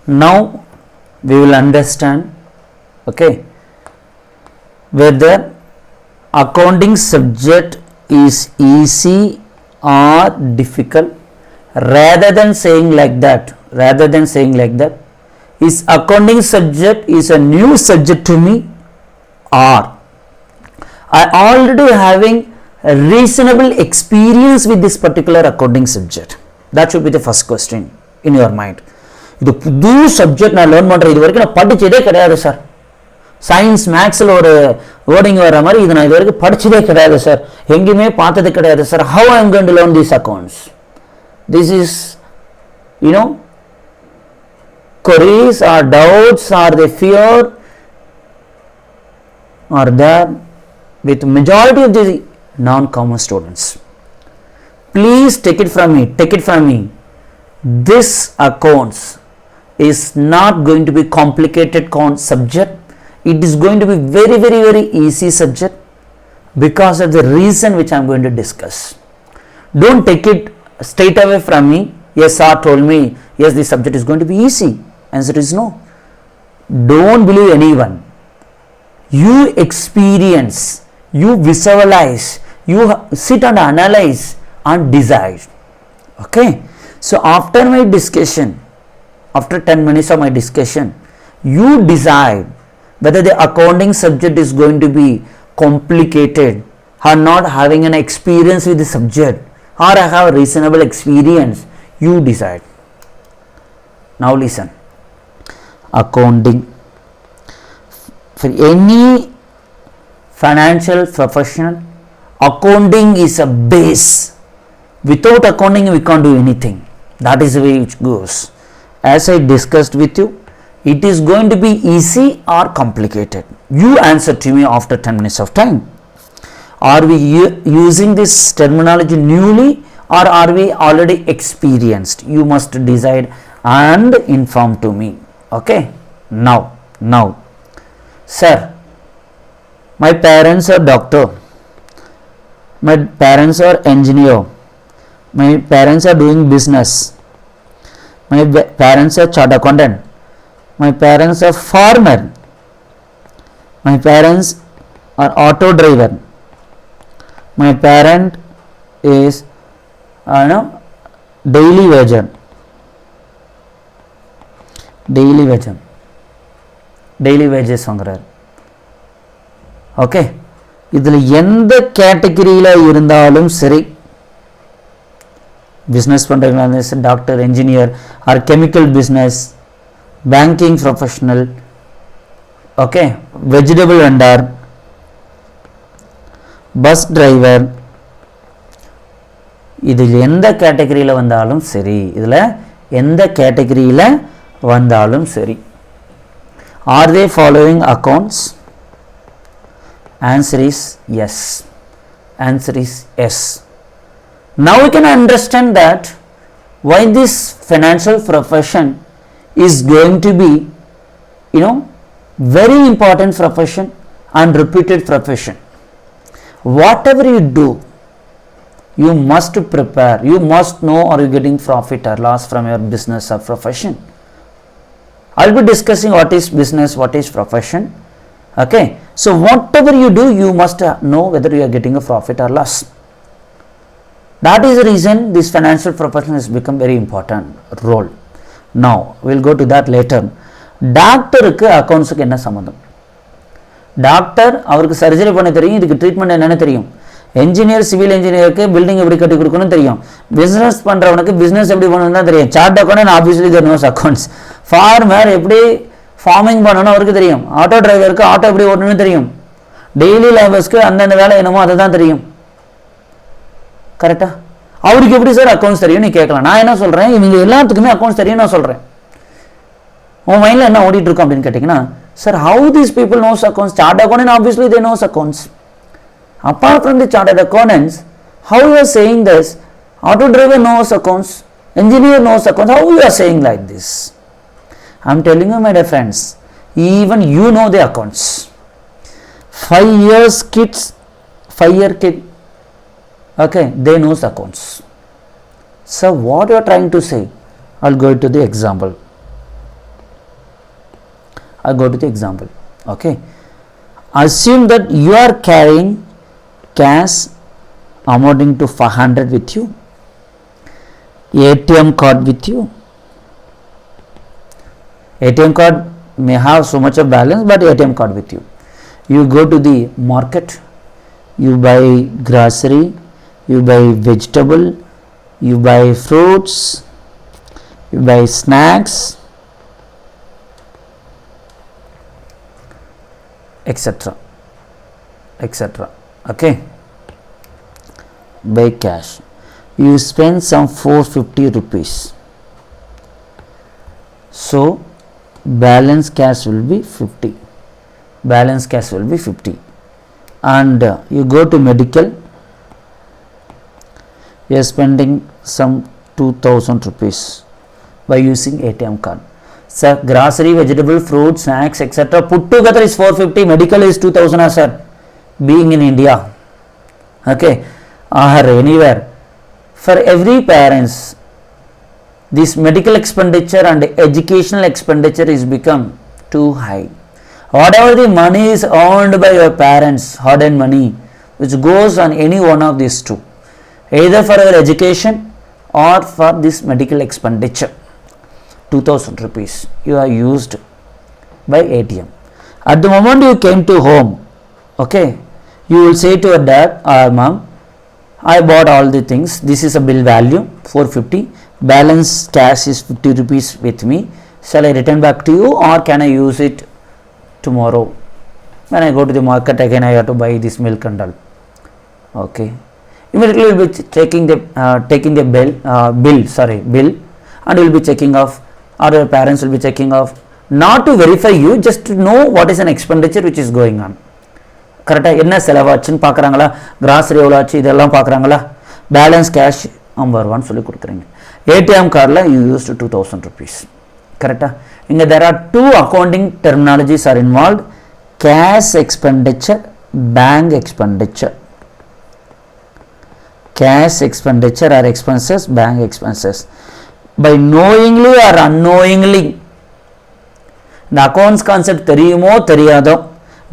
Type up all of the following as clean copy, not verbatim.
Now we will understand, okay, whether accounting subject is easy or difficult. Rather than saying like that, is accounting subject is a new subject to me, or I already having a reasonable experience with this particular accounting subject? That should be the first question in your mind. இது புது subject நான் learn பண்ணுறேன், இது வரைக்கும் நான் படித்ததே கிடையாது sir. Science மேக்ஸில் ஒரு வேர்டிங் வர மாதிரி இது நான் இது வரைக்கும் படித்ததே கிடையாது சார், எங்கேயுமே பார்த்தது கிடையாது sir. How I am going to learn these accounts? This is queries or doubts or the fear are there with majority of the non-common students. Please take it from me, this accounts is not going to be complicated subject. It is going to be very, very, very easy subject because of the reason which I am going to discuss. Don't take it straight away from me. Yes, sir told me, yes, this subject is going to be easy. Answer is no. Don't believe anyone. You experience, you visualize, you sit and analyze and decide. Okay. So after my discussion, after 10 minutes of my discussion, you decide whether the accounting subject is going to be complicated or not having an experience with the subject, or I have a reasonable experience. You decide. Now listen. Accounting, for any financial professional, accounting is a base. Without accounting we can't do anything. That is the way it goes. As I discussed with you, it is going to be easy or complicated. You answer to me after 10 minutes of time. Are we using this terminology newly or are we already experienced? You must decide and inform to me. Okay. Now sir, my parents are doctor, my parents are engineer, my parents are doing business, my parents are chartered accountant, my parents are farmer, my parents are auto driver, my parent is daily wages வாங்குறார். Okay, இதில் எந்த கேட்டகரியில் இருந்தாலும் சரி, business பண்ணுறவங்க, doctor, engineer, or chemical business, banking professional, okay, vegetable vendor, bus driver, இதில் எந்த கேட்டகரியில் வந்தாலும் சரி, are they following accounts? Answer is yes. Now we can understand that why this financial profession is going to be very important profession and reputed profession. Whatever you do, you must prepare, you must know are you getting profit or loss from your business or profession. I will be discussing what is business, what is profession. Okay, so whatever you do, you must know whether you are getting a profit or loss. That is the reason this financial profession has become very important role. Now we will go to that later. டாக்டருக்கு அக்கௌண்ட்ஸுக்கு என்ன சம்மந்தம்? Doctor அவருக்கு surgery பண்ண தெரியும், இதுக்கு treatment என்னென்னு தெரியும். Engineer, civil இன்ஜினியருக்கு building எப்படி கட்டி கொடுக்கணும்னு தெரியும். பிஸ்னஸ் பண்ணுறவனுக்கு பிஸ்னஸ் எப்படி பண்ணணும் தான் தெரியும். Chart account obviously there knows accounts. Farmer எப்படி ஃபார்மிங் பண்ணணும் அவருக்கு தெரியும். ஆட்டோ டிரைவருக்கு ஆட்டோ எப்படி ஓட்டணும்னு தெரியும். டெய்லி லேபர்ஸ்க்கு அந்தந்த வேலை என்னமோ அதை தான் தெரியும். கரெக்டாக? அவருக்கு எப்படி சார் அக்கௌண்ட்ஸ் தெரியும் நீ கேட்கலாம். நான் என்ன சொல்கிறேன், இவங்க எல்லாத்துக்குமே அக்கௌண்ட்ஸ் தெரியும் நான் சொல்கிறேன். உன் மைண்டில் என்ன ஓடிட்டு இருக்கோம் அப்படின்னு கேட்டிங்கன்னா, sir how these people knows accounts? Chart account obviously they knows accounts. Apart from the chartered accountants, how you are saying this? Auto driver knows accounts, engineer knows accounts. How you are saying like this? I am telling you, my dear friends, even you know the accounts. 5 year kid, okay, they knows accounts. So what you are trying to say? I'll go to the example. I go to the example. Okay, assume that you are carrying cash amounting to 500 with you, ATM card with you. ATM card may have so much of balance, but ATM card with you. You go to the market, you buy grocery, you buy vegetable, you buy fruits, you buy snacks, etc., etc. Okay, by cash you spend some 450 rupees, so balance cash will be 50. Balance cash will be 50. And you go to medical, you are spending some 2000 rupees by using ATM card. So grocery, vegetable, fruit, snacks, etc. put together is 450, medical is 2000, sir, being in India, okay, or anywhere. For every parents, this medical expenditure and educational expenditure is become too high. Whatever the money is earned by your parents, hard-earned money, which goes on any one of these two, either for your education or for this medical expenditure, 2000 rupees you are used by ATM. At the moment you came to home, okay, you will say to your dad or mom, I bought all the things, this is a bill value 450, balance cash is 50 rupees with me, shall I return back to you or can I use it tomorrow? When I go to the market again, I have to buy this milk and all. Okay, immediately we will be taking the bill, and we will be checking off, or your parents will be checking off, not to verify you, just to know what is an expenditure which is going on. கரெக்டாக என்ன செலவாச்சுன்னு பார்க்குறாங்களா, grocery எவ்வளோ ஆச்சு இதெல்லாம் பார்க்குறாங்களா, balance cash 50 ரூபான்னு சொல்லி கொடுக்குறீங்க. ATM கார்டில் you used 2000 rupees. கரெக்டாக இங்கே there are two accounting terminologies are involved: cash expenditure, bank expenditure. Cash expenditure or expenses, bank expenses. By knowingly or unknowingly, the accounts concept தெரியுமோ தெரியாதோ,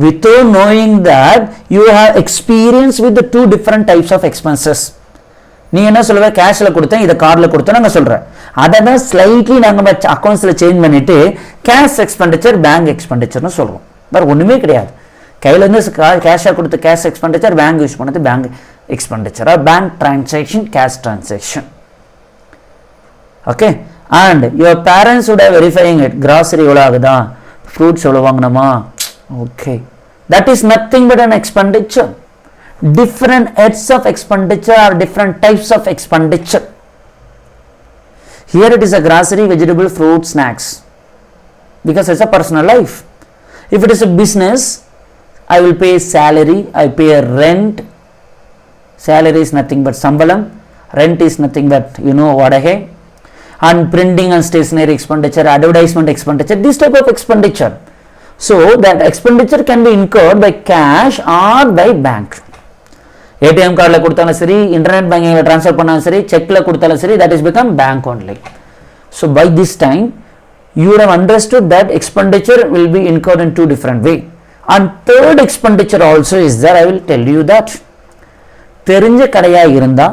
without knowing that you have experience with the two different types of expenses. நீ என்ன சொல்லுவ, கேஷ்ல கொடுத்தேன், இதை கார்டில் கொடுத்தேன் நாங்கள் சொல்கிறேன். அதை தான் ஸ்லைட்லி நாங்கள் அக்கௌண்ட்ஸில் சேஞ்ச் பண்ணிவிட்டு கேஷ் எக்ஸ்பெண்டிச்சர் பேங்க் எக்ஸ்பெண்டிச்சர்னு சொல்கிறோம். வேறு ஒன்றுமே கிடையாது. கையிலேருந்து கேஷாக கொடுத்து கேஷ் எக்ஸ்பெண்டிச்சர், பேங்க் யூஸ் பண்ணது bank expenditure, bank transaction, cash transaction. Okay, and your parents உட வெரிஃபையிங் இட், கிராசரி எவ்வளோ ஆகுதா, ஃப்ரூட்ஸ் எவ்வளோ வாங்கினோமா, okay, that is nothing but an expenditure. Different heads of expenditure are different types of expenditure. Here it is a grocery, vegetable, fruit, snacks, because it's a personal life. If it is a business, I will pay salary, I pay a rent. Salary is nothing but sambalam, rent is nothing but vadahe, and printing and stationery expenditure, advertisement expenditure, this type of expenditure. So that expenditure can be incurred by cash or by bank. ATM card கொடுத்தாலும் சரி, internet banking transfer பண்ணாலும் சரி, checkல கொடுத்தாலும் சரி, that is become bank only. So by this time you would have understood that expenditure will be incurred in two different way. And third expenditure also is there. I will tell you that. தெரிஞ்ச கடையா இருந்தா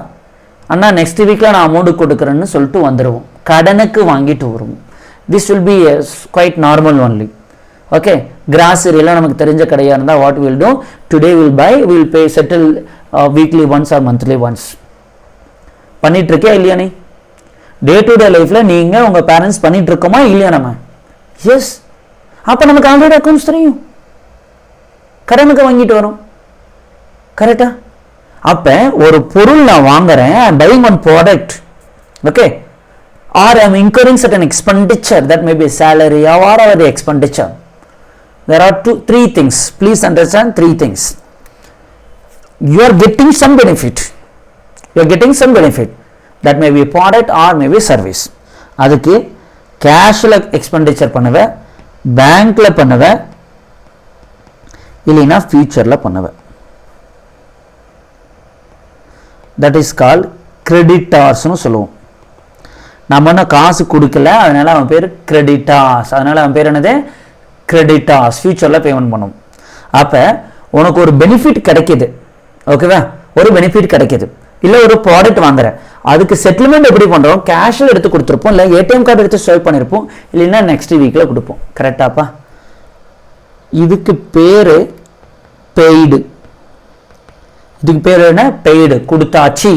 அண்ணா next வீக்ல நான் amount கொடுக்குறேன்னு சொல்லிட்டு வந்துடுவோம், கடனுக்கு வாங்கிட்டு வருவோம். This will be quite normal only. Okay, grocery எல்லாம் நமக்கு தெரிஞ்ச கடையா இருந்தா what we will do, today we will buy, we will pay, settle weekly once or monthly once. பண்ணிட்டு இருக்கே இல்லையா நீ டே டு டே லைஃப்ல நீங்க உங்க பேரண்ட்ஸ் பண்ணிட்டு இருக்கோமா இல்லையா நம்ம? எஸ். அப்ப நமக்கு ஆல்ரெடி அக்கௌண்ட்ஸ் தெரியும், கடனுக்கு வாங்கிட்டு வரோம். கரெக்டா? அப்ப ஒரு பொருள் நான் வாங்குறேன், I am buying one product, okay, or I am incurring certain expenditure, that may be salary or whatever the expenditure. There are three things, please understand, three things. You are getting some benefit, that may be product or may be service. அதுக்கு கேஷ்ல expenditure பண்ணுவேன், பேங்க்ல பண்ணுவேன், இல்லைன்னா ஃபியூச்சர்ல பண்ணுவேன். that is called creditors னு சொல்லுவோம். நம்ம என்ன காசு கொடுக்கல, அதனால அவன் பேர் கிரெடிட்டார்ஸ். அதனால அவன் பேர் என்னது? கிரெடிட்டார்ஸ், ஃபியூச்சரில் பேமெண்ட் பண்ணும். அப்போ உனக்கு ஒரு பெனிஃபிட் கிடைக்கிது, ஓகேவா, ஒரு பெனிஃபிட் கிடைக்கிது, இல்லை ஒரு ப்ராடக்ட் வாங்குற, அதுக்கு செட்டில்மெண்ட் எப்படி பண்ணுறோம், கேஷில் எடுத்து கொடுத்துருப்போம், இல்லை ஏடிஎம் கார்டு எடுத்து ஸ்வைப் பண்ணியிருப்போம், இல்லைன்னா நெக்ஸ்ட் வீக்கில் கொடுப்போம். கரெக்டாப்பா? இதுக்கு பேர் பெய்டு. இதுக்கு பேர் என்ன? பெய்டு, கொடுத்தாச்சு,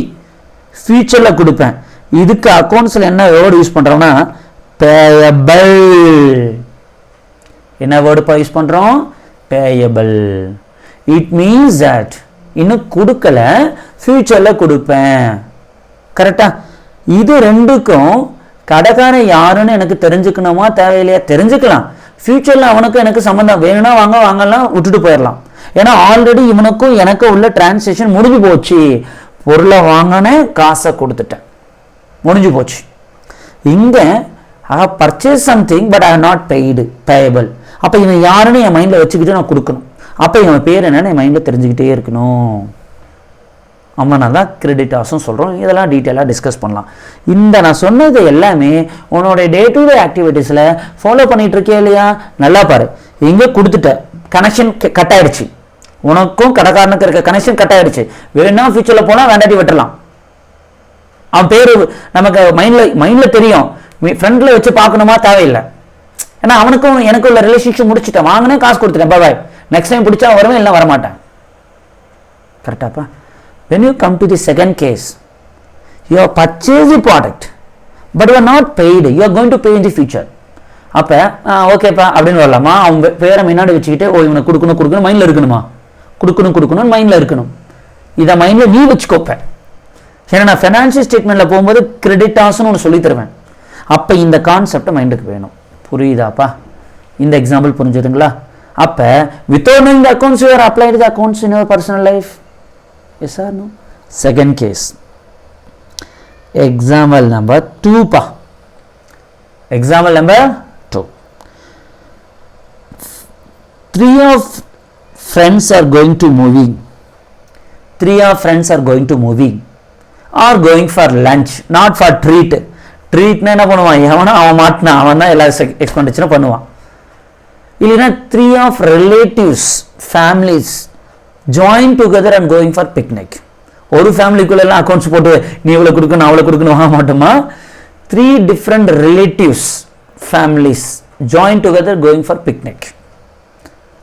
ஃபியூச்சரில் கொடுப்பேன். இதுக்கு அக்கௌண்ட்ஸில் என்ன வேர்டு யூஸ் பண்ணுறோம்னா பேயபிள். என்ன வேர்டுப்பா யூஸ் பண்ணுறோம்? பேயபிள். இட் மீன்ஸ் தட் இன்னும் கொடுக்கல, ஃபியூச்சரில் கொடுப்பேன். கரெக்டா? இது ரெண்டுக்கும் கடைக்காரன் யாருன்னு எனக்கு தெரிஞ்சுக்கணுமா தேவையில்லையா? தெரிஞ்சுக்கலாம். ஃபியூச்சரில் அவனுக்கும் எனக்கு சம்மந்தம் வேணும்னா வாங்கலாம், விட்டுட்டு போயிடலாம். ஏன்னா ஆல்ரெடி இவனுக்கும் எனக்கும் உள்ள டிரான்சாக்ஷன் முடிஞ்சு போச்சு. பொருளை வாங்கினேன், காசை கொடுத்துட்டேன், முடிஞ்சு போச்சு. இங்கே I have purchase something but I have not paid, payable. அப்போ இவன் யாருன்னு என் மைண்டில் வச்சுக்கிட்டு நான் கொடுக்கணும். அப்போ இவன் பேர் என்னன்னு என் மைண்டில் தெரிஞ்சுக்கிட்டே இருக்கணும். அம்மனா தான் கிரெடிட்டார்ஸும் சொல்கிறோம். இதெல்லாம் டீட்டெயிலாக டிஸ்கஸ் பண்ணலாம். இந்த நான் சொன்னது எல்லாமே உன்னோடைய டே டு டே ஆக்டிவிட்டீஸில் ஃபாலோ பண்ணிகிட்டு இருக்கே இல்லையா? நல்லா பாரு. இங்கே கொடுத்துட்ட, கனெக்ஷன் கட் ஆகிடுச்சு, உனக்கும் கடைக்காரனுக்கு இருக்க கனெக்ஷன் கட் ஆகிடுச்சு. வேணா ஃபியூச்சரில் போனால் வேண்டாட்டி விட்டுடலாம். அவன் பேர் நமக்கு மைண்டில் தெரியும், ஃப்ரெண்டில் வச்சு பார்க்கணுமா தேவையில்லை. ஏன்னா அவனுக்கும் எனக்கும் உள்ள ரிலேஷன்ஷிப் முடிச்சுட்டேன், வாங்கினேன், காசு கொடுத்துட்டேன், பாய், நெக்ஸ்ட் டைம் பிடிச்சா வருவேன், இல்லை வரமாட்டேன். கரெக்டாப்பா? When you come to the second case, you have purchased the product but you are not paid, you are going to pay in the future. அப்போ ஓகேப்பா அப்படின்னு வரலாமா? அவங்க பேரை முன்னாடி வச்சுக்கிட்டு ஓ இவனை கொடுக்கணும் மைண்டில் இருக்கணுமா? கொடுக்கணும் மைண்டில் இருக்கணும். இதை மைண்டில் நீ வச்சுக்கோப்ப. ஏன்னா நான் ஃபைனான்சியல் ஸ்டேட்மெண்ட்டில் போகும்போது கிரெடிட்டார்ஸ்னு ஒன்று சொல்லி தருவேன். அப்போ இந்த கான்செப்டை மைண்டுக்கு வேணும். புரியுதாப்பா? இந்த எக்ஸாம்பிள் புரிஞ்சுதுங்களா? அப்போ without knowing the accounts you are applied the accounts in your personal life. Yes or no? Second case, example number 2 pa. Example number 2. 3 of friends are going to movie. 3 of friends are going to movie or going for lunch, not for treat. Treat na என்ன பண்ணுவான்? அவன் மாட்டினா அவன் தான் எல்லா எக்ஸ்பெண்டிச்சரும் பண்ணுவான். இல்லைன்னா 3 of relatives, families join together and going for picnic. ஒரு ஃபேமிலிக்குள்ள எல்லாம் அக்கௌண்ட்ஸ் போட்டு நீ இவ்வளோ கொடுக்கணும் அவ்வளோ கொடுக்கணும் வாங்க மாட்டோமா? 3 different relatives, families join together going for picnic.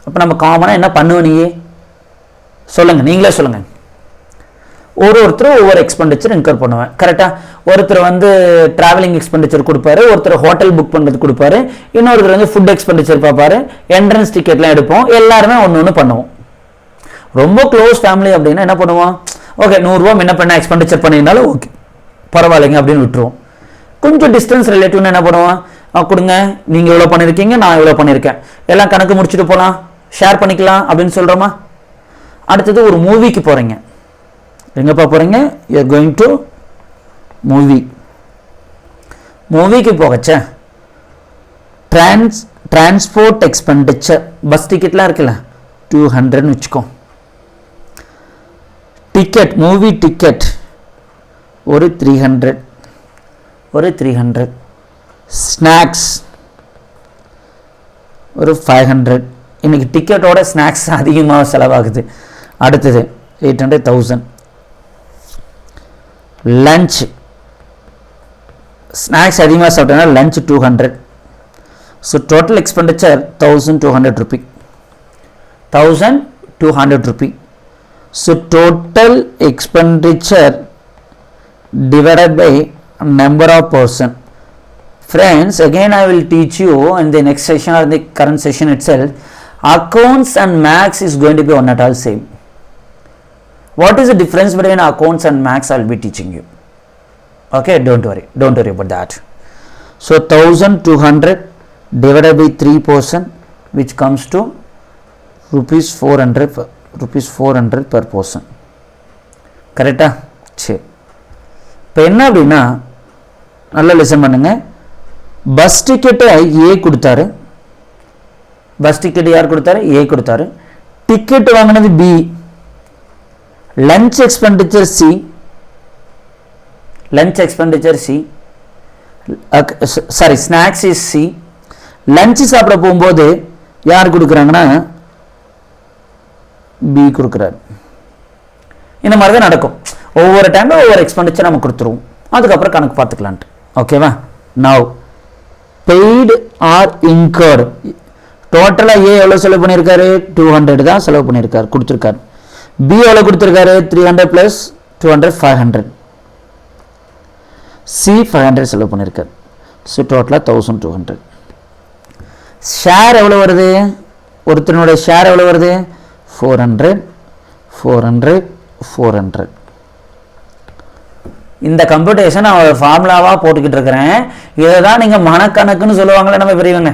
அப்போ நம்ம காமனாக என்ன பண்ணுவோம்? நீயே சொல்லுங்க, நீங்களே சொல்லுங்க. ஒருத்தர் ஒவ்வொரு எக்ஸ்பெண்டிச்சர் இன்கர் பண்ணுவேன். கரெக்டாக? ஒருத்தர் வந்து டிராவலிங் எக்ஸ்பெண்டிச்சர் கொடுப்பாரு, ஒருத்தர் ஹோட்டல் புக் பண்ணுறது கொடுப்பாரு, இன்னொருத்தர் வந்து ஃபுட் எக்ஸ்பெண்டிச்சர் பார்ப்பாரு, என்ட்ரன்ஸ் டிக்கெட்லாம் எடுப்போம், எல்லாருமே ஒன்று பண்ணுவோம். ரொம்ப க்ளோஸ் ஃபேமிலி அப்படின்னா என்ன பண்ணுவோம்? ஓகே 100 ரூபா என்ன பண்ண எக்ஸ்பெண்டிச்சர் பண்ணியிருந்தாலும் ஓகே பரவாயில்லைங்க அப்படின்னு விட்டுருவோம். கொஞ்சம் டிஸ்டன்ஸ் ரிலேட்டிவ்னு என்ன பண்ணுவோம்? கொடுங்க, நீங்கள் இவ்வளோ பண்ணியிருக்கீங்க, நான் இவ்வளோ பண்ணியிருக்கேன், எல்லாம் கணக்கு முடிச்சுட்டு போகலாம், ஷேர் பண்ணிக்கலாம் அப்படின்னு சொல்கிறோமா? அடுத்தது ஒரு மூவிக்கு போகிறீங்க. எங்கேப்பா போகிறீங்க? யூ ஆர் கோயிங் டு மூவிக்கு போகச்சே டிரான்ஸ்போர்ட் எக்ஸ்பெண்டிச்சர், பஸ் டிக்கெட்லாம் இருக்குல்ல 200ன்னு வச்சுக்கோ. டிக்கெட், மூவி டிக்கெட் ஒரு 300, ஸ்நாக்ஸ் ஒரு 500. இன்னைக்கு டிக்கெட்டோட ஸ்நாக்ஸ் அதிகமாக செலவாகுது. அடுத்தது 800,000. லஞ்ச், ஸ்நாக்ஸ் அதிகமாக சாப்பிட்டோன்னா lunch 200. So total expenditure 1200 Ruby. 1200 rupee. So total expenditure divided by number of person. Friends, again I will teach you in the next session or the current session itself. Accounts and max is going to be one and all same. What is the difference between accounts and max? I will be teaching you. Okay, don't worry about that. So 1200 divided by 3 person, which comes to rupees 400 per person. கரெக்டா? சரி, இப்போ என்ன அப்படின்னா நல்லா listen பண்ணுங்க. Bus டிக்கெட்டை ஏ கொடுத்தாரு. Bus ticket யார் கொடுத்தாரு? ஏ கொடுத்தாரு. டிக்கெட் வாங்கினது B. Lunch expenditure C. Sorry, snacks is C. Lunch சாப்பிட போகும்போது யார் கொடுக்குறாங்கன்னா பி கொடுக்குறாரு. இந்த மாதிரி தான் நடக்கும். ஒவ்வொரு டைமில் ஒவ்வொரு எக்ஸ்பெண்டிச்சர் நம்ம கொடுத்துருவோம், அதுக்கப்புறம் கணக்கு பார்த்துக்கலான்ட்டு. ஓகேவா? Now paid or incurred. டோட்டலாக ஏ எவ்வளோ செலவு பண்ணியிருக்காரு? 200 தான் செலவு பண்ணியிருக்காரு, கொடுத்துருக்காரு. பி எவ்வளோ கொடுத்துருக்காரு? 300 + 200 500. சி 500 செலவு பண்ணியிருக்காரு. ஸோ டோட்டலாக 1200. ஷேர் எவ்வளோ வருது? ஒருத்தனுடைய ஷேர் எவ்வளோ வருது? 400 400 400. இந்த கம்ப்யூட்டேஷன் நான் ஒரு ஃபார்முலாவாக போட்டுக்கிட்டு இருக்கிறேன். இதை தான் நீங்கள் மனக்கணக்குன்னு சொல்லுவாங்களே நம்ம பெரியவங்க,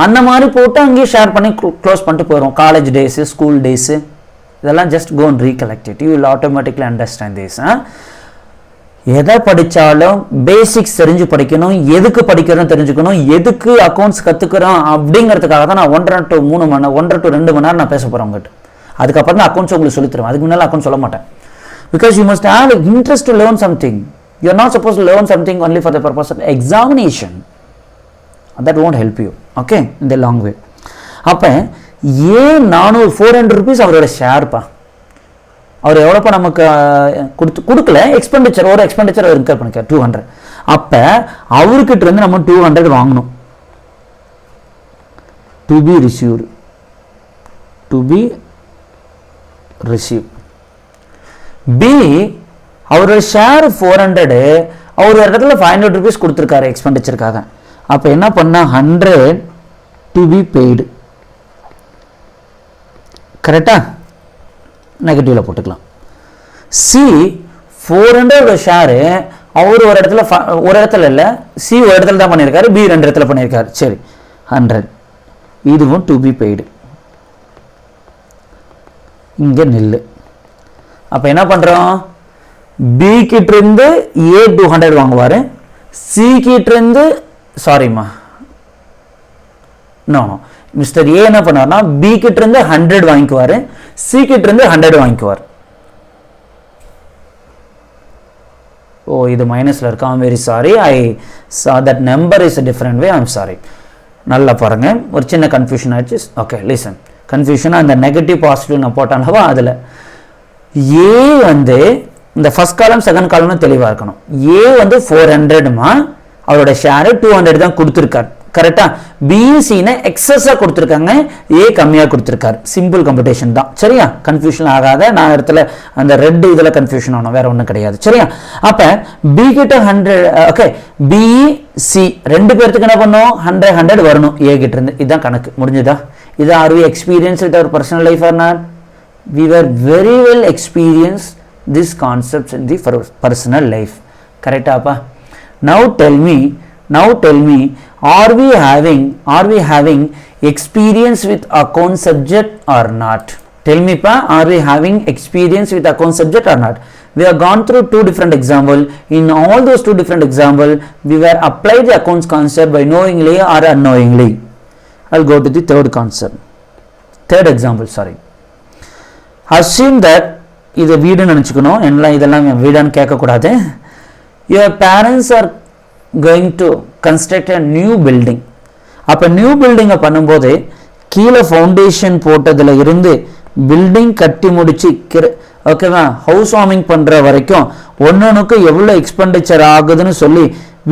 அந்த மாதிரி போட்டு அங்கேயே ஷேர் பண்ணி க்ளோஸ் பண்ணிட்டு போயிடும். காலேஜ் டேஸு, ஸ்கூல் டேஸு, இதெல்லாம் just go and recollect it, you will automatically understand this. எதை படித்தாலும் பேசிக்ஸ் தெரிஞ்சு படிக்கணும், எதுக்கு படிக்கிறோம் தெரிஞ்சுக்கணும், எதுக்கு அக்கௌண்ட்ஸ் கற்றுக்கிறோம் அப்படிங்கிறதுக்காக தான் நான் 1.5 to 3 மணி நேரம் 1.5 to 2 மணி நேரம் நான் பேச போகிறேன் உங்கள்கிட்ட. அதுக்கப்புறம் தான் அக்கௌண்ட்ஸ் உங்களுக்கு சொல்லித்தருவேன். அதுக்கு முன்னால் அக்கௌண்ட் சொல்ல மாட்டேன். Because you must have interest to learn something. You are not supposed to learn something only for the purpose of examination. That won't help you, okay, in the long way. அப்போ ஏன் 400 rupees அவரோட ஷேர்ப்பா, அவர் எவ்வளோப்பா நமக்கு கொடுக்கல, expenditure ஒரு expenditure அவர் in her பண்ணிக்க 200. அப்போ அவர்கிட்ட இருந்து நம்ம 200 வாங்கணும். To be received, to be receive. B அவரோட ஷேர் 400, அவர் ஒரு இடத்துல 500 rupees கொடுத்துருக்காரு எக்ஸ்பெண்டிச்சருக்காக. அப்போ என்ன பண்ணா 100 டு பி பெய்டு. கரெக்டா? நெகட்டிவ்ல போட்டுக்கலாம். சி 400 ஷேரு அவர் ஒரு இடத்துல இல்லை, சி ஒரு இடத்துல தான் பண்ணியிருக்காரு, பி 2 இடத்துல பண்ணியிருக்காரு. சரி, 100 இதுவும் டு பி பெய்டு. இங்கே நில்லு. அப்போ என்ன பண்ணுறோம்? பி கிட்ட இருந்து ஏ 200 வாங்குவார், சி கிட்ட இருந்து சாரிம்மா நோ மிஸ்டர் ஏ என்ன பண்ணுவார்னா பி கிட்ட இருந்து 100 வாங்கிக்குவார், சி கிட்ட இருந்து 100 வாங்கிக்குவார். ஓ இது மைனஸில் இருக்கு, I'm very sorry, I saw that number is different way, I'm sorry. நல்லா பாருங்க, ஒரு சின்ன கன்ஃபியூஷன் ஆயிடுச்சு. ஓகே லிசன், கன்ஃபியூஷனாக அந்த நெகட்டிவ் பாசிட்டிவ் நான் போட்டானவா அதில் ஏ வந்து இந்த ஃபர்ஸ்ட் காலம் செகண்ட் காலம்னு தெளிவாக இருக்கணும். ஏ வந்து 400மா அவரோட ஷேரு 200 தான் கொடுத்துருக்காரு. கரெக்டா? பிசின்னு எக்ஸஸாக கொடுத்துருக்காங்க, ஏ கம்மியாக கொடுத்துருக்காரு. சிம்பிள் கம்ப்யூட்டேஷன் தான். சரியா? கன்ஃபியூஷன் ஆகாத. நான் இடத்துல அந்த ரெட் இதில் கன்ஃபியூஷன் ஆகணும், வேற ஒன்றும் கிடையாது. சரியா? அப்போ பி கிட்ட 100, ஓகே, பி சி 2 பேர்த்துக்கு என்ன பண்ணும்? 100 வரணும் ஏ கிட்ட இருந்து. இதுதான் கணக்கு. முடிஞ்சுதா? இது are we experience with our personal life or not? We were very well experienced these concepts in the personal life. Correct appa? Now tell me, are we having experience with account subject or not? Tell me pa, are we having experience with account subject or not? We have gone through 2 different examples. In all those 2 different examples, we were applied the accounts concept by knowingly or unknowingly. I'll go to the third example, sorry. Assume that இது வீடுன்னு நினச்சிக்கணும், எல்லாம் இதெல்லாம் வீடான்னு கேட்கக்கூடாது. Your parents are going to construct a new building. அப்போ new பில்டிங்கை பண்ணும்போது கீழே foundation போட்டதில் இருந்து பில்டிங் கட்டி முடிச்சு ஓகேவா ஹவுஸ் வார்மிங் பண்ணுற வரைக்கும் ஒன்னொன்னுக்கு எவ்வளோ எக்ஸ்பெண்டிச்சர் ஆகுதுன்னு சொல்லி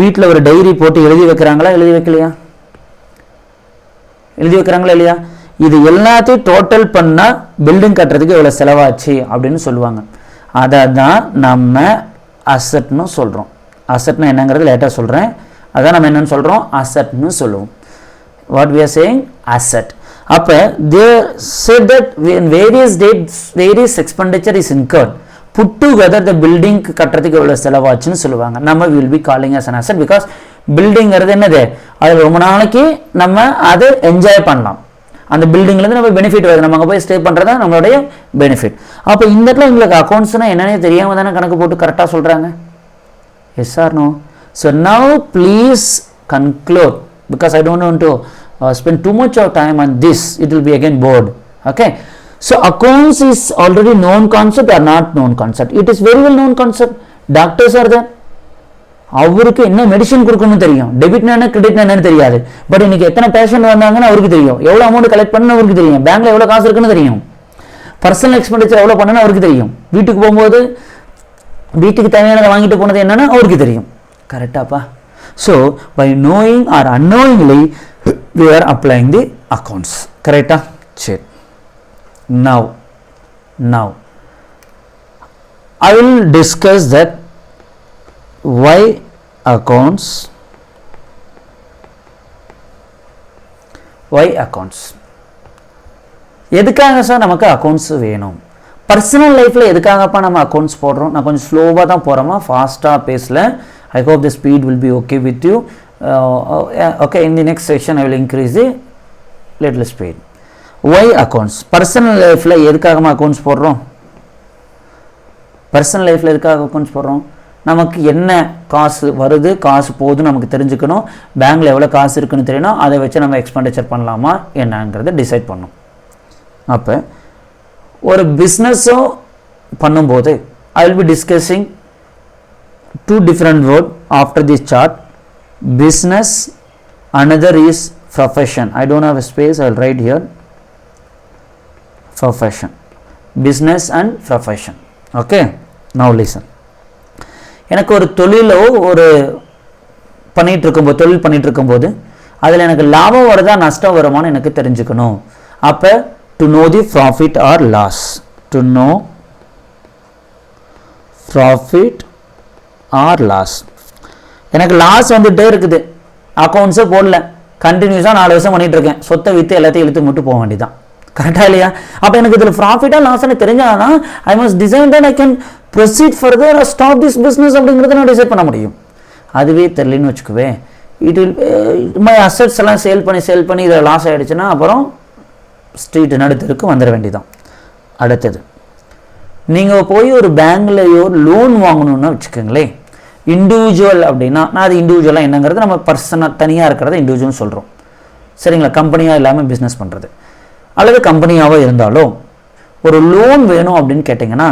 வீட்டில் ஒரு டைரி போட்டு எழுதி வைக்கிறாங்களா எழுதி வைக்கிறாங்களா இல்லையா? இது எல்லாத்தையும் டோட்டல் பண்ணால் பில்டிங் கட்டுறதுக்கு எவ்வளோ செலவாச்சு அப்படின்னு சொல்லுவாங்க. அதை தான் நம்ம அசட்னு சொல்கிறோம். அசட்னா என்னங்கிறது லேட்டாக சொல்கிறேன். அதான் நம்ம என்னன்னு சொல்கிறோம்? அசட்னு சொல்லுவோம். What we are saying? Asset. அப்போ they said that when various expenditure is incurred, put together the building கட்டுறதுக்கு எவ்வளோ செலவாச்சுன்னு சொல்லுவாங்க. நம்ம will be calling as an asset because பில்டிங்கிறது என்னது? அதில் ரொம்ப நாளைக்கு நம்ம அதை என்ஜாய் பண்ணலாம். அந்த பில்டிங்லேருந்து நம்ம பெனிஃபிட் வருது, நம்ம அங்கே போய் ஸ்டே பண்ணுறது தான் நம்மளுடைய பெனிஃபிட். அப்போ இந்த இடத்துல எங்களுக்கு அக்கௌண்ட்ஸ்னால் என்னென்னே தெரியாமல் தானே கணக்கு போட்டு கரெக்டாக சொல்கிறாங்க. Yes or no? So now please conclude because I don't want to spend too much of time on this, it will be again bored. Okay, so accounts is already known concept or not known concept? It is very well known concept. Doctors are there, அவருக்கு என்ன medicine கொடுக்கணும்னு தெரியும், டெபிட்னா என்ன கிரெடிட்னா என்னன்னு தெரியாது. But இன்னைக்கு எத்தனை patient வந்தாங்கன்னு அவருக்கு தெரியும், எவ்வளோ அமௌண்ட் கலெக்ட் பண்ணணும் அவருக்கு தெரியும், பேங்க்ல எவ்வளோ காசு இருக்குன்னு தெரியும், பர்சனல் எக்ஸ்பெண்டிச்சர் எவ்வளோ பண்ணணும்னு அவருக்கு தெரியும், வீட்டுக்கு போகும்போது வீட்டுக்கு தேவையானதை வாங்கிட்டு போனது என்னன்னு அவருக்கு தெரியும். கரெக்டாப்பா? So by knowing or unknowingly we are applying the accounts. கரெக்டா? சரி. Now I will discuss that why accounts எதுக்காக சார் நமக்கு அக்கௌண்ட்ஸ் வேணும், பர்சனல் லைஃப்பில் எதுக்காகப்பா நம்ம அக்கௌண்ட்ஸ் போடுறோம். நான் கொஞ்சம் ஸ்லோவாக தான் போகிறோமா, ஃபாஸ்ட்டாக பேசல. I hope the speed will be okay with you. Okay, in the next section I will increase the little speed. Why accounts? Personal லைஃப்பில் எதுக்காகமா அக்கௌண்ட்ஸ் போடுறோம், பர்சனல் லைஃப்பில் எதுக்காக அக்கௌண்ட்ஸ் போடுறோம், நமக்கு என்ன காசு வருது காசு போகுதுன்னு நமக்கு தெரிஞ்சுக்கணும், பேங்க்கில் எவ்வளோ காசு இருக்குன்னு தெரியணும், அதை வச்சு நம்ம எக்ஸ்பெண்டிச்சர் பண்ணலாமா என்னங்கிறத டிசைட் பண்ணணும். அப்போ ஒரு பிஸ்னஸோ பண்ணும்போது I will be discussing two different words after this chart. Business, another is profession. I don't have a space, I will write here. Profession, business and profession. Okay, now listen. எனக்கு ஒரு தொழிலோ ஒரு தொழில் பண்ணிட்டு இருக்கும்போது அதில் எனக்கு லாபம் வருதா நஷ்டம் வருமானு எனக்கு தெரிஞ்சுக்கணும். அப்போ to know the profit or loss, to know profit or loss. எனக்கு லாஸ் வந்துகிட்டே இருக்குது, அக்கௌண்ட்ஸே போடல, கண்டினியூஸாக 4 வருஷம் பண்ணிட்டு இருக்கேன், சொத்தை விற்று எல்லாத்தையும் இழுத்து மட்டும் போக வேண்டியதான். கரெக்டாக இல்லையா? அப்போ எனக்கு இதில் ப்ராஃபிட்டாக லாஸ்ன்னு தெரிஞ்சாதான் I must design that I can proceed further or stop this business அப்படிங்கிறத நான் டிசைட் பண்ண முடியும். அதுவே தெரியலன்னு வச்சுக்குவே, இட் வில் மை அசட்ஸ் எல்லாம் சேல் பண்ணி இதில் லாஸ் ஆகிடுச்சுன்னா அப்புறம் ஸ்ட்ரீட் நடுத்தருக்கு வந்துட வேண்டியதான். அடுத்தது, நீங்கள் போய் ஒரு பேங்க்லேயோ லோன் வாங்கணுன்னா வச்சுக்கோங்களேன், இண்டிவிஜுவல் அப்படின்னா நான் அது இண்டிவிஜுவலாக என்னங்கிறது நம்ம பர்சனாக தனியாக இருக்கிறத இண்டிவிஜுவல்னு சொல்கிறோம். சரிங்களா? கம்பெனியாக இல்லாமல் பிஸ்னஸ் பண்ணுறது அல்லது கம்பெனியாகவோ இருந்தாலும் ஒரு லோன் வேணும் அப்படின்னு கேட்டிங்கன்னா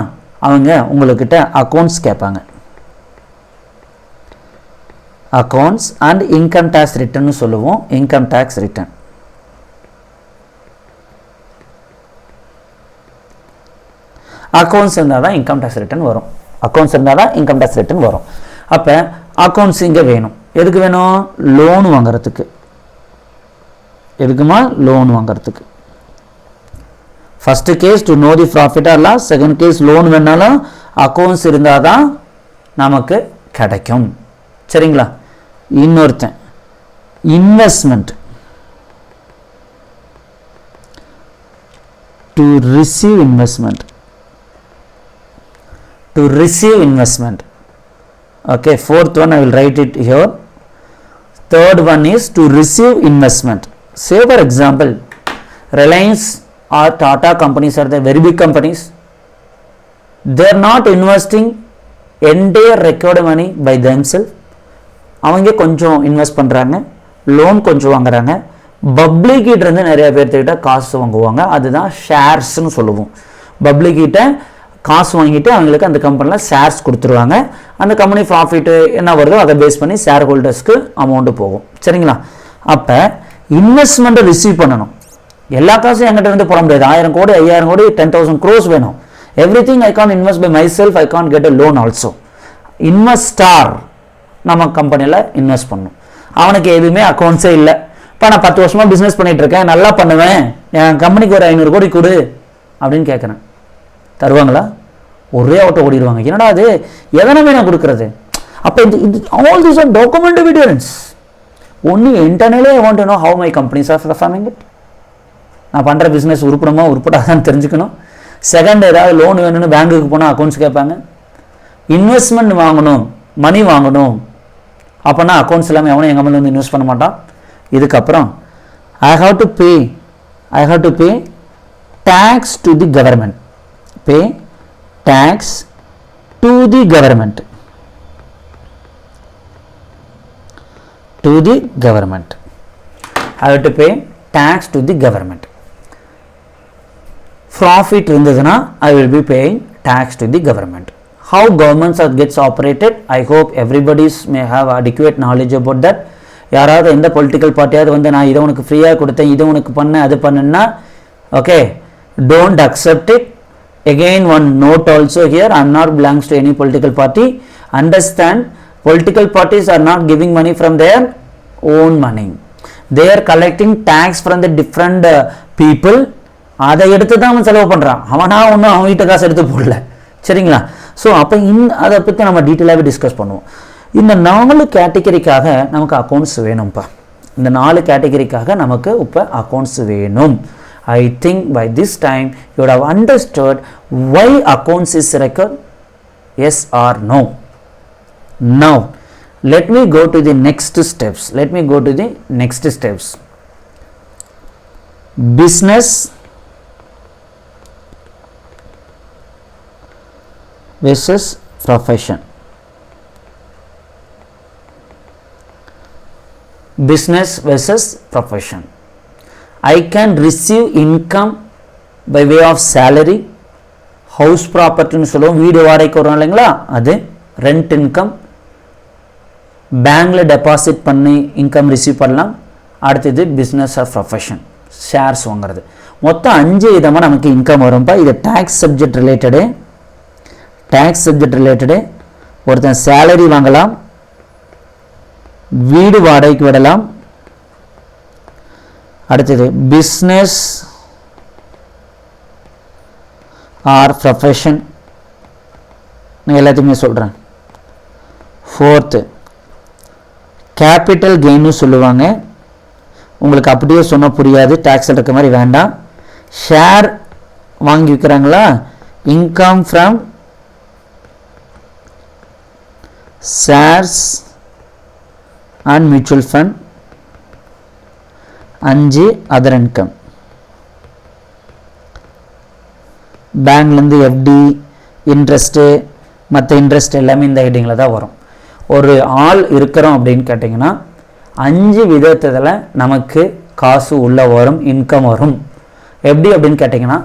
அவங்க உங்கள்கிட்ட அக்கௌண்ட்ஸ் கேட்பாங்க. அக்கௌண்ட்ஸ் அண்ட் இன்கம் டேக்ஸ் ரிட்டர்ன்னு சொல்லுவோம். இன்கம் டேக்ஸ் ரிட்டர்ன், அக்கௌண்ட்ஸ் இருந்தால் தான் இன்கம் டேக்ஸ் ரிட்டர்ன் வரும். அக்கௌண்ட்ஸ் இருந்தால் தான் இன்கம் டேக்ஸ் ரிட்டர்ன் வரும். அப்போ அக்கௌண்ட்ஸ் இங்கே வேணும். எதுக்கு வேணும்? லோன் வாங்குறதுக்கு. எதுக்குமா? லோன் வாங்குறதுக்கு. First case to know the profit or loss, second case loan வேணாலும் அக்கௌண்ட்ஸ் இருந்தால் தான் நமக்கு கிடைக்கும். சரிங்களா? இன்னொருத்தன் investment, to receive investment, to receive investment. Okay, fourth one I will write it here. Third one is to receive investment. Say for example, Reliance or Tata companies are the very big companies. They are not investing entire required money by themselves. அவங்க கொஞ்சம் invest பண்ணுறாங்க, loan கொஞ்சம் வாங்குறாங்க, public கிட்ட இருந்து நிறைய பேர்த்துக்கிட்ட காசு வாங்குவாங்க. அதுதான் ஷேர்ஸ்ன்னு சொல்லுவோம். பப்ளிக் கிட்ட காசு வாங்கிட்டு அவங்களுக்கு அந்த கம்பெனியில் ஷேர்ஸ் கொடுத்துருவாங்க. அந்த கம்பெனி ப்ராஃபிட்டு என்ன வருதோ அதை பேஸ் பண்ணி ஷேர் ஹோல்டர்ஸ்க்கு அமௌண்ட்டு போகும். சரிங்களா? அப்போ இன்வெஸ்ட்மெண்ட்டை ரிசீவ் பண்ணணும். எல்லா காசும் என்கிட்ட இருந்து போட முடியாது. 1000 கோடி 5000 கோடி 10,000 crores வேணும். Everything I can invest by myself, I can get a loan also. Investor நம்ம கம்பெனியில் இன்வெஸ்ட் பண்ணணும். அவனுக்கு எதுவுமே அக்கௌண்ட்ஸே இல்லை. இப்போ நான் 10 வருஷமாக பிஸ்னஸ் பண்ணிகிட்டு இருக்கேன், நல்லா பண்ணுவேன், என் கம்பெனிக்கு ஒரு 500 கோடி கொடு அப்படின்னு கேட்குறேன். தருவாங்களா? ஒரே ஆட்டோ ஓடிடுவாங்க. என்னடா அது, எதனை வேணும் கொடுக்குறது? அப்போ இது all these are document evidence. ஒன்று இன்டர்னலே I want to know how my companies are performing it. நான் பண்ணுற பிஸ்னஸ் உருப்படமா உருப்படாதான்னு தெரிஞ்சுக்கணும். செகண்ட், ஏதாவது லோன் வேணும்னு பேங்க்குக்கு போனால் அக்கௌண்ட்ஸ் கேட்பாங்க. இன்வெஸ்ட்மெண்ட் வாங்கணும், மணி வாங்கணும், அப்போனா அக்கௌண்ட்ஸ் எல்லாமே எவனும் எங்கள் மேலே வந்து இன்வெஸ்ட் பண்ண மாட்டான். இதுக்கப்புறம் I have to pay tax to the government. Pay tax to the government. To the government. I have to pay tax to the government. Profit இருந்ததுன்னா I will be paying tax to the government. how governments are gets operated. I hope everybody may have adequate knowledge about that. யாராவது எந்த political பார்ட்டியாவது வந்து நான் இதை உனக்கு ஃப்ரீயாக கொடுத்தேன், இதை உனக்கு பண்ண, அது பண்ணுன்னா, okay, don't accept it. Again, one note also here, I am not belongs to any political party. Understand, political parties are not giving money from their own money. They are collecting tax from the different people. அதை எடுத்து தான் அவன் செலவு பண்ணுறான். அவனா ஒன்றும் அவன் வீட்டு காசு எடுத்து போடல. சரிங்களா? ஸோ அப்போ அதை பற்றி நம்ம டீட்டெயிலாகவே டிஸ்கஸ் பண்ணுவோம். இந்த 4 கேட்டகரிக்காக நமக்கு அக்கௌண்ட்ஸ் வேணும்ப்பா. இந்த 4 கேட்டகரிக்காக நமக்கு இப்போ அக்கௌண்ட்ஸ் வேணும். I think by this time you would have understood why accounts is required. Yes or no? Now let me go to the next steps. Business versus profession. Business versus profession. I can receive income by way of salary, house property னு சொல்லுவோம், வீடு வாடகைக்கு வரும் இல்லைங்களா, அது rent income, பேங்க்ல deposit பண்ணி income receive பண்ணலாம். அடுத்தது பிஸ்னஸ் ஆர் ப்ரொஃபஷன், ஷேர்ஸ் வாங்குறது. மொத்தம் 5 விதமாக நமக்கு இன்கம் வரும்ப்பா. இது டேக்ஸ் சப்ஜெக்ட் ரிலேட்டடு. ஒருத்தன் சேலரி வாங்கலாம், வீடு வாடகைக்கு விடலாம். அடுத்தது பிஸ்னஸ் ஆர் ப்ரொஃபஷன், நான் எல்லாத்தையுமே சொல்கிறேன். 4th கேபிட்டல் கெயின்னு சொல்லுவாங்க. உங்களுக்கு அப்படியே சொன்னால் புரியாது, டேக்ஸ் இருக்க மாதிரி வேண்டாம். ஷேர் வாங்கி விற்கிறாங்களா, income from shares and mutual fund. 5 other income, பேங்க்லேருந்து எஃப்டி, இன்ட்ரெஸ்ட்டு, மற்ற இன்ட்ரெஸ்ட் எல்லாமே இந்த ஹெட்டிங்கில் தான் வரும். ஒரு ஆள் இருக்கிறோம் அப்படின்னு கேட்டிங்கன்னா 5 விதத்தில் நமக்கு காசு உள்ளே வரும், இன்கம் வரும். எப்படி அப்படின்னு கேட்டிங்கன்னா,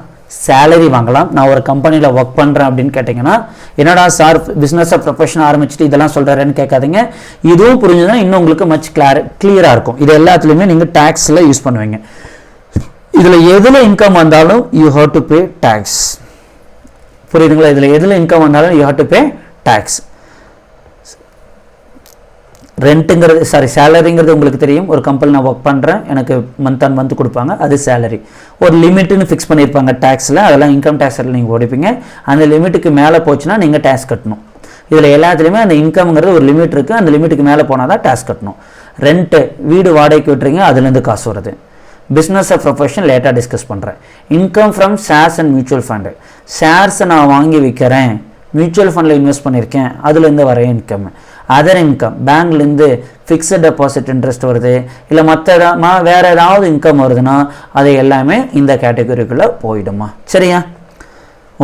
சேலரி வாங்கலாம். நான் ஒரு கம்பெனியில் ஒர்க் பண்ணுறேன் அப்படின்னு கேட்டிங்கன்னா, என்னடா சார் பிஸ்னஸை ப்ரொஃபஷன் ஆரம்பிச்சுட்டு இதெல்லாம் சொல்கிறேன்னு கேட்காதீங்க. இதுவும் புரிஞ்சுதுன்னா இன்னும் உங்களுக்கு மச் கிளியராக இருக்கும். இது எல்லாத்துலேயுமே நீங்கள் டேக்ஸில் யூஸ் பண்ணுவீங்க. இதில் எதில் இன்கம் வந்தாலும் you have to pay tax. புரியுதுங்களா? இதில் எதில் இன்கம் வந்தாலும் you have to pay tax. ரெண்ட்டுங்கிறது சேலரிங்கிறது உங்களுக்கு தெரியும். ஒரு கம்பெனி நான் ஒர்க் பண்ணுறேன், எனக்கு மந்த் ஆன் மந்த் கொடுப்பாங்க, அது சேலரி. ஒரு லிமிட்டுன்னு ஃபிக்ஸ் பண்ணியிருப்பாங்க டேக்ஸில், அதெல்லாம் இன்கம் டேக்ஸில் நீங்கள் ஓடிப்பீங்க. அந்த லிமிட்டுக்கு மேலே போச்சுன்னா நீங்கள் டேக்ஸ் கட்டணும். இதில் எல்லாத்துலேயுமே அந்த இன்கம்ங்கிறது ஒரு லிமிட் இருக்குது, அந்த லிமிட்டுக்கு மேலே போனால் தான் டேக்ஸ் கட்டணும். ரெண்ட்டு, வீடு வாடகைக்கு விட்டுறீங்க, அதுலேருந்து காசு வருது. பிஸ்னஸ் ஆஃப் ப்ரொஃபஷன் லேட்டாக டிஸ்கஸ் பண்ணுறேன். Income from shares and mutual fund, ஷேர்ஸை நான் வாங்கி விற்கிறேன், மியூச்சுவல் ஃபண்டில் இன்வெஸ்ட் பண்ணியிருக்கேன், அதுலேருந்து வர இன்கம். அதர் இன்கம், பேங்க்லேருந்து ஃபிக்ஸட் டெபாசிட் இன்ட்ரெஸ்ட் வருது, இல்லை வேறு ஏதாவது இன்கம் வருதுன்னா அது எல்லாமே இந்த கேட்டகரிக்குள்ளே போயிடுமா. சரியா?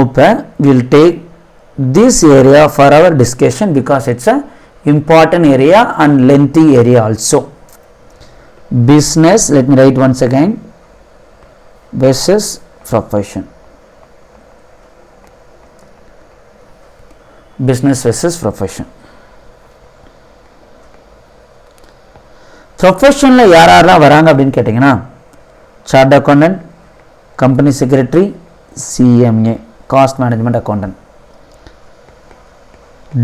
இப்போ will take this area for our discussion because it's a important area and lengthy area also. Business, let me write once again, versus profession. Business versus profession. ப்ரொஃபஷனில் யாரெல்லாம் வராங்க அப்படின்னு கேட்டிங்கன்னா, chart accountant, company secretary, CMA cost management accountant,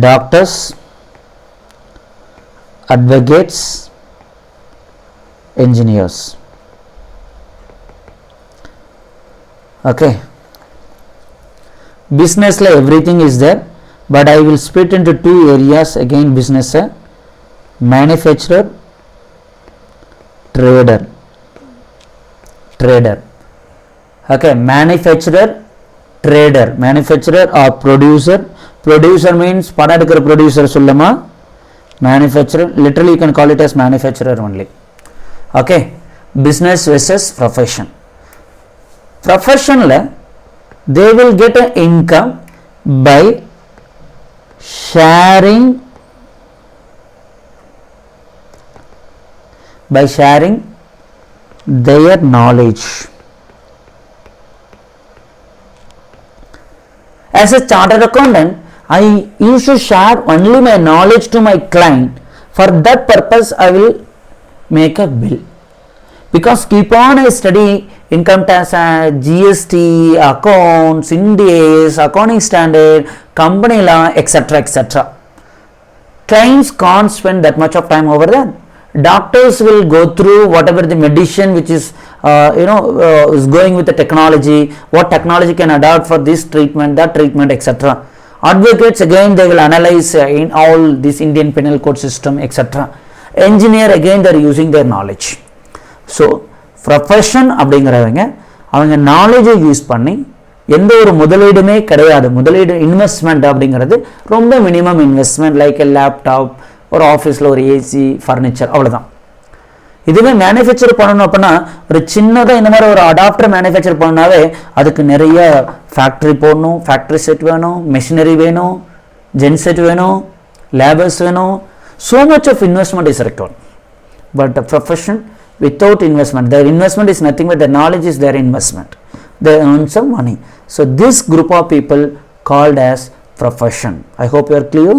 doctors, advocates, engineers. Okay, business la everything is there, but I will split into 2 areas again. Business, manufacturer, trader. Okay, manufacturer, trader. Manufacturer or producer. Producer means pada edukra producer sollama. Manufacturer, literally you can call it as manufacturer only. Okay, business versus profession. Profession la they will get an income by sharing their knowledge. As a chartered accountant, I used to share only my knowledge to my client. For that purpose I will make a bill. Because keep on I study income tax, GST, accounts, Ind AS, accounting standard, company law, etc., etc. Clients can't spend that much of time over there. Doctors will go through whatever the medicine which is is going with the technology, what technology can adapt for this treatment, that treatment, etc. Advocates again they will analyze in all this Indian penal code system, etc. Engineer again they are using their knowledge. So profession அப்படிங்கிறவங்க அவங்க நாலேஜை use பண்ணி எந்த ஒரு முதலீடுமே கிடையாது. முதலீடு investment அப்படிங்கிறது ரொம்ப மினிமம் இன்வெஸ்ட்மெண்ட், லைக் லேப்டாப், ஒரு ஆஃபீஸில் ஒரு ஏசி, ஃபர்னிச்சர், அவ்வளோதான். இதுவே மேனுஃபேக்சர் பண்ணணும் அப்படின்னா ஒரு சின்னதாக இந்த மாதிரி ஒரு அடாப்டர் மேனுஃபேக்சர் பண்ணாவே அதுக்கு நிறைய ஃபேக்ட்ரி போடணும், ஃபேக்ட்ரி செட் வேணும், மெஷினரி வேணும், ஜென் செட் வேணும், லேபர்ஸ் வேணும். So much of investment is required. But profession without investment, their investment is nothing but their knowledge is their investment. They earn some money. So this group of people called as profession. I hope you are clear.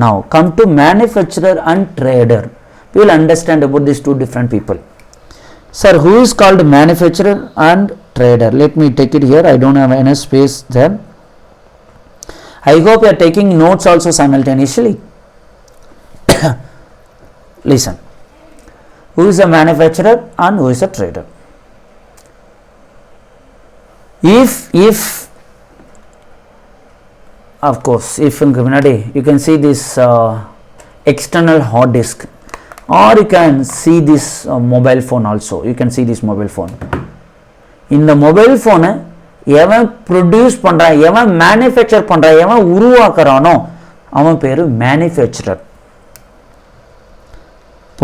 Now come to manufacturer and trader. We will understand about these two different people. Sir, who is called manufacturer and trader? Let me take it here. I don't have enough space there. I hope you are taking notes also simultaneously. Listen. Who is a manufacturer and who is a trader? If of course, if in Grenade you can see this external hard disk, or you can see this mobile phone also. You can see this mobile phone. In the mobile phone, எவன் produce பண்ணுறான், எவன் manufacture பண்ணுறான், எவன் உருவாக்குறானோ அவன் பேர் manufacturer.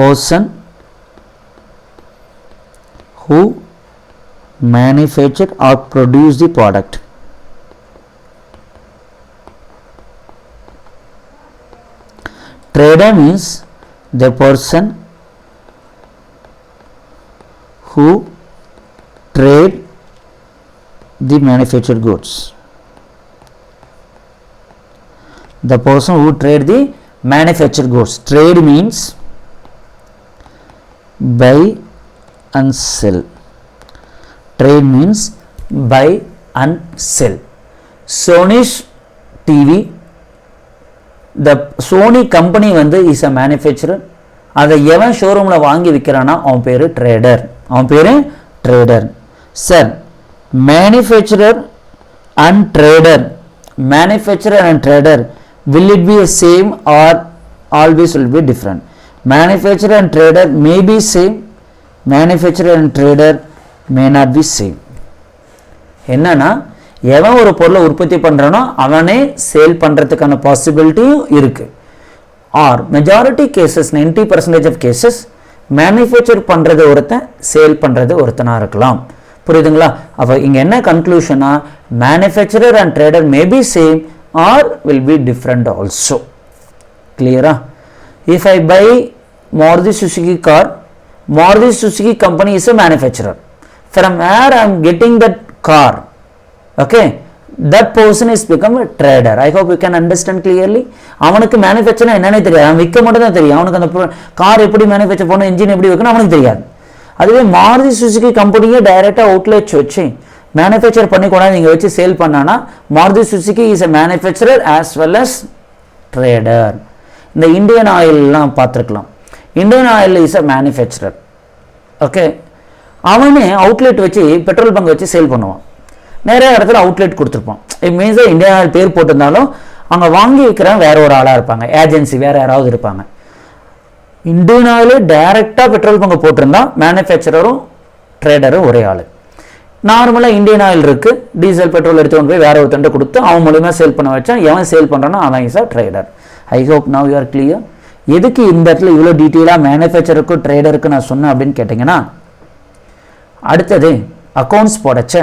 Person who manufacture or produce the product. Trader means the person who trade the manufactured goods. The person who trade the manufactured goods. Trade means buy and sell. Trade means buy and sell. Sony's TV, the Sony company வந்து is a manufacturer. அதை எவன் ஷோரூம்ல வாங்கி விற்கிறானா அவன் பேரு trader. அவன் பேரு trader. Sir, manufacturer and trader, manufacturer and trader, will it be the same or always will be different? Manufacturer and trader may be same, manufacturer and trader may not be same. என்னன்னா எவன் ஒரு பொருளை உற்பத்தி பண்றானோ அவனே sale பண்றதுக்கான பாசிபிலிட்டியும் இருக்கு. Or majority cases 90% of cases manufacture பண்றது ஒருத்தன், சேல் பண்றது ஒருத்தனா இருக்கலாம். புரியுதுங்களா? அப்போ இங்க என்ன கன்க்ளூஷனா, manufacturer and trader may be same or will be different also. கிளியரா? If I buy Maruti Suzuki car, Maruti Suzuki company is a manufacturer. From where I am getting that car, okay, that person is become a trader. I hope you can understand clearly. அவனுக்கு manufacture என்னன்னே தெரியாது, அவன் விற்க மட்டும் தான் தெரியும். அவனுக்கு அந்த கார் எப்படி மேனுஃபேக்சர் பண்ணணும், இன்ஜின் எப்படி வைக்கணும் அவனுக்கு தெரியாது. அதுவே மாருதி சுசுகி கம்பெனியே டைரெக்டாக அவுட்லெட்ஸ் வச்சு மேனுஃபேக்சர் பண்ணி கொண்டாந்து நீங்கள் வச்சு சேல் பண்ணானா Maruti Suzuki is a manufacturer as well as trader. இந்த இந்தியன் ஆயில்லாம் பார்த்துருக்கலாம். Indian oil is a manufacturer. Okay, அவனே அவுட்லெட் வச்சு பெட்ரோல் பங்க் வச்சு சேல் பண்ணுவான். நிறைய இடத்துல அவுட்லெட் கொடுத்துருப்பான். இட் மீன்ஸ் இந்தியன் ஆயில் பேர் போட்டிருந்தாலும் அங்கே வாங்கி விற்கிறவங்க வேற ஒரு ஆளாக இருப்பாங்க, ஏஜென்சி வேற யாராவது இருப்பாங்க. இந்தியன் ஆயிலே டைரெக்டாக பெட்ரோல் பங்க் போட்டிருந்தா மேனுஃபேக்சரரும் ட்ரேடரும் ஒரே ஆள். நார்மலாக இந்தியன் ஆயில் இருக்குது, டீசல் பெட்ரோல் எடுத்துகிட்டு போய் வேற ஒருத்தன்ட்டு கொடுத்து அவன் மூலியமாக சேல் பண்ண வச்சா எவன் சேல் பண்ணுறானோ அவன் is a trader. I hope now you are clear. எதுக்கு இந்த இடத்துல இவ்வளோ டீட்டெயிலாக மேனுஃபேக்சருக்கும் ட்ரேடருக்கு நான் சொன்னேன் அப்படின்னு கேட்டிங்கன்னா, அடுத்தது அக்கௌண்ட்ஸ் போடச்ச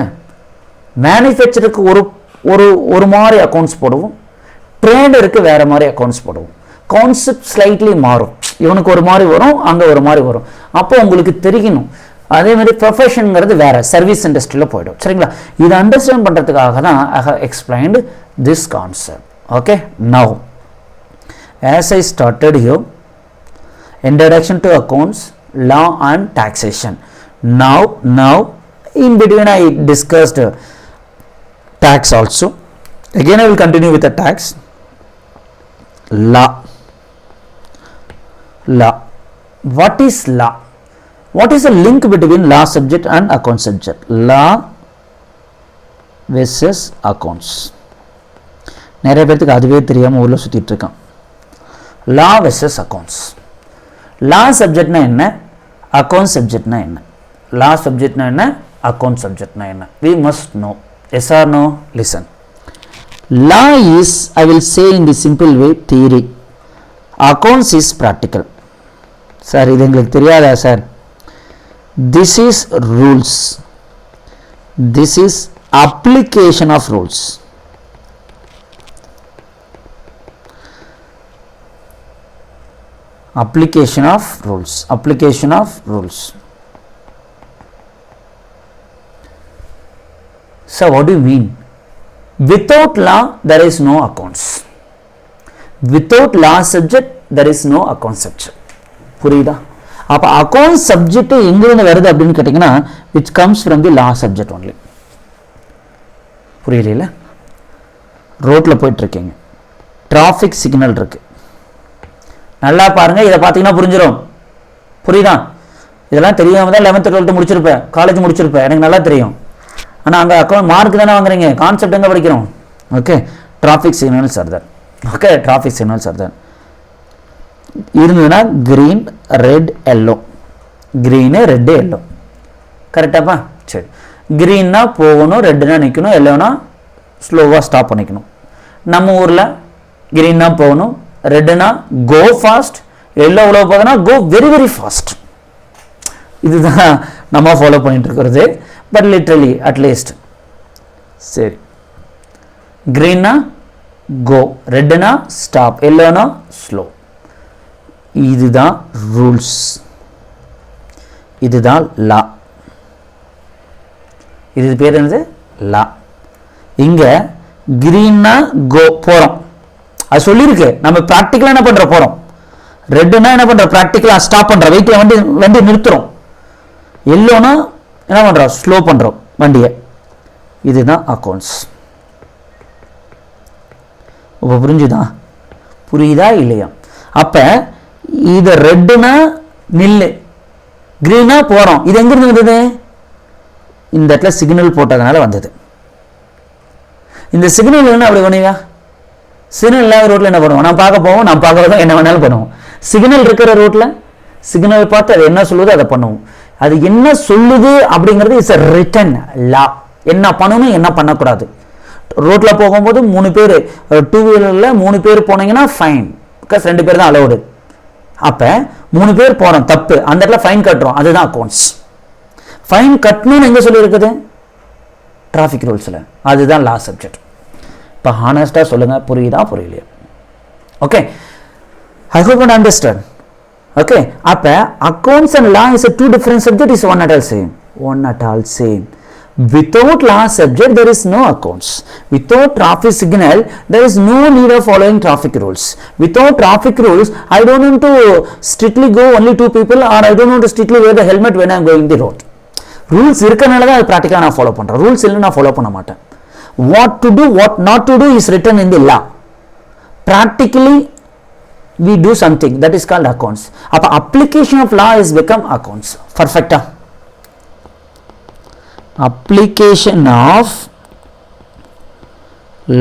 மேனுஃபேக்சருக்கு ஒரு மாதிரி அக்கௌண்ட்ஸ் போடுவோம், ட்ரேடருக்கு வேறு மாதிரி அக்கௌண்ட்ஸ் போடுவோம். கான்செப்ட் ஸ்லைட்லி மாறும். இவனுக்கு ஒரு மாதிரி வரும், அங்கே ஒரு மாதிரி வரும். அப்போ உங்களுக்கு தெரியணும். அதே மாதிரி ப்ரொஃபஷனுங்கிறது வேற, சர்வீஸ் இண்டஸ்ட்ரியில் போய்டும். சரிங்களா? இதை அண்டர்ஸ்டாண்ட் பண்ணுறதுக்காக தான் I have explained this concept. Okay, now as I started here, introduction to accounts, law and taxation. Now in between I discussed tax also. Again I will continue with the tax. Law. What is law? What is the link between law subject and account subject? Law versus accounts. நிறைய பேருக்கு அதுவே தெரியாம ஊர்ல சுத்திட்டு இருக்கான். Law versus accounts. Law subject na enna, account subject na enna? Law subject na enna, account subject na enna? We must know. Yes or no? Listen. Law is, I will say in the simple way, theory. Accounts is practical. Sir, இது உங்களுக்கு தெரியாதா sir? This is rules. This is application of rules. Application of rules. Application of rules. So what do you mean? Without law there is no accounts. Without law subject there is no account subject. புரியுதா? அப்ப account subject எங்கிருந்து வருது அப்படின்னு கேட்டீங்கன்னா which comes from the law subject only. புரியல? ரோட்ல போயிட்டு இருக்கீங்க, டிராஃபிக் சிக்னல் இருக்கு, நல்லா பாருங்க, இதை பார்த்தீங்கன்னா புரிஞ்சிடும். புரியுதா? இதெல்லாம் தெரியாம தான் 11th 12th முடிச்சிருப்பேன், காலேஜ் முடிச்சிருப்பேன், எனக்கு நல்லா தெரியும். ஆனால் அங்கே அக்கௌண்ட் மார்க் தானே வாங்குறீங்க, கான்செப்ட் எங்கே படிக்கிறோம்? Okay, traffic signals are there. Okay, traffic signals are there. இருந்ததுன்னா green, red, yellow. Green, red, yellow. கரெக்டாப்பா? சரி. கிரீன்னா போகணும், ரெட்டுனா நிற்கணும், எல்லோனா ஸ்லோவாக ஸ்டாப் பண்ணிக்கணும். நம்ம ஊரில் கிரீன்னா போகணும், ரெட்டுனா கோ ஃபாஸ்ட், எல்லோ எவ்வளோ போகுதுன்னா கோ வெரி வெரி ஃபாஸ்ட். இதுதான் நம்ம ஃபாலோ பண்ணிட்டு இருக்கிறது. பட் லிட்ரலி அட்லீஸ்ட் சரி, கிரீன்னா கோ, ரெட்டுனா ஸ்டாப், எல்லோனா ஸ்லோ. இதுதான் ரூல்ஸ், இதுதான் லா. இது பேர் என்னது? லா. இங்க கிரீன்னா கோ போறோம், அது சொல்லியிருக்கு. நம்ம ப்ராக்டிக்கலா என்ன பண்ற போறோம். ரெட்டுனா என்ன பண்ற, ப்ராக்டிக்கலா ஸ்டாப் பண்ற, வெஹிக்கிள் வண்டி நிறுத்துறோம். எல்லோனா என்ன பண்றோம், ஸ்லோ பண்றோம் வண்டியை. இதுதான் அக்கௌண்ட்ஸ். இப்போ புரிஞ்சுதா? புரியுதா இல்லையா? அப்ப இது ரெட்டுனா நில்லு, கிரீனா போறோம். இது எங்க இருந்து வந்தது? இந்த இடத்துல சிக்னல் போட்டதுனால வந்தது. இந்த சிக்னல் என்ன அப்படி பண்ணுவீங்க? சிக்னல் இல்லாத ரோட்ல என்ன பண்ணுவோம்? நான் பார்க்க போவோம், நான் பார்க்கறதும் என்ன வேணாலும் பண்ணுவோம். சிக்னல் இருக்கிற ரோட்ல சிக்னல் பார்த்து அது என்ன சொல்லுது அதை பண்ணுவோம். அது என்ன சொல்லுது அப்படிங்கிறது இஸ் a written law. என்ன பண்ணணும், என்ன பண்ணக்கூடாது. ரோட்ல போகும்போது 3 பேர், 2 வீலர்ல 3 பேர் போனீங்கன்னா ஃபைன், பிகாஸ் 2 பேர் தான் அலௌடு. அப்ப 3 பேர் போறோம், தப்பு, அந்த இடத்துல ஃபைன் கட்டுறோம். அதுதான் அக்கௌண்ட்ஸ். ஃபைன் கட்டணும்னு எங்க சொல்லி இருக்குது? டிராஃபிக் ரூல்ஸ்ல. அதுதான் லா சப்ஜெக்ட். இப்போ ஹானஸ்டா சொல்லுங்க, புரியுதா புரியலையா? Okay, I hope you understand. Okay, அப்ப accounts and law is a two different subject, is one at all same. One at all same. Without law subject there is no accounts. Without traffic signal there is no need of following traffic rules. Without traffic rules I don't want to strictly go only 2 people, or I don't want to strictly wear the helmet when I am going the road. Rules இருக்கனால தான் அது practically நான் follow பண்றேன். Rules இல்ல நான் follow பண்ண மாட்டேன். What to do, what not to do is written in the law. Practically we do something that is called accounts. அப்ப application of law is become accounts. Perfecta? Application of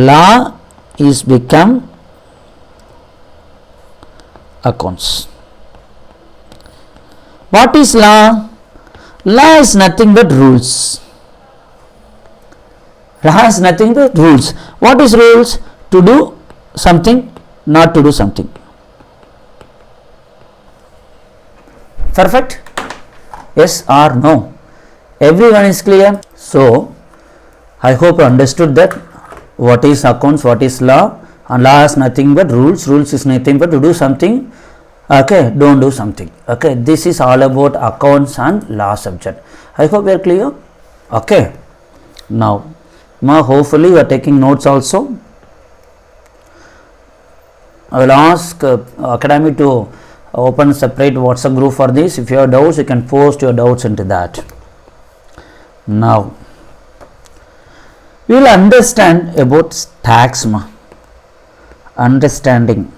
law is become accounts. What is law? Law is nothing but rules. Law is nothing but rules. What is rules? To do something, not to do something. Perfect? Yes or no? Everyone is clear? So I hope you understood that what is accounts, what is law, and law is nothing but rules. Rules is nothing but to do something. Okay, don't do something. Okay, this is all about accounts and law subject. I hope we are clear. Okay, now hopefully you are taking notes also. I will ask Academy to open separate WhatsApp group for this. If you have doubts, you can post your doubts into that. Now we will understand about tax. Understanding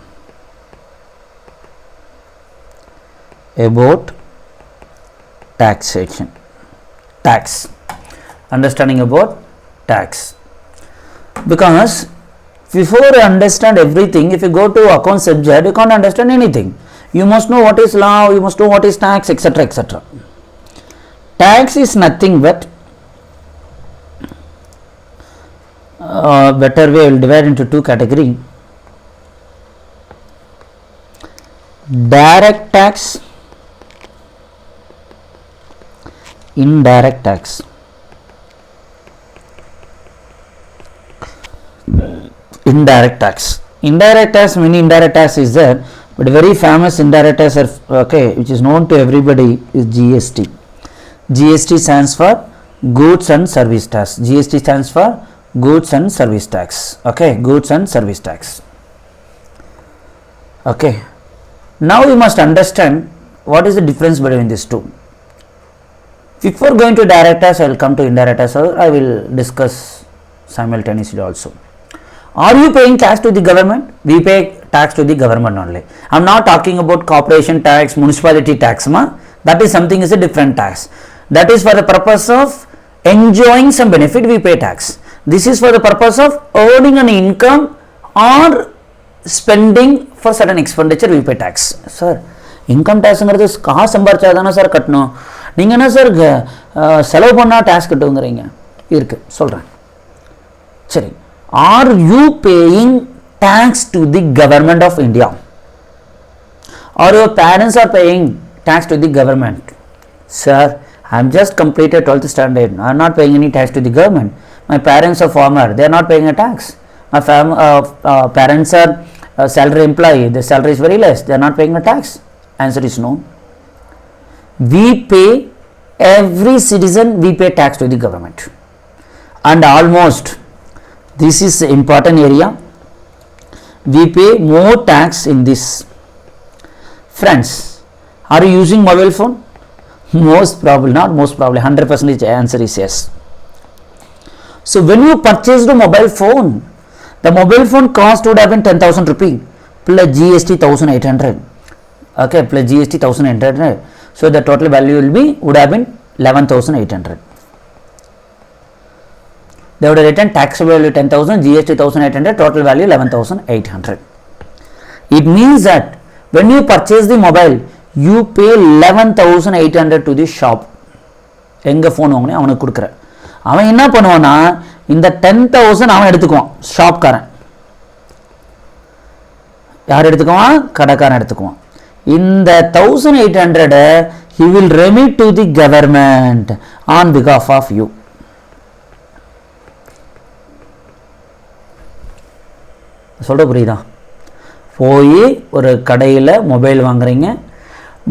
about taxation. Tax. Understanding about tax. Because before you understand everything, if you go to account subject, you can't understand anything. You must know what is law, you must know what is tax, etc. etc. Tax is nothing but, better way, I will divide into two categories. Direct tax, indirect tax. Indirect tax. Indirect tax, many indirect tax is there, but very famous indirect tax, which is known to everybody, is GST. GST stands for goods and service tax. GST stands for goods and service tax. Okay, goods and service tax. Okay. Now you must understand what is the difference between these two. Before going to direct tax, I will come to indirect tax. I will discuss simultaneously also. Are you paying tax to the government? We pay tax to the government only. I am not talking about corporation tax, municipality tax. That is something is a different tax. That is for the purpose of enjoying some benefit, we pay tax. This is for the purpose of earning an income or spending for certain expenditure, we pay tax. Sir, income tax is kaha sambarchadana sir katno. Ninga na sir selavu panna tax kattungreenga. Irukku solran. Seri. Are you paying tax to the government of India? Or your parents are paying tax to the government? Sir, I am just completed 12th standard. I am not paying any tax to the government. My parents are farmer. They are not paying a tax. My parents are salary employee. The salary is very less. They are not paying a tax. Answer is no. We pay, every citizen, we pay tax to the government. And almost, this is important area, we pay more tax in this. Friends, are you using mobile phone? Most probably, not most probably, 100% answer is yes. So when you purchased a mobile phone, the mobile phone cost would have been 10,000 rupee plus GST 1,800. Okay, plus GST 1,800. So the total value would have been 11,800. They would have written tax value 10,000, GST 1,800, total value 11,800. It means that when you purchase the mobile, you pay 11,800 to the shop. Enga phone vaangane avanukku kudukra. Avan enna பண்ணுவானா இந்த 10,000 அவன் எடுத்துக்குவான், ஷாப்காரன். யார் எடுத்துக்குவான்? கடைக்காரன் எடுத்துக்குவான். இந்த 1,800 he will remit to the government on behalf of you. சொல்ற புரியுதா? போய் ஒரு கடையில் மொபைல் வாங்குறீங்க,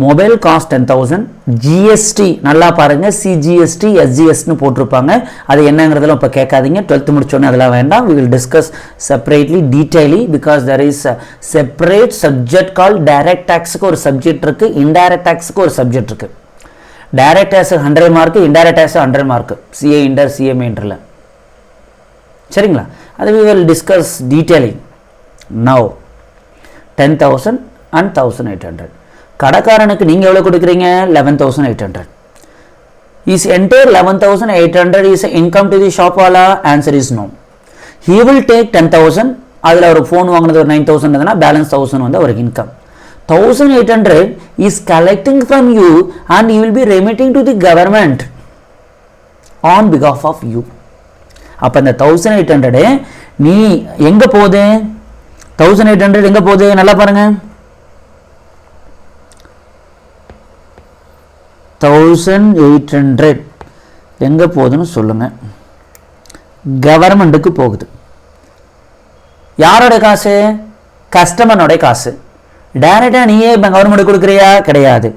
மொபைல் காஸ்ட் 10,000, ஜிஎஸ்டி நல்லா பாருங்க, சிஜிஎஸ்டி எஸ்ஜிஎஸ்னு போட்டிருப்பாங்க. அது என்னங்கிறதெல்லாம் இப்போ கேட்காதீங்க, 12th முடிச்சோன்னே அதெல்லாம் வேண்டாம். we will discuss separately detailly because there is a separate subject called direct taxக்கு ஒரு சப்ஜெக்ட் இருக்கு, indirect taxக்கு ஒரு சப்ஜெக்ட் இருக்கு. direct tax 100 mark, indirect tax 100 mark, CA inter CA மெயின்டர்ல. சரிங்களா? அது we will discuss detailing. Now 10,000 and 1,800. கடைக்காரனுக்கு நீங்க எவ்வளவு கொடுக்குறீங்க? 11,800. Is entire 11,800 is income to the shop wala? Answer is no. He will take 10,000, அதுல ஒரு ஃபோன் வாங்குனது ஒரு 9,000 இருந்தனா பேலன்ஸ் 1,000 வந்து அவருக்கு income. 1,800 is collecting from you and he will be remitting to the government on behalf of you. அப்ப இந்த 1,800 நீ எங்க போகுது? 1,800 எங்க போகுது? நல்லா பாருங்க. 1,800 எங்க போகுதுன்னு சொல்லுங்க. கவர்மெண்ட்டுக்கு போகுது. யாரோட காசு? கஸ்டமரோட காசு. டைரக்டா நீயே கவர்மெண்ட் கொடுக்குறியா? கிடையாது.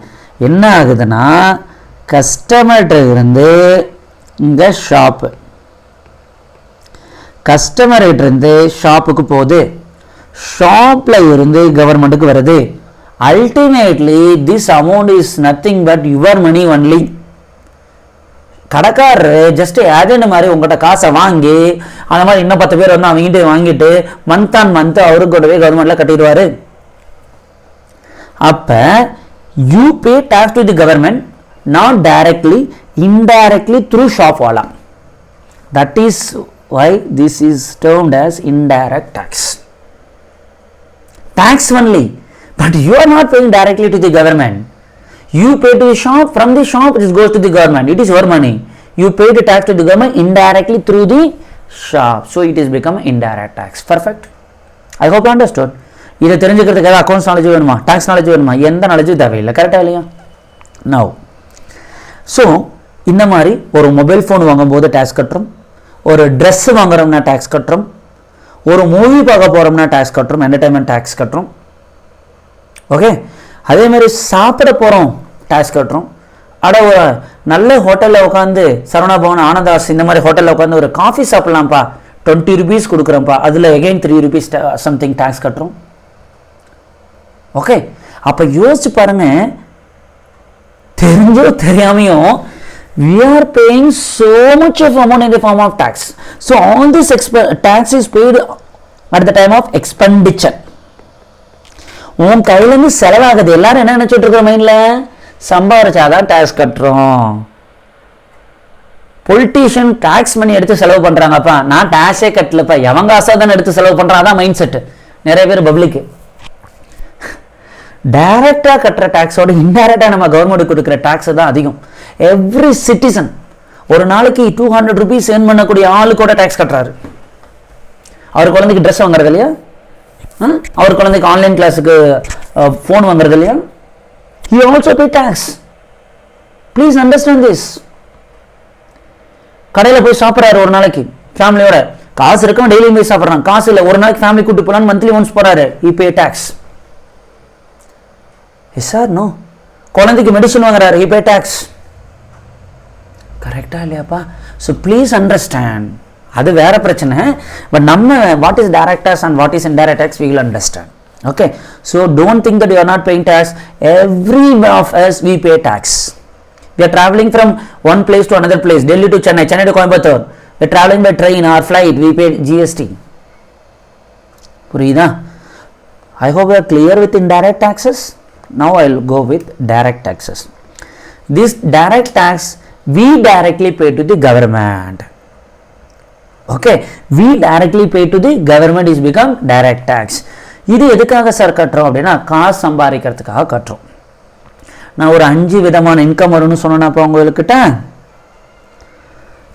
என்ன ஆகுதுன்னா கஸ்டமர்கிட்ட இருந்து இங்க ஷாப், கஸ்டமர்கிட்ட இருந்து ஷாப்புக்கு போகுது, ஷாப்பில் இருந்து கவர்மெண்ட்டுக்கு வருது. Ultimately this amount is nothing but your money only. கடைக்காரரு ஜஸ்ட் ஏஜென்ட் மாதிரி உங்கள்கிட்ட காசை வாங்கி அந்த மாதிரி இன்னும் 10 பேர் வந்து அவங்ககிட்ட வாங்கிட்டு மந்த் ஆன் மந்த் அவருக்கு கூடவே கவர்மெண்ட்ல கட்டிடுவாரு. அப்ப you pay tax to the government, not directly, indirectly through shop வாலா. That is why this is termed as indirect tax. Tax only, but you are not paying directly to the government. You pay to the shop, from the shop it goes to the government. It is your money. You pay the tax to the government indirectly through the shop. So it is become indirect tax. Perfect. I hope you understood. இதை தெரிஞ்சுக்கிறதுக்காக accounts knowledge வேணுமா, tax knowledge வேணுமா, எந்த நாலேஜும் தேவையில்லை. கரெக்டாக இல்லையா? Now so இந்த மாதிரி ஒரு மொபைல் ஃபோன் வாங்கும்போது டேக்ஸ் கட்டுறோம், ஒரு ட்ரெஸ் வாங்குறோம்னா டேக்ஸ் கட்டுறோம், ஒரு மூவி பார்க்க போகிறோம்னா டேக்ஸ் கட்டுறோம், என்டர்டைன்மெண்ட் டேக்ஸ் கட்டுறோம். ஓகே, அதே மாதிரி சாப்பிட போகிறோம் டேக்ஸ் கட்டுறோம். அட ஒரு நல்ல ஹோட்டலில் உட்காந்து சரவணா பவன், ஆனந்தாஸ் இந்த மாதிரி ஹோட்டலில் உட்காந்து ஒரு காஃபி சாப்பிட்லாம்ப்பா, 20 rupees கொடுக்குறோம்ப்பா, அதில் எகெயின் 3 rupees சம்திங் டேக்ஸ் கட்டுறோம். ஓகே, அப்போ யோசிச்சு பாருங்க, தெரிஞ்சோ தெரியாமையும் we are paying so much of amount in the form of tax. So all this tax is paid at the time of expenditure. உன் கையிலேருந்து செலவாகுது. எல்லாரும் என்ன நினைச்சிட்டு இருக்கிற மைண்ட்ல, சம்பாதிச்சாதான் டேக்ஸ் கட்டுறோம். பொலிட்டீஷியன் டேக்ஸ் மணி எடுத்து செலவு பண்றாங்கப்பா, நான் டேக்ஸே கட்டலப்பா, எவங்க காசா தானே எடுத்து செலவு பண்றாங்க, அதான் மைண்ட் செட் நிறைய பேர் பப்ளிக். டைரக்டா கட்டுற டேக்ஸோட இன்டைரக்டா நம்ம கவர்மெண்ட் கொடுக்குற டேக்ஸ் தான் அதிகம். எவ்ரி சிட்டிசன் ஒரு நாளைக்கு 200 rupees ஏர்ன் பண்ணக்கூடிய ஆளு கூட டேக்ஸ் கட்டுறாரு. அவர் குழந்தைக்கு ட்ரெஸ் வாங்குறது இல்லையா, அவர் குழந்தைக்கு ஆன்லைன் கிளாஸுக்கு ஃபோன் வாங்குறது இல்லையா, he also pay tax. Please understand this. கடையில் போய் சாப்பிட்றாரு ஒரு நாளைக்கு ஃபேமிலியோட, காசு இருக்கவன் டெய்லியும் போய் சாப்பிட்றான், காசு இல்லை ஒரு நாளைக்கு ஃபேமிலி கூட்டு போகலான்னு மந்த்லி ஒன்ஸ் போறாரு, he pay tax. Yes or no? குழந்தைக்கு மெடிசன் வாங்குறாரு, he pay tax. கரெக்டா இல்லையாப்பா? ஸோ ப்ளீஸ் அண்டர்ஸ்டாண்ட், அது வேற பிரச்சனை. பட் நம்ம what is direct tax and what is indirect tax we will understand. Okay, so don't think that you are not paying tax. Every of us we pay tax. We are traveling from one place to another place, Delhi to Chennai, Chennai to Coimbatore. We are traveling by train or flight, we pay GST. புரியுதா? I hope you are clear with indirect taxes. Now I will go with direct taxes. This direct tax we directly pay to the government. Okay, we directly pay to the government is become direct tax. இது எதுக்காக sir கட்டுறோம் அப்படின்னா, காசு சம்பாதிக்கிறதுக்காக கட்டுறோம். நான் ஒரு 5 விதமான income வரும்னு சொன்னேன். அப்போ உங்கள்கிட்ட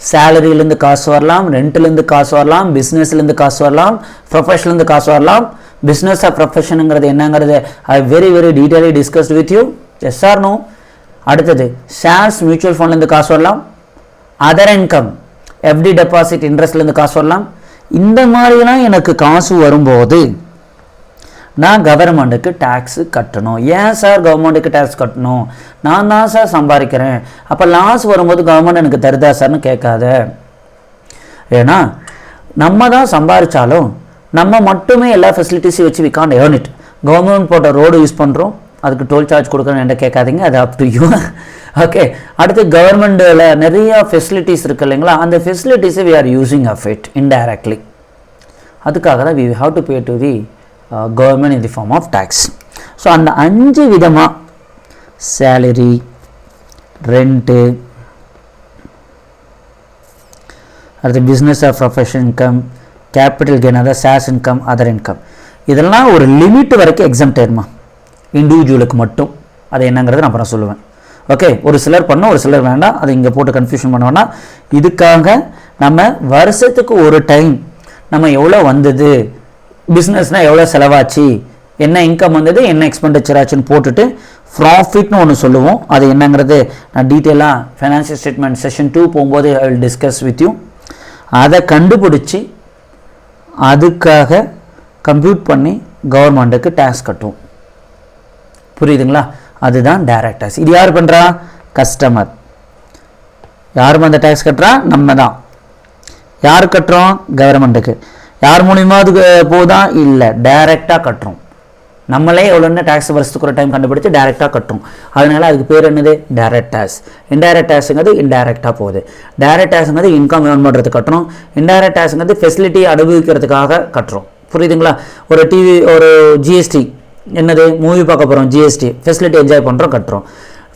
சேலரியிலேருந்து காசு வரலாம், ரெண்ட்லேருந்து காசு வரலாம், பிஸ்னஸ்லேருந்து காசு வரலாம், ப்ரொஃபஷன்லேருந்து காசு வரலாம். பிஸ்னஸ் ஆர் ப்ரொஃபஷனுங்கிறது என்னங்கிறது I very detaily discussed with you. Yes or no? அடுத்தது ஷேர்ஸ், மியூச்சுவல் ஃபண்ட்லேருந்து காசு வரலாம். அதர் இன்கம், எஃப்டி டெபாசிட், இன்ட்ரெஸ்ட்லேருந்து காசு வரலாம். இந்த மாதிரிலாம் எனக்கு காசு வரும்போது நான் கவர்மெண்ட்டுக்கு டேக்ஸு கட்டணும். ஏன் சார் கவர்மெண்ட்டுக்கு டேக்ஸ் கட்டணும்? நான் தான் சார் சம்பாதிக்கிறேன், அப்போ லாஸ் வரும்போது கவர்மெண்ட் எனக்கு தருதா சார்னு கேட்காத. ஏன்னா நம்ம தான் சம்பாதிச்சாலும் நம்ம மட்டுமே எல்லா ஃபெசிலிட்டிஸையும் வச்சு we can't earn it. Government போட்ட ரோடு யூஸ் பண்ணுறோம், அதுக்கு டோல் சார்ஜ் கொடுக்கணும்னு என்ன கேட்காதீங்க, அது அப் டு யூ. ஓகே, அடுத்து கவர்மெண்ட்டில் நிறைய ஃபெசிலிட்டிஸ் இருக்குது இல்லைங்களா, அந்த ஃபெசிலிட்டிஸை we are using of it indirectly. அதுக்காக தான் we have to pay to the government in the form of tax. So அந்த 5 விதமா salary, rent, அடுத்து business or profession income, capital gain, other shares income, other income, இதெல்லாம் ஒரு limit வரைக்கும் exempt ஆயிருமா, இண்டிவிஜுவலுக்கு மட்டும். அது என்னங்கிறது நான் அப்புறம் சொல்லுவேன். ஓகே, ஒரு சிலர் பண்ண ஒரு சிலர் வேண்டாம், அதை இங்கே போட்டு கன்ஃபியூஷன் பண்ணுவோன்னா. இதுக்காக நம்ம வருஷத்துக்கு ஒரு டைம் நம்ம எவ்வளோ வந்தது, பிஸ்னஸ்னால் எவ்வளோ செலவாச்சு, என்ன இன்கம் வந்தது, என்ன எக்ஸ்பெண்டிச்சர் ஆச்சுன்னு போட்டுட்டு ப்ராஃபிட்னு ஒன்று சொல்லுவோம். அது என்னங்கிறது நான் டீட்டெயிலாக ஃபைனான்சியல் ஸ்டேட்மெண்ட் செஷன் 2 போகும்போது I will discuss with you. அதை கண்டுபிடிச்சி அதுக்காக கம்ப்யூட் பண்ணி கவர்மெண்ட்டுக்கு டேக்ஸ் கட்டுவோம். புரியுதுங்களா? அதுதான் டைரக்ட் டேக்ஸ். இது யார் பண்ணுறா? கஸ்டமர். யாரும் அந்த டேக்ஸ் கட்டுறா? நம்ம தான். யார் கட்டுறோம்? கவர்மெண்ட்டுக்கு. யார் மூலியமாக அதுக்கு போதா? இல்லை, டைரெக்டாக கட்டுறோம். நம்மளே எவ்வளோன்னு டேக்ஸ் வருஷத்துக்கு ஒரு டைம் கண்டுபிடிச்சு டைரெக்டாக கட்டுறோம். அதனால அதுக்கு பேர் என்னது? Direct tax. இன்டைரக்ட் டேக்ஸுங்கிறது இன்டைரக்டாக போகுது. டைரக்ட் டேக்ஸுங்கிறது இன்கம் ஏர்ன் பண்ணுறதுக்கு கட்டுறோம். இன்டைரக்ட் டேக்ஸுங்கிறது ஃபெசிலிட்டி அனுபவிக்கிறதுக்காக கட்டுறோம். புரியுதுங்களா? ஒரு டிவி, ஒரு ஜிஎஸ்டி, என்னது? மூவி பார்க்க போகிறோம், ஜிஎஸ்டி. ஃபெசிலிட்டி என்ஜாய் பண்ணுறோம், கட்டுறோம்.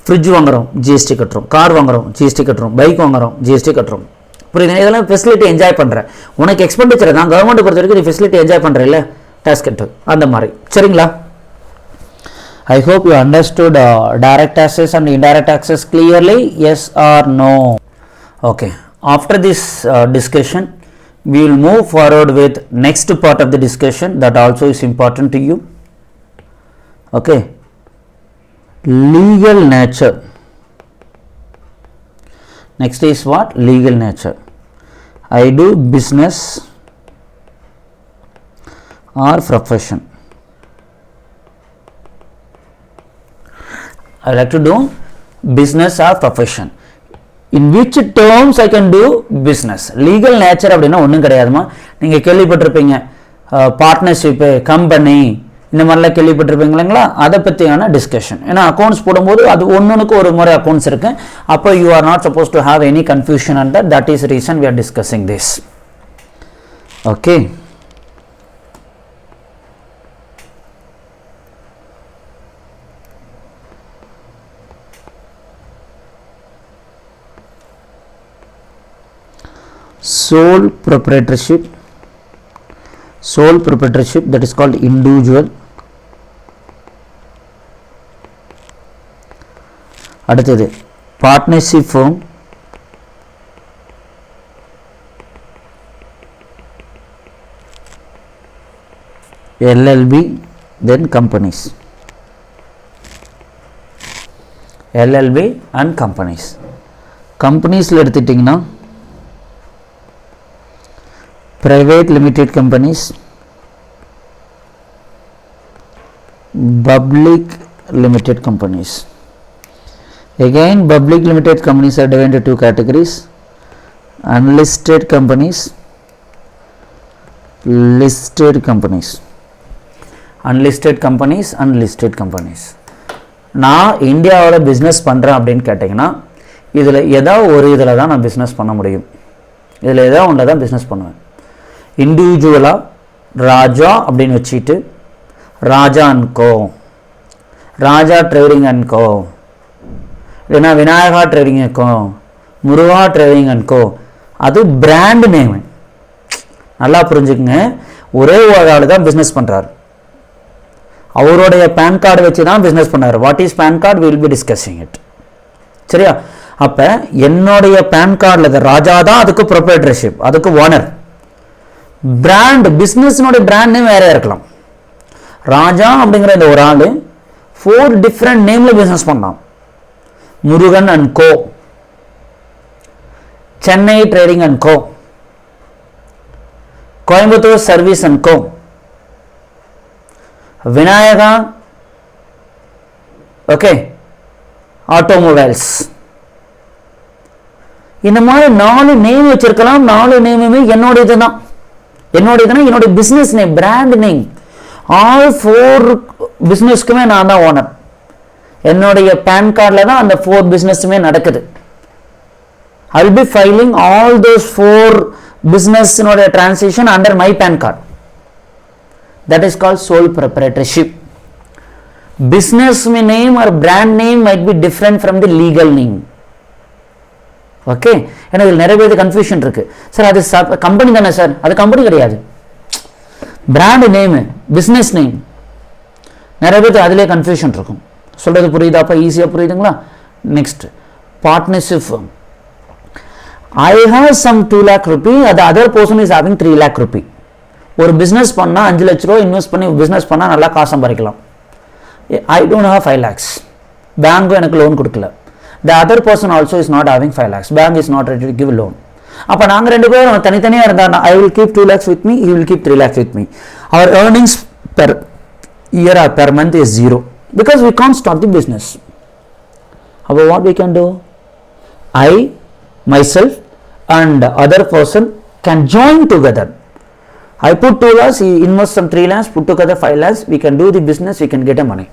ஃப்ரிட்ஜ் வாங்குறோம், ஜிஎஸ்டி கட்டுறோம். கார் வாங்குறோம், ஜிஎஸ்டி கட்டுறோம். பைக் வாங்குறோம், ஜிஎஸ்டி கட்டுறோம். புரியுது? இதெல்லாம் ஃபெசிலிட்டி என்ஜாய் பண்ணுறேன். உனக்கு எக்ஸ்பெண்டிச்சர் தான், கவர்மெண்ட் பொறுத்த வரைக்கும் நீ ஃபெசிலிட்டி என்ஜாய் பண்ணுற இல்லை, டேக்ஸ் கட்டு, அந்த மாதிரி. சரிங்களா? I hope you understood direct taxes and indirect taxes clearly. Yes or no? Okay. After this discussion, we will move forward with next part of the discussion that also is important to you. Okay. Legal nature. Next is what? Legal nature. I do business or profession. I like to do business or profession. In which terms I can do business? Legal nature அப்படின்னா ஒன்றும் கிடையாதுமா. நீங்கள் கேள்விப்பட்டிருப்பீங்க, partnership, company, இந்த மாதிரிலாம் கேள்விப்பட்டிருப்பீங்க இல்லைங்களா? அதை பற்றியான டிஸ்கஷன். ஏன்னா அக்கௌண்ட்ஸ் போடும்போது அது ஒன்றுக்கு ஒரு முறை அக்கௌண்ட்ஸ் இருக்கு. அப்போ you are not suppose to have any confusion and that is reason we are discussing this. Okay. Sole proprietorship, that is called individual. அடுத்தது partnership firm, LLB, then companies. LLB and companies. கம்பெனிஸில் எடுத்துட்டிங்கன்னா private limited companies, public limited companies. Again, public limited companies are divided into two categories: unlisted companies, listed companies. Unlisted companies, unlisted companies. நான் இந்தியாவோட business பண்ணுறேன் அப்படின்னு கேட்டிங்கன்னா இதில் ஏதாவது ஒரு இதில் தான் நான் பிஸ்னஸ் பண்ண முடியும். இதில் ஏதாவது ஒன்றில் தான் பிஸ்னஸ் பண்ணுவேன். இண்டிவிஜுவலாக ராஜா அப்படின்னு வச்சுட்டு Raja and co, Raja trading and co, இல்லைன்னா Vinayaka trading and co, Muruga trading and co, அது பிராண்ட் நேமு. நல்லா புரிஞ்சுக்குங்க. ஒரே ஒரு ஆள் தான் பிஸ்னஸ் பண்ணுறாரு. அவருடைய பேன் கார்டு வச்சு தான் பிஸ்னஸ் பண்ணார். What is PAN card? Will be discussing it. சரியா? அப்போ என்னுடைய பேன் கார்டில் ராஜா தான் அதுக்கு ப்ரொப்ரைட்டர்ஷிப், அதுக்கு ஓனர். பிராண்ட், பிஸ்னஸ்னுடைய பிராண்ட் நேம் வேற இருக்கலாம். ராஜா அப்படிங்கிற இந்த ஒரு ஆள் 4 டிஃப்ரெண்ட் நேம்ல பிஸ்னஸ் பண்ணலாம். Murugan and co, Chennai trading and co, Coimbatore service and co, Vinayaka okay automobiles. இந்த மாதிரி 4 நேம் வச்சிருக்கலாம். 4 நேமுமே என்னோட இதுதான். என்னுடைய business name, brand name. All 4 பிஸ்னஸ்க்குமே நான் தான் ஓனர். என்னுடைய பேன் கார்டில் தான் அந்த 4 பிஸ்னஸுமே நடக்குது. I will be filing all those 4 பிஸ்னஸினுடைய transaction under my PAN card. That is called sole proprietorship. Business name or brand name might be different from the legal name. Okay. ஏன்னா இதில் நிறைய பேருக்கு கன்ஃபியூஷன் இருக்கு. சார் அது company தானே sir? அது company கிடையாது, பிராண்ட் நேமு, பிஸ்னஸ் நேம். நிறைய பேருக்கு அதிலே கன்ஃபியூஷன் இருக்கும். சொல்றது புரியுதாப்பா? ஈஸியாக புரியுதுங்களா? Next, partnership firm. I have some 2 lakh rupee, அது other person is having 3 lakh rupee. ஒரு பிஸ்னஸ் பண்ணால் 5 லட்ச ரூபா இன்வெஸ்ட் பண்ணி பிஸ்னஸ் பண்ணால் நல்லா காசு சம்பாதிக்கலாம். I don't have 5 lakhs. பேங்க்கும் எனக்கு லோன் கொடுக்கல. The other person also is not having 5 lakhs. Bank is not ready to give a loan. அப்போ நாங்கள் 2 பேரும் தனித்தனியாக இருந்தால் I will keep 2 lakhs with me, he will keep 3 lakhs with me. Our earnings per year or per month is 0 because we can't start the business. However, what we can do? I, myself and other person can join together. I put 2 lakhs, he invests some 3 lakhs, put together 5 lakhs, we can do the business, we can get a money.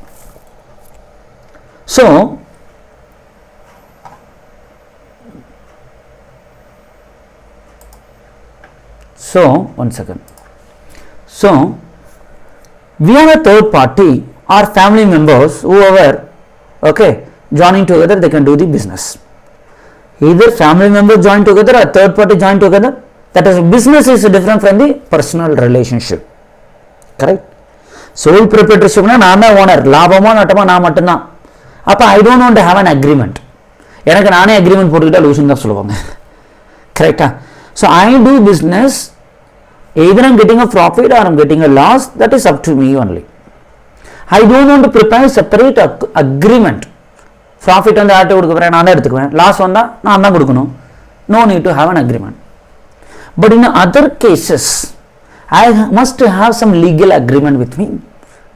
So, one second. So, we have a third party or family members, whoever, okay, joining together, they can do the business. Either family members join together or third party join together. That is, business is different from the personal relationship. Correct? Sole proprietorship na நான் தான் owner, லாபமா நட்டமா நான் மட்டும்தான். அப்போ I don't want to have an agreement. எனக்கு நானே agreement போட்டுக்கிட்டா லூசுன்னு தான் சொல்லுவாங்க. கரெக்டா? So I do business, either I'm getting a profit or I'm getting a loss, that is up to me only. I don't want to prepare separate agreement. Profit வந்து auto கொடுக்க போகிறேன், நான் தான் எடுத்துக்குவேன், லாஸ் வந்தால் நான் தான் கொடுக்கணும். No need to have an agreement. But in other cases, I must have some legal agreement with me.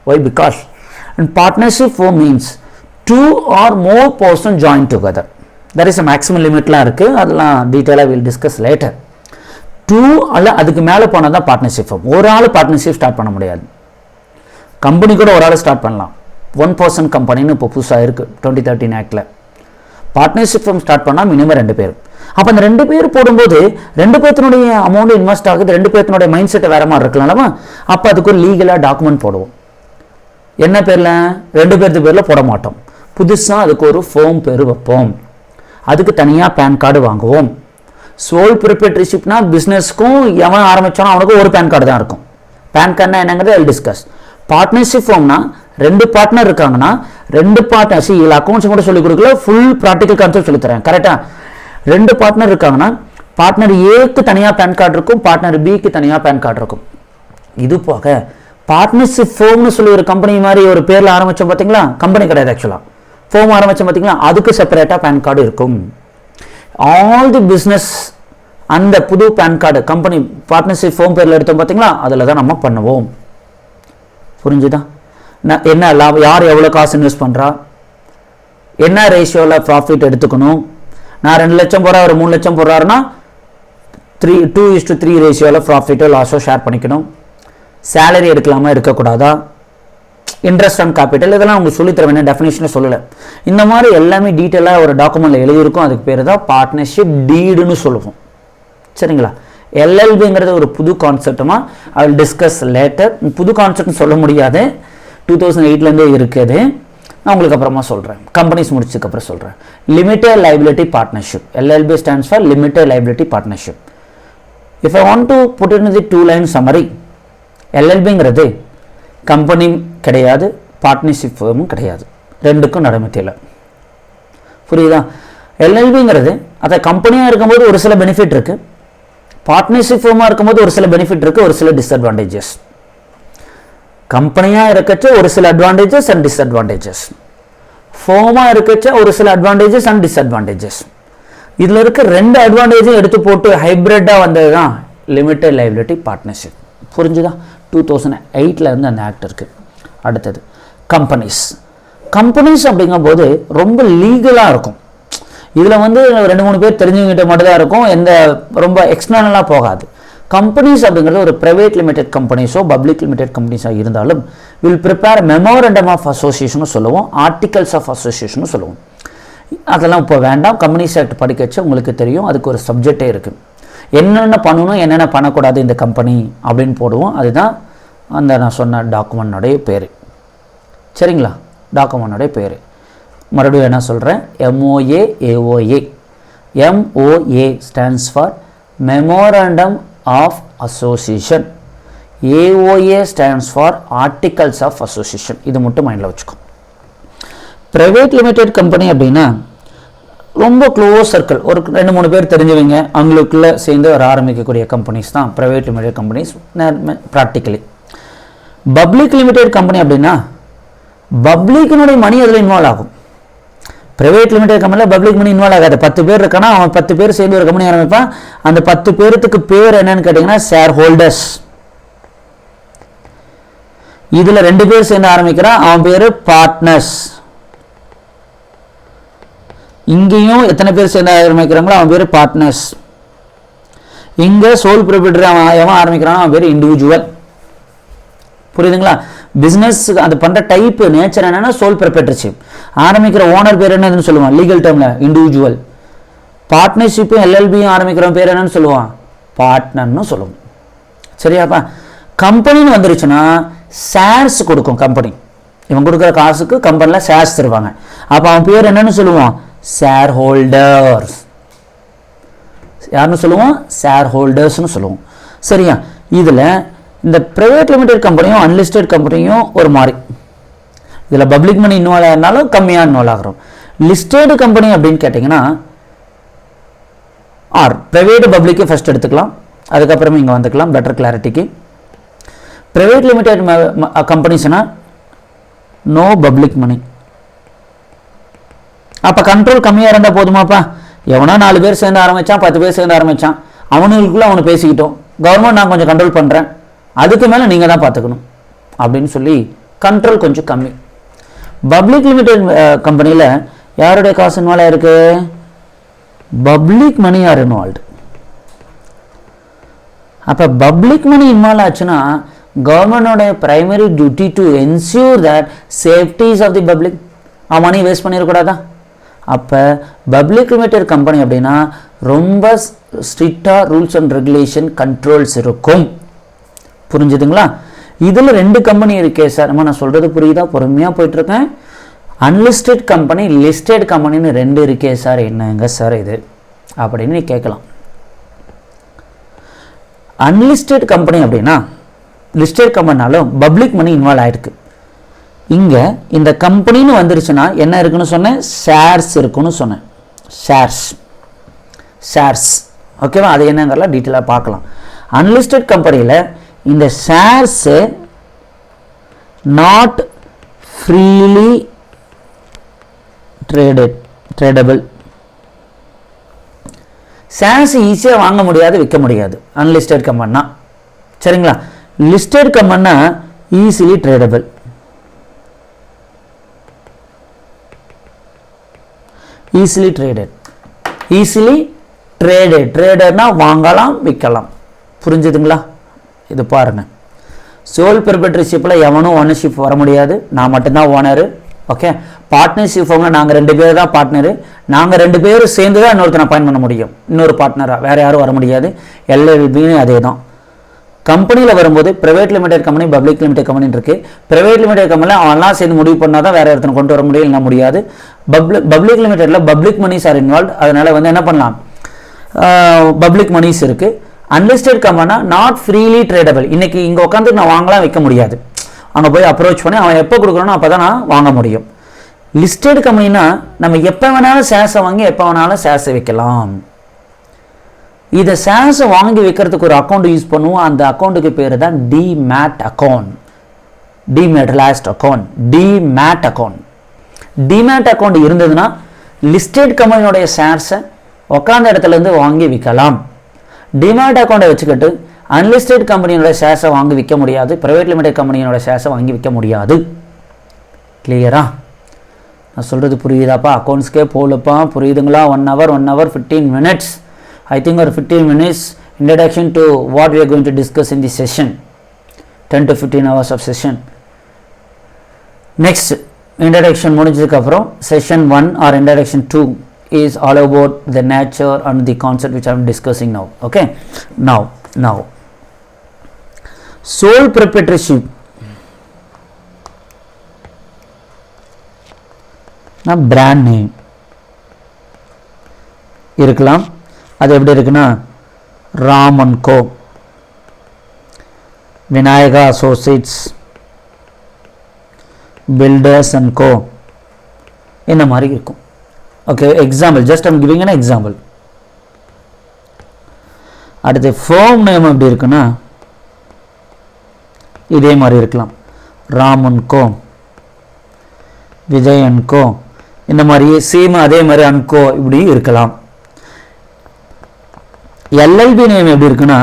Why? Because in partnership form means 2 or more persons join together. There is a maximum limit la irukku, adala detail I will discuss later. 2 அல்ல அதுக்கு மேலே போனால் தான் partnership form. ஒரு ஆள் partnership start பண்ண முடியாது. Company கூட ஒரு ஆள் ஸ்டார்ட் பண்ணலாம். 1 person கம்பெனின்னு இப்போ புதுசாக இருக்குது 2013 ஆக்டில். பார்ட்னர்ஷிப் ஃபார்ம் ஸ்டார்ட் பண்ணால் மினிமம் 2 பேர். அப்போ அந்த 2 பேர் போடும்போது 2 பேர்த்தினுடைய அமௌண்ட் இன்வெஸ்ட் ஆகுது, 2 பேர்த்தினுடைய மைண்ட் செட்டை வேறு மாதிரி இருக்கலாம்லமா. அப்போ அதுக்கு ஒரு லீகலாக டாக்குமெண்ட் போடுவோம். என்ன பேரில்? 2 பேர்த்து பேரில் போட மாட்டோம். புதுசாக அதுக்கு ஒரு ஃபார்ம் பேர் வைப்போம். அதுக்கு தனியாக பேன் கார்டு வாங்குவோம். சோல் ப்ரிப்பரேட்டர்ஷிப்னா பிஸ்னஸ்க்கும் எவன் ஆரம்பித்தானோ அவனுக்கும் ஒரு பேன் கார்டு தான் இருக்கும். பேன் கார்டுனா என்னங்கிறது ஐ டிஸ்கஸ். பார்ட்னர்ஷிப் ஃபார்ம்னா 2 பார்ட்னர் இருக்காங்கன்னா 2 பார்ட்னர்ஸ், இதில் அக்கௌண்ட்ஸ் கூட சொல்லிக் கொடுக்கல, ஃபுல் ப்ராக்டிக்கல் கான்செப்ட் சொல்லித்தரேன். கரெக்டாக? 2 பார்ட்னர் இருக்காங்கன்னா பார்ட்னர் ஏக்கு தனியாக பேன் கார்டு இருக்கும், பார்ட்னர் பிக்கு தனியாக பேன் கார்டு இருக்கும். இது போக பார்ட்னர்ஷிப் ஃபார்ம்னு சொல்லி ஒரு கம்பெனி மாதிரி ஒரு பேரில் ஆரம்பித்தோம் பார்த்தீங்களா, கம்பெனி கிடையாது ஆக்சுவலாக, ஃபார்ம் ஆரம்பித்தோம் பார்த்தீங்களா, அதுக்கு செப்பரேட்டாக பேன் கார்டு இருக்கும். ஆல் தி பிஸ்னஸ் அந்த புது PAN card company partnership firm பேரில் எடுத்தோம் பார்த்தீங்களா, அதில் தான் நம்ம பண்ணுவோம். புரிஞ்சுதா? என்ன லாபம், யார் எவ்வளோ காசு இன்வெஸ்ட் பண்ணுறா, என்ன ரேஷியோவில் ப்ராஃபிட் எடுத்துக்கணும். நான் 2 லட்சம் போடுறா, ஒரு 3 லட்சம் போடுறாருன்னா 2:3 ரேஷியோவில் ப்ராஃபிட்டோ லாஸோ ஷேர் பண்ணிக்கணும். சேலரி எடுக்கலாமா எடுக்கக்கூடாதா, இன்ட்ரெஸ்ட் ஆன் கேபிட்டல், இதெல்லாம் உங்களுக்கு சொல்லித்தர வேண்டிய டெஃபினேஷனில் சொல்லலை. இந்த மாதிரி எல்லாமே டீட்டெயிலாக ஒரு டாக்குமெண்ட்டில் எழுதியிருக்கும். அதுக்கு பேர் தான் பார்ட்னர்ஷிப் டீடுன்னு சொல்லுவோம். சரிங்களா? எல்எல்பிங்கிறது ஒரு புது கான்செப்டுமா, ஐ வில் டிஸ்கஸ் லேட்டர். புது கான்செப்ட்னு சொல்ல முடியாது, 2008லேருந்தே இருக்குது. நான் உங்களுக்கு அப்புறமா சொல்கிறேன், கம்பெனிஸ் முடிச்சதுக்கப்புறம் சொல்கிறேன். Limited liability partnership, LLP stands for limited liability partnership. If I want to put in the 2 line summary, எல்எல்பிங்கிறது கம்பெனி கிடையாது, பார்ட்னர்ஷிப் ஃபர்மும் கிடையாது, 2க்கும் நடுமத்தியில். புரியுதா? எல்எல்பிங்கிறது அதை கம்பெனியாக இருக்கும்போது ஒரு சில பெனிஃபிட் இருக்குது, பார்ட்னர்ஷிப் ஃபர்மாக இருக்கும்போது ஒரு சில பெனிஃபிட் இருக்குது, ஒரு சில டிஸ்அட்வான்டேஜஸ். கம்பெனியாக இருக்கச்ச ஒரு சில அட்வான்டேஜஸ் அண்ட் டிஸ்அட்வான்டேஜஸ், ஃபர்மாக இருக்கச்ச ஒரு சில அட்வான்டேஜஸ் அண்ட் டிஸ்அட்வான்டேஜஸ். இதில் இருக்க 2 அட்வான்டேஜும் எடுத்து போட்டு ஹைப்ரிட்டாக வந்தது தான் லிமிட்டட் லைபிலிட்டி பார்ட்னர்ஷிப். புரிஞ்சுதா? 2008ல் இருந்து அந்த ஆக்ட் இருக்குது. அடுத்தது கம்பெனிஸ். கம்பெனிஸ் அப்படிங்கும்போது ரொம்ப லீகலாக இருக்கும். இதில் வந்து 2-3 பேர் தெரிஞ்சவங்கிட்ட மட்டும் தான் இருக்கும், எந்த ரொம்ப எக்ஸ்டர்னலாக போகாது. கம்பெனிஸ் அப்படிங்கிறது ஒரு ப்ரைவேட் லிமிடெட் கம்பெனிஸோ பப்ளிக் லிமிடெட் கம்பெனிஸாக இருந்தாலும் வில் ப்ரிப்பேர் மெமோரண்டம் ஆஃப் அசோசியேஷனும் சொல்லுவோம், ஆர்டிகல்ஸ் ஆஃப் அசோசியேஷனும் சொல்லுவோம். அதெல்லாம் இப்போ வேண்டாம், கம்பெனிஸ் ஆக்ட் படிக்க வச்சு உங்களுக்கு தெரியும், அதுக்கு ஒரு சப்ஜெக்டே இருக்குது. என்னென்ன பண்ணணும் என்னென்ன பண்ணக்கூடாது இந்த கம்பெனி அப்படின்னு போடுவோம். அதுதான் அந்த நான் சொன்ன டாக்குமெண்ட்டோடைய பேர். சரிங்களா? டாக்குமெண்ட்டோடைய பேர் மறுபடியும் என்ன சொல்கிறேன், MOA. MOA stands for memorandum of association, AOA stands for articles of association. இது மட்டும் மைண்டில் வச்சுக்கோ. ப்ரைவேட் லிமிடெட் கம்பெனி அப்படின்னா ரொம்ப க்ளோஸ் சர்க்கிள், ஒரு 2-3 பேர் தெரிஞ்சவங்க அவங்களுக்குள்ளே சேர்ந்து ஒரு ஆரம்பிக்கக்கூடிய கம்பெனிஸ் தான் private limited companies practically. Public limited company அப்படின்னா பப்ளிக்கினுடைய மணி அதில் இன்வால்வ் ஆகும். ப்ரைவேட் லிமிடெட் கம்பெனியில் பப்ளிக் மணி இன்வால்வ் ஆகாது. 10 பேர் இருக்கானா அவன் 10 பேர் சேர்ந்து ஒரு கம்பெனி ஆரம்பிப்பான். அந்த 10 பேருக்கு பேர் என்னன்னு கேட்டிங்கன்னா ஷேர் ஹோல்டர்ஸ். இதில் 2 பேர் சேர்ந்து ஆரம்பிக்கிறான், அவன் பேர் பார்ட்னர்ஸ். இங்கேயும் எத்தனை பேர் சேர்ந்து ஆரம்பிக்கிறாங்களோ அவன் பேர் பார்ட்னர்ஸ். இங்கே சோல் ப்ரொப்ரைட்டரி எவன் ஆரம்பிக்கிறானோ அவன் பேர் இண்டிவிஜுவல். புரியுதுங்களா? பிஸ்னஸ் அது பண்ணுற டைப் நேச்சர் என்னன்னா சோல் ப்ரொப்ரைட்டர்ஷிப். ஆரம்பிக்கிற ஓனர் பேர் என்னதுன்னு சொல்லுவான் லீகல் டேர்மில் இண்டிவிஜுவல். பார்ட்னர்ஷிப்பும் எல்எல்பியும் ஆரம்பிக்கிறவன் பேர் என்னன்னு சொல்லுவான் பார்ட்னர்னு சொல்லுவோம். சரியாப்பா? கம்பெனின்னு வந்துருச்சுன்னா ஷேர்ஸ் கொடுக்கும் கம்பெனி. இவன் கொடுக்குற காசுக்கு கம்பெனியில் ஷேர்ஸ் தருவாங்க. அப்போ அவன் பேர் என்னன்னு சொல்லுவான் ஷேர் ஹோல்டர்ஸ். யாருன்னு சொல்லுவோம் ஷேர் ஹோல்டர்ஸ்னு சொல்லுவோம். சரியா? இதில் இந்த ப்ரைவேட் லிமிடெட் கம்பெனியும் அன்லிஸ்டட் கம்பெனியும் ஒரு மாதிரி. இதில் பப்ளிக் மணி இன்வால்வ் ஆகினாலும் கம்மியாக இன்வால்வ் ஆகிறோம். லிஸ்டட் கம்பெனி அப்படின்னு கேட்டிங்கன்னா ஆர் ப்ரைவேட் பப்ளிக்கு ஃபஸ்ட் எடுத்துக்கலாம், அதுக்கப்புறமே இங்கே வந்துக்கலாம் பெட்டர் கிளாரிட்டிக்கு. ப்ரைவேட் லிமிடெட் கம்பெனிஸ்னால் நோ பப்ளிக் மணி. அப்போ கண்ட்ரோல் கம்மியாக இருந்தால் போதுமாப்பா? எவனா 4 பேர் சேர்ந்து ஆரம்பித்தான் 10 பேர் சேர்ந்து ஆரம்பித்தான், அவனுக்குள்ளே அவனை பேசிக்கிட்டோம், கவர்மெண்ட் நான் கொஞ்சம் கண்ட்ரோல் பண்ணுறேன், அதுக்கு மேலே நீங்கள் தான் பார்த்துக்கணும் அப்படின்னு சொல்லி கண்ட்ரோல் கொஞ்சம் கம்மி. பப்ளிக் லிமிடெட் கம்பெனியில் யாருடைய காசு இன்வால்வ் ஆயிருக்கு? Public money are involved. அப்போ பப்ளிக் மணி இன்வால்வ் ஆச்சுன்னா கவர்மெண்டோட primary duty to ensure that safeties of the public. Money waste பண்ணிடக்கூடாதா? அப்போ பப்ளிக் லிமிடெட் கம்பெனி அப்படின்னா ரொம்ப ஸ்ட்ரிக்டாக ரூல்ஸ் அண்ட் ரெகுலேஷன் கண்ட்ரோல்ஸ் இருக்கும். புரிஞ்சுதுங்களா? இதில் 2 கம்பெனி இருக்கே சார். நான் சொல்கிறது புரியுதா? பொறுமையாக போயிட்டுருக்கேன். அன்லிஸ்டட் கம்பெனி லிஸ்டட் கம்பெனின்னு 2 இருக்கே சார், என்னங்க சார் இது அப்படின்னு நீ கேட்கலாம். அன்லிஸ்டட் கம்பெனி அப்படின்னா லிஸ்டட் கம்பெனினாலும் பப்ளிக் மணி இன்வால்வ் ஆகிருக்கு. இங்கே இந்த கம்பெனின்னு வந்துருச்சுன்னா என்ன இருக்குன்னு சொன்னேன்? ஷேர்ஸ் இருக்குன்னு சொன்னேன். ஷேர்ஸ் ஓகேவா? அது என்னங்கிறலாம் டீட்டெயிலாக பார்க்கலாம். அன்லிஸ்டட் கம்பெனியில் இந்த shares not freely tradable. Shares ஈஸியாக வாங்க முடியாது, விற்க முடியாது அன்லிஸ்டட் கம்பெனினா. சரிங்களா? லிஸ்டட் கம்பெனினா ஈஸிலி ட்ரேடபிள். Easily traded. ட்ரேடர்னா வாங்கலாம் விற்கலாம். புரிஞ்சுதுங்களா? இது பாருங்கள், சோல் ப்ரொப்ரைட்டர்ஷிப்பில் எவனும் ஓனர்ஷிப் வர முடியாது, நான் மட்டும்தான் ஓனரு. ஓகே? பார்ட்னர்ஷிப் ஃபோமில் நாங்கள் 2 பேர் தான் பார்ட்னரு. நாங்கள் 2 பேரும் சேர்ந்து தான் இன்னொருத்தனை அப்பாயின் பண்ண முடியும், இன்னொரு பார்ட்னராக. வேறு யாரும் வர முடியாது. எல்எல்பின்னு அதே தான். கம்பெனியில் வரும்போது private limited company public limited கம்பெனின்னு இருக்குது. ப்ரைவேட் லிமிடெட் கம்பெனியில் அவன்லாம் சேர்ந்து முடிவு பண்ணால் தான் வேறு ஒருத்தனை கொண்டு வர முடியும், இல்லை முடியாது. பப்ளிக் லிமிடெட்டில் பப்ளிக் மணிஸ் ஆர் இன்வால்வ். அதனால் என்ன பண்ணலாம்? பப்ளிக் மணிஸ் இருக்குது. அன்லிஸ்டட் கம்பெனினா நாட் ஃப்ரீலி ட்ரேடபிள். இன்றைக்கி இங்கே உட்காந்து நான் வாங்கலாம் விற்க முடியாது, அங்கே போய் அப்ரோச் பண்ணி அவன் எப்போ கொடுக்குறானோ அப்போ தான் நான் வாங்க முடியும். லிஸ்டட் கம்பெனினா நம்ம எப்போ வேணாலும் ஷேர்ஸை வாங்கி எப்போ வேணாலும் ஷேர்ஸை விற்கலாம். இதை ஷேர்ஸை வாங்கி வைக்கிறதுக்கு ஒரு அக்கௌண்ட் யூஸ் பண்ணுவோம். அந்த அக்கௌண்ட்டுக்கு பேர் தான் demat account, dematerialised account, demat account. Demat account இருந்ததுன்னா லிஸ்டட் கம்பெனியோடைய ஷேர்ஸை உட்காந்த இடத்துலேருந்து வாங்கி விற்கலாம். டிமேட் அக்கௌண்ட்டை வச்சுக்கிட்டு அன்லிஸ்டட் கம்பெனியோட ஷேர்ஸை வாங்கி விற்க முடியாது, ப்ரைவேட் லிமிடெட் கம்பெனியோட ஷேர்ஸை வாங்கி விற்க முடியாது. கிளியரா? நான் சொல்கிறது புரியுதாப்பா? அக்கௌண்ட்ஸ்க்கே போகலப்பா, புரியுதுங்களா? 1 hour 15 minutes. I think or 15 minutes introduction to what we are going to discuss in this session. 10 to 15 hours of session. Next introduction முடிஞ்சதுக்கு அப்புறம் session 1 or introduction 2 is all about the nature and the concept which I am discussing now. Okay? Now sole proprietorship na brand name இருக்கலாம். அது எப்படி இருக்குன்னா ராமன் கோ, Vinayaka Associates, filters and கோ, இந்த மாதிரி இருக்கும். Okay, example, just I'm giving an example. அடுத்து foam name எப்படி இருக்குன்னா இதே மாதிரி இருக்கலாம். ராமன் கோ, விஜய் அண்ட் கோ, இந்த மாதிரி சேம் அதே மாதிரி அன்கோ இப்படி இருக்கலாம். எல்எல்பி நேம் எப்படி இருக்குன்னா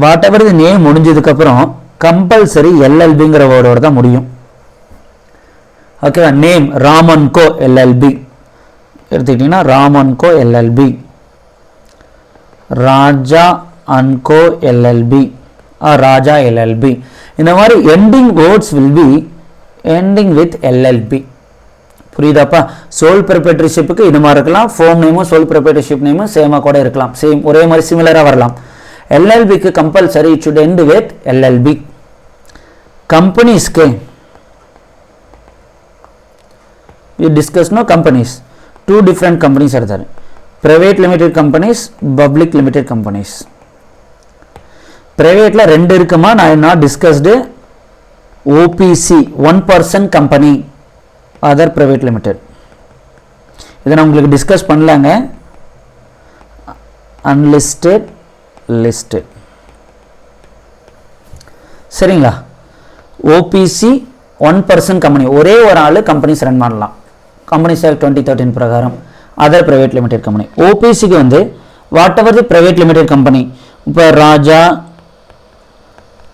வாட் எவர் தி நேம் முடிஞ்சதுக்கப்புறம் கம்பல்சரி எல்எல்பிங்கிற வேர்டோட தான் முடியும். ஓகேவா? நேம் ராமன் கோ எல்எல்பி எடுத்துக்கிட்டிங்கன்னா Raman co LLP, Raja and co LLP Raja LLP. இந்த மாதிரி ending words will be ending with LLP. புரியுதாப்பா? சோல் ப்ரொப்ரைட்டர்ஷிப்புக்கு இது மாதிரி இருக்கலாம், ஃபோம் நேமும் சோல் ப்ரொப்ரைட்டர்ஷிப் நேமும் சேமாக கூட இருக்கலாம், சேம் ஒரே மாதிரி சிமிலராக வரலாம். எல்எல்பிக்கு compulsory it should end with LLP. கம்பெனிஸ்க்கு we discussed no companies, two different companies are there, private limited companies, public limited companies. private la rendu irukuma na not discussed OPC one person company, other private limited. இத நான் உங்களுக்கு discuss பண்ணலாங்க. unlisted listed சரிங்களா? OPC one person company, ஒரே ஒரு ஆளு companies run பண்ணலாம் companies act 2013 பிரகாரம். Other private limited company. ஓபிசிக்கு வந்து whatever the private limited company, இப்போ ராஜா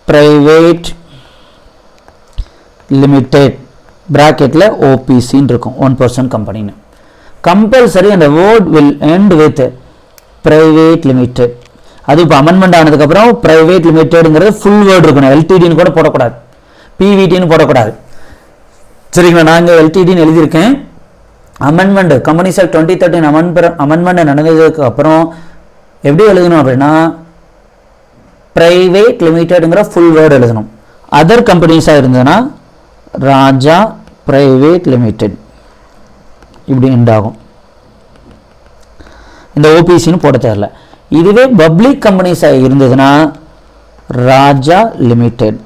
பிரைவேட் லிமிடெட் பிராக்கெட்டில் ஓபிசின்னு இருக்கும், ஒன் பர்சன் கம்பெனின்னு. கம்பல்சரி அந்த word will end with private limited. அது இப்போ அமெண்ட்மெண்ட் ஆனதுக்கப்புறம் பிரைவேட் லிமிடெட்ங்கிறது ஃபுல் வேர்டு இருக்கணும், எல்டிடின்னு கூட போடக்கூடாது, பிவிடின்னு போடக்கூடாது. சரிங்களா? நாங்கள் எல்டிடின்னு எழுதியிருக்கேன். அமெண்ட்மெண்ட் கம்பெனிஸ் ஆக்ட் 2013 அமெண்ட்மெண்ட் நடந்ததுக்கு அப்புறம் எப்படி எழுதணும் அப்படின்னா பிரைவேட் லிமிடெட்ங்கிற ஃபுல் வேர்டு எழுதணும். அதர் கம்பெனிஸாக இருந்ததுன்னா ராஜா பிரைவேட் லிமிடெட் இப்படி எண்ட் ஆகும். இந்த ஓபிசின்னு போட தேவையில்ல. இதுவே பப்ளிக் கம்பெனிஸாக இருந்ததுன்னா ராஜா limited.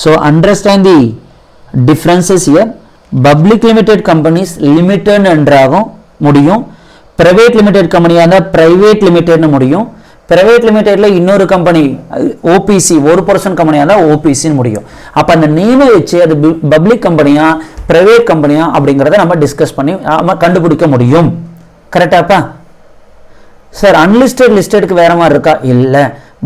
So understand the differences here. Public limited companies limited என்றாகும் முடியும், private limited company ஆனா private limited னு முடியும். private limitedல இன்னொரு கம்பெனி OPC ஒரு பர்சன் கம்பெனி ஆனா OPC னு முடியும். அப்ப அந்த நேமை வச்சு அது பப்ளிக் கம்பெனியா பிரைவேட் கம்பெனியா அப்படிங்கறத நம்ம டிஸ்கஸ் பண்ணி நாம கண்டுபிடிக்க முடியும். கரெக்டாப்பா? சார் அன்லிஸ்டட் லிஸ்டடுக்கு வேற மாதிரி இருக்கா? இல்ல,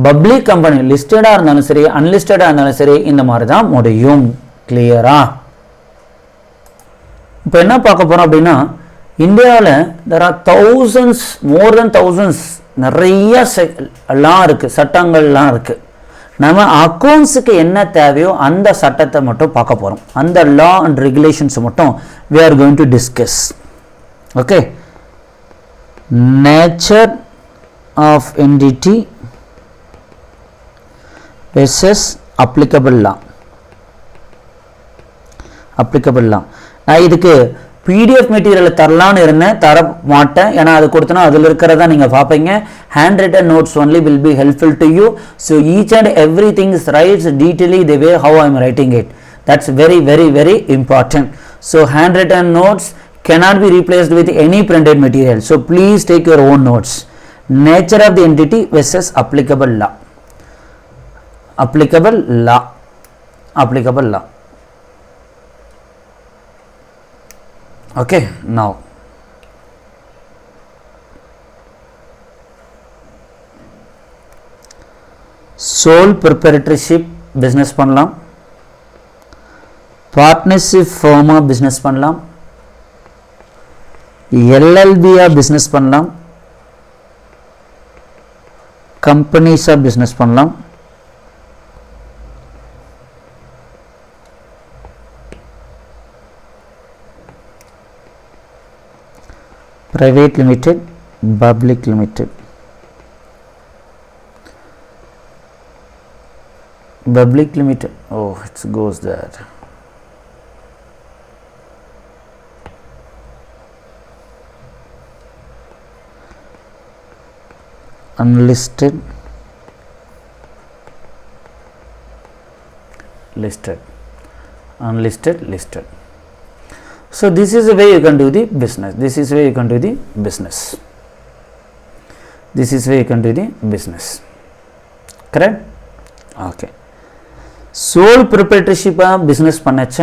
பப்ளிக் கம்பெனி லிஸ்டடா இருந்தாலும் சரி அன்லிஸ்டடா இருந்தாலும் சரி இந்த மாதிரி தான் முடியும். கிளியரா? இப்போ என்ன பார்க்க போறோம் அப்படின்னா இந்தியாவில் there are thousands, more than thousands நிறைய எல்லாம் இருக்கு, சட்டங்கள்லாம் இருக்கு. நம்ம அக்கௌண்ட்ஸுக்கு என்ன தேவையோ அந்த சட்டத்தை மட்டும் பார்க்க போறோம். அந்த லா அண்ட் ரெகுலேஷன்ஸ் மட்டும் we are going to discuss. Okay, nature of entity versus applicable law. applicable law. நான் இதுக்கு PDF மெட்டீரியல் தரலான்னு இருந்தேன், தர மாட்டேன். ஏன்னா அது கொடுத்தனா அதில் இருக்கிறதா நீங்கள் பார்ப்பீங்க. Handwritten notes only will be helpful to you. So each and every thing is rights detaily the way how I am writing it. That's very very very important. So handwritten notes cannot be replaced with any printed material. So please take your own notes. Nature of the entity versus applicable law. Applicable law. Applicable law. Okay, now sole proprietorship business பண்ணலாம், partnership firm business பண்ணலாம், LLB business பண்ணலாம், companies business பண்ணலாம், private limited, public limited. Public limited, oh it goes there. Unlisted, listed, unlisted, listed. So this is the way you can do the business. This is the way you can do the business. This is the way you can do the business. Correct? Okay. Sole proprietorship business பண்ணச்ச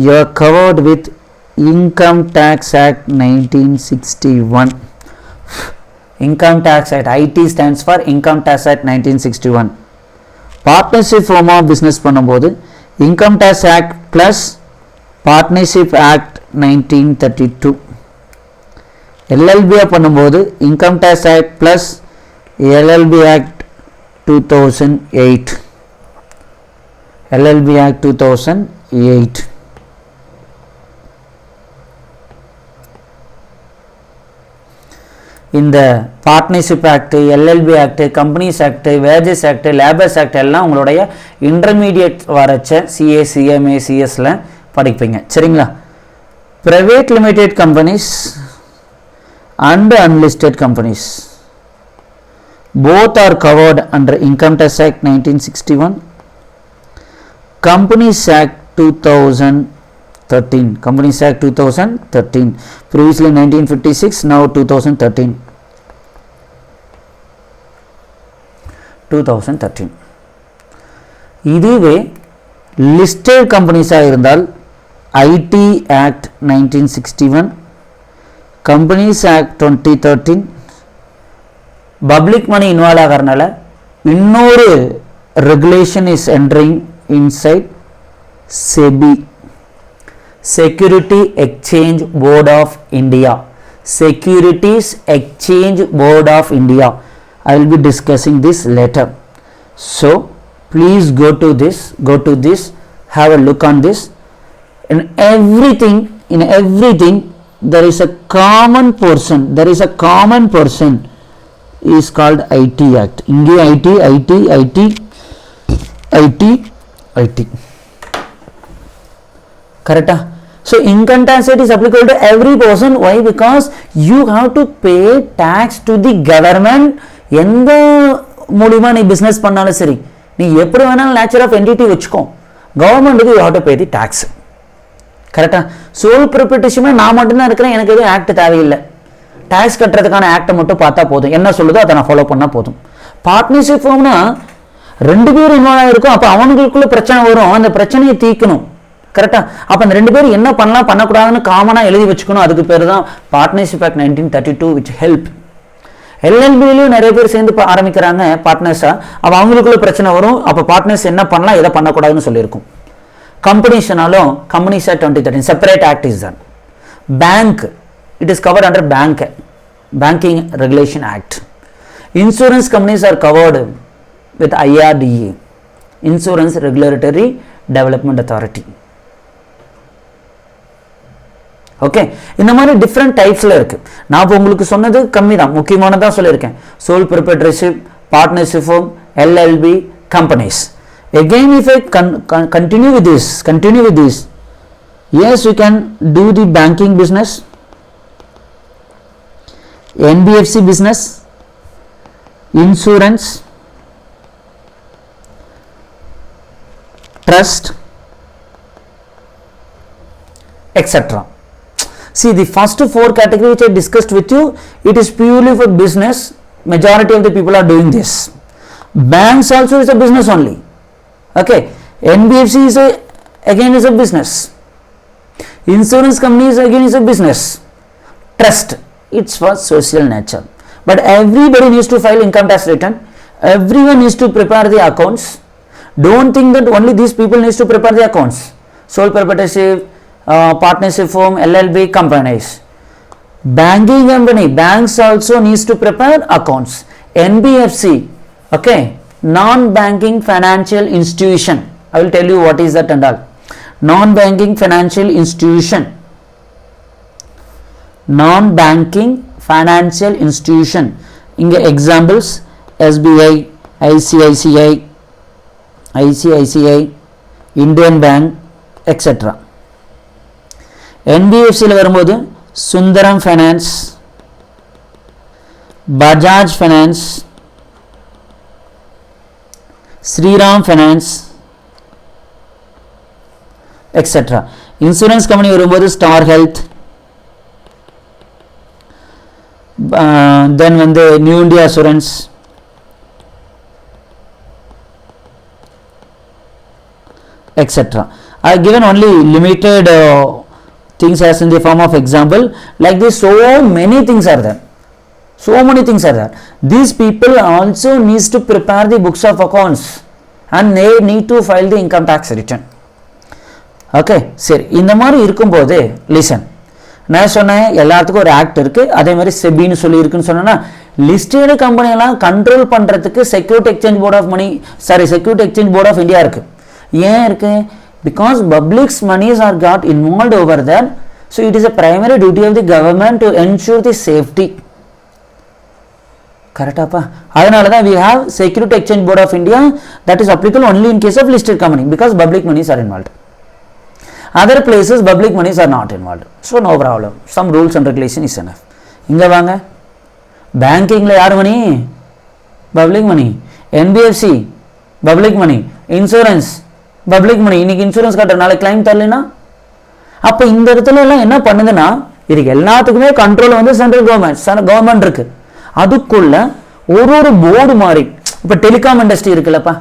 you are covered with Income Tax Act 1961. Income Tax Act, IT stands for Income Tax Act 1961. Partnership form of business பண்ணும்போது Income Tax Act plus Partnership Act 1932. LLB பண்ணும்போது Income Tax Act plus LLB Act 2008, LLB Act 2008. இந்த partnership act, LLB act, companies act, wages act, labours act எல்லாம் உங்களுடைய intermediate வரச்ச CA, CMA, சிஎஸ்ல படிப்பீங்க. சரிங்களா? Private limited companies and unlisted companies both are covered under Income Tax Act 1961, Companies Act 2013, Companies Act 2013, previously 1956, now 2013. 2013. இதுவே listed companies இருந்தால் IT Act 1961, Companies Act 2013, public money involve ஆகிறனால இன்னொரு regulation is entering inside SEBI, security exchange board of India, securities exchange board of India. I will be discussing this later. So please go to this, have a look on this. In everything there is a common portion is called IT Act. இங்கே IT correct? So income tax rate is applicable to every person. Why? Because you have to pay tax to the government. எந்த மூலமா நீ business பண்ணாலும் சரி, நீ எப்படி வேணாலும் nature of entity வச்சுக்கோ, கவர்மெண்ட்டுக்கு you have to pay the tax. கரெக்டா? சோல் ப்ரொப்ரைட்டர்ஷிப்ல நான் மட்டும்தான் இருக்கிறேன், எனக்கு எதுவும் ஆக்ட் தேவையில்லை. டாக்ஸ் கட்டுறதுக்கான ஆக்டை மட்டும் பார்த்தா போதும், என்ன சொல்லுதோ அதை நான் ஃபாலோ பண்ணால் போதும். பார்ட்னர்ஷிப் ஃபார்ம்னா 2 பேர் இன்வால்வ் ஆகிருக்கும், அப்போ அவங்களுக்குள்ள பிரச்சனை வரும், அந்த பிரச்சனையை தீர்க்கணும். கரெக்டாக? அப்போ அந்த 2 பேர் என்ன பண்ணலாம் பண்ணக்கூடாதுன்னு காமனாக எழுதி வச்சுக்கணும். அதுக்கு பேர் தான் பார்ட்னர்ஷிப் ஆக்ட் 1932 விச் ஹெல்ப். எல்எல்பிலையும் நிறைய பேர் சேர்ந்து ஆரம்பிக்கிறாங்க பார்ட்னர்ஸாக, அப்போ அவங்களுக்குள்ள பிரச்சனை வரும், அப்போ பார்ட்னர்ஸ் என்ன பண்ணலாம் எதை பண்ணக்கூடாதுன்னு சொல்லியிருக்கும். கம்பெனிஸ்னாலும் companies act 2013 separate act is தான். Bank, it is covered under Banking Regulation Act. Insurance companies are covered with IRDA, Insurance Regulatory Development Authority. Okay, இந்த மாதிரி டிஃப்ரெண்ட் டைப்ஸில் இருக்குது. நான் இப்போ உங்களுக்கு சொன்னது கம்மி தான், முக்கியமானதான் சொல்லியிருக்கேன். Sole proprietorship, partnership firm, LLP, companies. Again if I continue with this, yes, you can do the banking business, NBFC business, insurance, trust, etc. See, the first 4 categories which I discussed with you, it is purely for business. Majority of the people are doing this. Banks also is a business only. Okay, NBFC is again a business. Insurance companies again is a business. Trust, it's for social nature. But everybody needs to file income tax return. Everyone needs to prepare the accounts. Don't think that only these people needs to prepare the accounts. Sole proprietorship, partnership firm, LLB, companies. Banking company, banks also needs to prepare accounts. NBFC, okay, non-banking financial institution. I will tell you what is that and all. Non-banking financial institution. Non-banking financial institution. Inge examples: SBI, ICICI, Indian Bank, etc. NBFC la varumbodhu Sundaram Finance, Bajaj Finance, Sriram Finance, etc. Insurance company varumbodhu Star Health, then வந்து New India Assurance, etc. I have given only limited things as in the form of example. Like this, so many things are there. These people also needs to prepare the books of accounts and they need to file the income tax return. Okay, சரி, இந்த மாதிரி இருக்கும்போது listen, நான் சொன்னேன் எல்லாத்துக்கும் ஒரு act இருக்கு, அதே மாதிரி செபின்னு சொல்லி இருக்குன்னு சொன்னா, லிஸ்டட் கம்பெனி எல்லாம் கண்ட்ரோல் பண்றதுக்கு security exchange board of money security exchange board of India இருக்கு. ஏன் இருக்கு? Because publics moneys are got involved over that. So it is a primary duty of the government to ensure the safety. கரெக்டாப்பா? அதனால தான் we have Security Exchange Board of India that is applicable only in case of listed company because public monies are involved. Other places public monies are not involved. So no problem. Some rules and regulation is enough. இங்க வாங்க, பேங்கிங்ல யார் money? Public money. NBFC public money. Insurance public money. இன்னைக்கு insurance கட்டுற நாளைக்கு claim தரலனா, அப்ப இந்த இடத்துல எல்லாம் என்ன பண்ணுதுன்னா, இதுக்கு எல்லாத்துக்குமே கண்ட்ரோல் வந்து சென்ட்ரல் கவர்மெண்ட் இருக்கு. அதுக்குள்ள ஒரு போர்டு மாதிரி, இப்போ டெலிகாம் இண்டஸ்ட்ரி இருக்குல்லப்பா,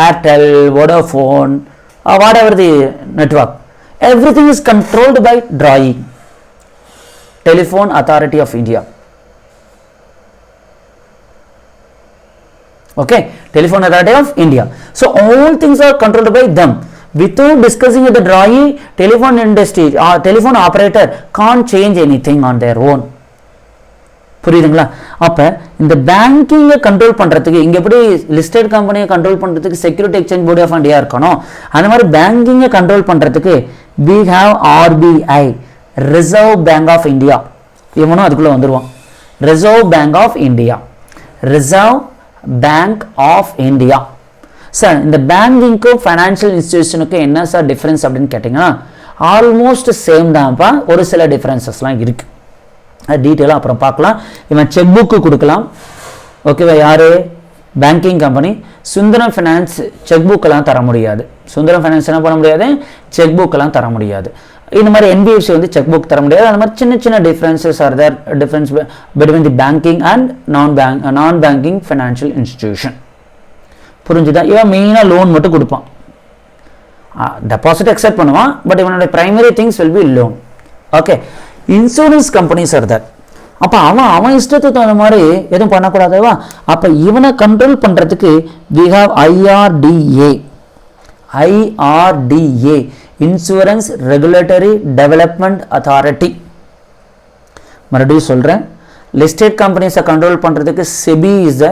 Airtel, Vodafone, whatever the network, everything is controlled by TRAI, telephone authority of India. Okay, Telephone Authority of India. So all things are controlled by them. Without discussing with the DRAI, telephone industry or telephone operator can't change anything on their own. புரியுதுங்களா? அப்ப இந்த பேங்கிங்கை control பண்றதுக்கு இங்க எப்படி listed கம்பெனியை control பண்றதுக்கு security exchange board of India இருக்கணும், அந்த மாதிரி பேங்கிங்கை கண்ட்ரோல் பண்றதுக்கு we have RBI, reserve bank of India. இவனும் அதுக்குள்ள வந்துருவான். Reserve bank of India, reserve bank of India. Sir இந்த பேங்கிங்க்கும் ஃபைனான்சியல் இன்ஸ்டிடியூஷனுக்கும் என்ன சார் டிஃபரன்ஸ் அப்படின்னு கேட்டிங்கன்னா, ஆல்மோஸ்ட் சேம் தான்ப்பா, ஒரு சில டிஃபரன்சஸ்லாம் இருக்கு. அது டீட்டெயிலாக அப்புறம் பார்க்கலாம். இவன் செக் புக்கு கொடுக்கலாம், ஓகேவா? யாரு? Banking company. Sundaram finance check புக்கெல்லாம் தர முடியாது. சுந்தரம் ஃபைனான்ஸ் என்ன பண்ண முடியாது? செக் புக்கெல்லாம் தர முடியாது. இந்த மாதிரி NBFC வந்து செக் புக் தர முடியாது. அந்த மாதிரி சின்ன சின்ன differences are there, difference between the banking and non banking financial institution. புரிஞ்சுதா? இவன் மெயினாக லோன் மட்டும் கொடுப்பான், டெபாசிட் அக்செப்ட் பண்ணுவான், பட் இவனோட primary things will be loan. Okay, insurance companies are there. அப்போ அவன் இஷ்டத்துக்கு தகுந்த மாதிரி எதுவும் பண்ணக்கூடாதுவா? அப்போ இவனை கண்ட்ரோல் பண்ணுறதுக்கு we have IRDA, insurance regulatory development authority. மறுபடியும் சொல்கிறேன், லிஸ்டட் கம்பெனிஸை கண்ட்ரோல் பண்ணுறதுக்கு SEBI is the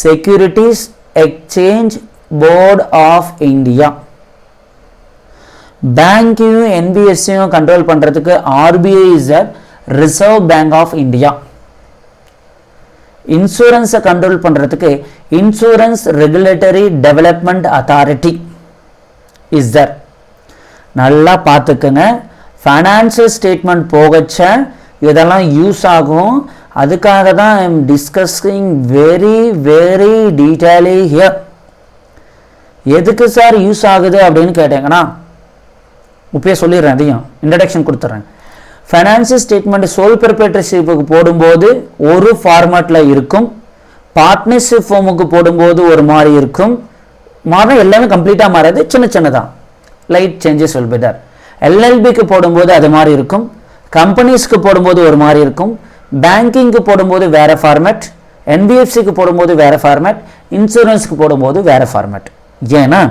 securities exchange board of India. பேங்கையும் NBFCயும் கண்ட்ரோல் பண்ணுறதுக்கு RBI is the reserve bank of India. இன்சூரன்ஸை கண்ட்ரோல் பண்ணுறதுக்கு insurance regulatory development authority is there. நல்லா பார்த்துக்குங்க, ஃபைனான்சியல் ஸ்டேட்மெண்ட் போகச்ச இதெல்லாம் யூஸ் ஆகும். அதுக்காக தான் I am discussing very detailly here. எதுக்கு சார் யூஸ் ஆகுது அப்படின்னு கேட்டீங்கன்னா, இப்பயே சொல்லிடுறேன், அதையும் இன்ட்ரடக்ஷன் கொடுத்துட்றேன். ஃபைனான்சியல் ஸ்டேட்மெண்ட் சோல் ப்ரொப்ரைட்டர்ஷிப்புக்கு போடும்போது ஒரு ஃபார்மேட்டில் இருக்கும், பார்ட்னர்ஷிப் ஃபார்முக்கு போடும்போது ஒரு மாதிரி இருக்கும். மாறும், எல்லாமே கம்ப்ளீட்டாக மாறாது, சின்னதான் light changes will be there. LLBக்கு போடும்போது அது மாதிரி இருக்கும், கம்பெனிஸ்க்கு போடும்போது ஒரு மாதிரி இருக்கும், பேங்கிங்க்கு போடும்போது வேற ஃபார்மேட், NBFCக்கு போடும்போது வேற ஃபார்மேட், இன்சூரன்ஸ்க்கு போடும்போது வேற ஃபார்மேட். ஏன்னா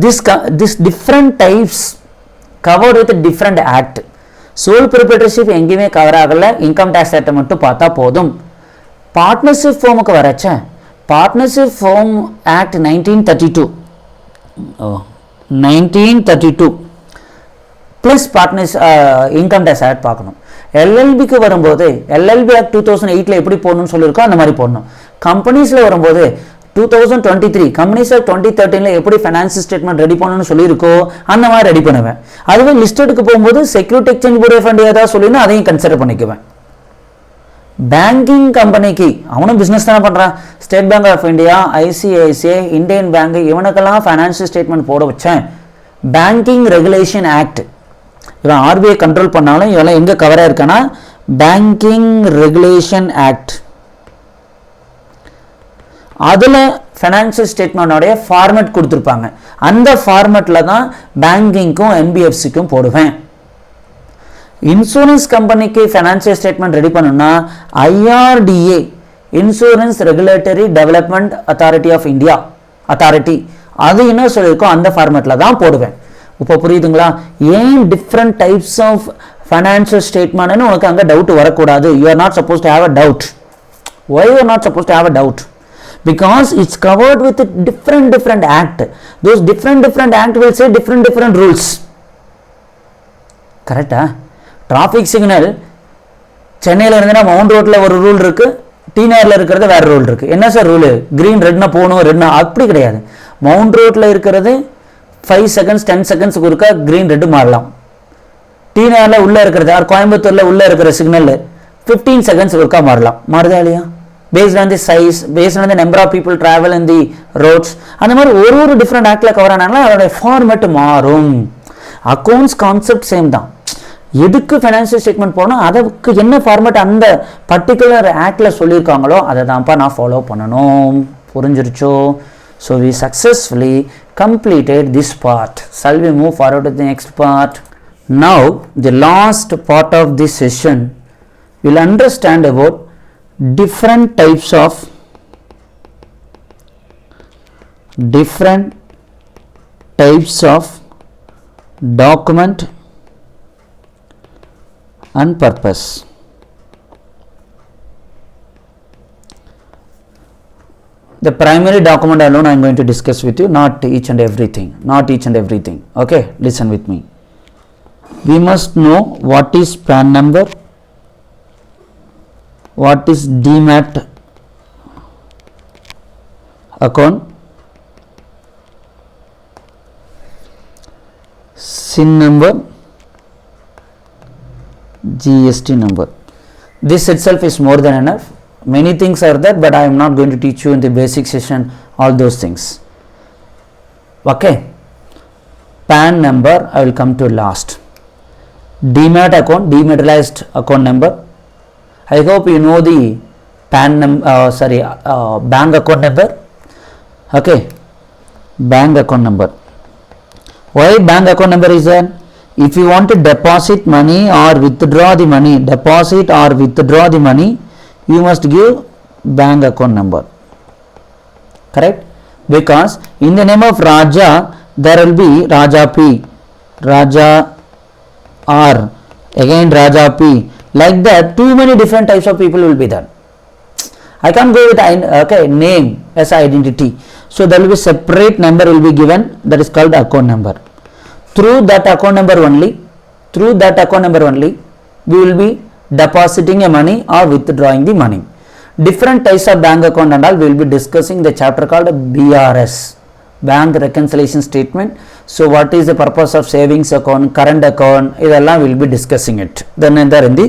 this different types covered with different act. Sole proprietorship எங்கேயுமே கவர் ஆகல, இன்கம் டேக்ஸ் ஆக்ட் மட்டும் பார்த்தா போதும். பார்ட்னர்ஷிப் ஃபார்முக்கு வரச்ச partnership firm act 1932 plus partners income tax act பார்க்கணும். LLBக்கு வரும்போது LLB ஆக்ட் 2008 எப்படி போடணும்னு சொல்லியிருக்கோம், அந்த மாதிரி போடணும். கம்பெனிஸில் வரும்போது 2023 கம்பெனிஸ் ஆக்ட் 2013 எப்படி ஃபைனான்சியல் ஸ்டேட்மெண்ட் ரெடி பண்ணணும்னு சொல்லியிருக்கோ அந்த மாதிரி ரெடி பண்ணுவேன். அதுவே லிஸ்டடுக்கு போகும்போது security exchange board of India தான் சொல்லினா அதையும் கன்சிடர் பண்ணிக்குவேன். பேங்கிங் கம்பெனிக்கு அவனும் பிஸ்னஸ் தானே பண்ணுறான். State bank of India, ICICI, Indian bank, இவனுக்கெல்லாம் ஃபைனான்சியல் ஸ்டேட்மெண்ட் போட வச்சேன். பேங்கிங் ரெகுலேஷன் ஆக்ட், இவன் RBI கண்ட்ரோல் பண்ணாலும் இதெல்லாம் எங்கே கவராக இருக்கான்னா பேங்கிங் ரெகுலேஷன் ஆக்ட். அதில் ஃபைனான்சியல் ஸ்டேட்மெண்டோடைய ஃபார்மேட் கொடுத்துருப்பாங்க. அந்த ஃபார்மேட்டில் தான் பேங்கிங்க்கும் NBFCக்கும் போடுவேன். இன்சூரன்ஸ் கம்பெனிக்கு ஃபைனான்சியல் ஸ்டேட்மெண்ட் ரெடி பண்ணணும்னா IRDA, insurance regulatory development authority of India authority, அது என்ன சொல்லியிருக்கோ அந்த ஃபார்மேட்டில் தான் போடுவேன். இப்போ புரியுதுங்களா ஏன் different types of financial statement னு உனக்கு அங்க டவுட் வரக்கூடாது. You are not supposed to have a doubt. Why you are not supposed to have a doubt? Because it's covered with a different act. Those different act will say different rules. கரெக்டா? Traffic signal சென்னையில் இருந்தனா mount ரோட்டில் ஒரு rule இருக்கு, D நகரில் இருக்கிறது வேற rule இருக்கு. என்ன சார் ரூலு? கிரீன் ரெட்னா போகணும், ரெட்னா அப்படி கிடையாது. மவுண்ட் ரோட்டில் இருக்கிறது 5 seconds 10 secondsக்கு ஒருக்கா கிரீன் ரெட்டு மாறலாம். டி நகரில் உள்ளே இருக்கிறது கோயம்புத்தூரில் உள்ளே இருக்கிற சிக்னல் 15 seconds ஒருக்கா மாறலாம். மாறுதா இல்லையா? based on the size, based on the number of people travel in the roads, அந்த மாதிரி ஒரு டிஃப்ரெண்ட் ஆக்டில் கவர் ஆனாலும் அதோட ஃபார்மேட் மாறும். அக்கௌண்ட்ஸ் கான்செப்ட் சேம் தான். எதுக்கு ஃபைனான்சியல் ஸ்டேட்மெண்ட் போகணும், அதுக்கு என்ன ஃபார்மேட் அந்த பர்டிகுலர் ஆக்டில் சொல்லியிருக்காங்களோ அதை தான்ப்பா நான் ஃபாலோ பண்ணணும். புரிஞ்சிருச்சோ? So we successfully completed this part. Shall we move forward to the next part? Now the last part of this session we'll understand about different types of document and purpose. The primary document alone I am going to discuss with you, not each and everything. Okay, listen with me. We must know what is PAN number, what is demat account, SIN number, GST number. This itself is more than enough. Many things are there, but I am not going to teach you in the basic session all those things. Okay, PAN number I will come to last. Demat account, dematerialized account number. I hope you know the PAN bank account number. Okay, bank account number. Why bank account number is there? If you want to deposit money or withdraw the money, you must give bank account number. Correct? Because in the name of Raja there will be Raja P, Raja R, again Raja P. Like that, too many different types of people will be there. I can't go with name as identity. So there will be separate number will be given, that is called account number. Through that account number only, we will be depositing a money or withdrawing the money. Different types of bank account and all we will be discussing the chapter called BRS, bank reconciliation statement. So what is the purpose of savings account, current account, idella we will be discussing it then and there in the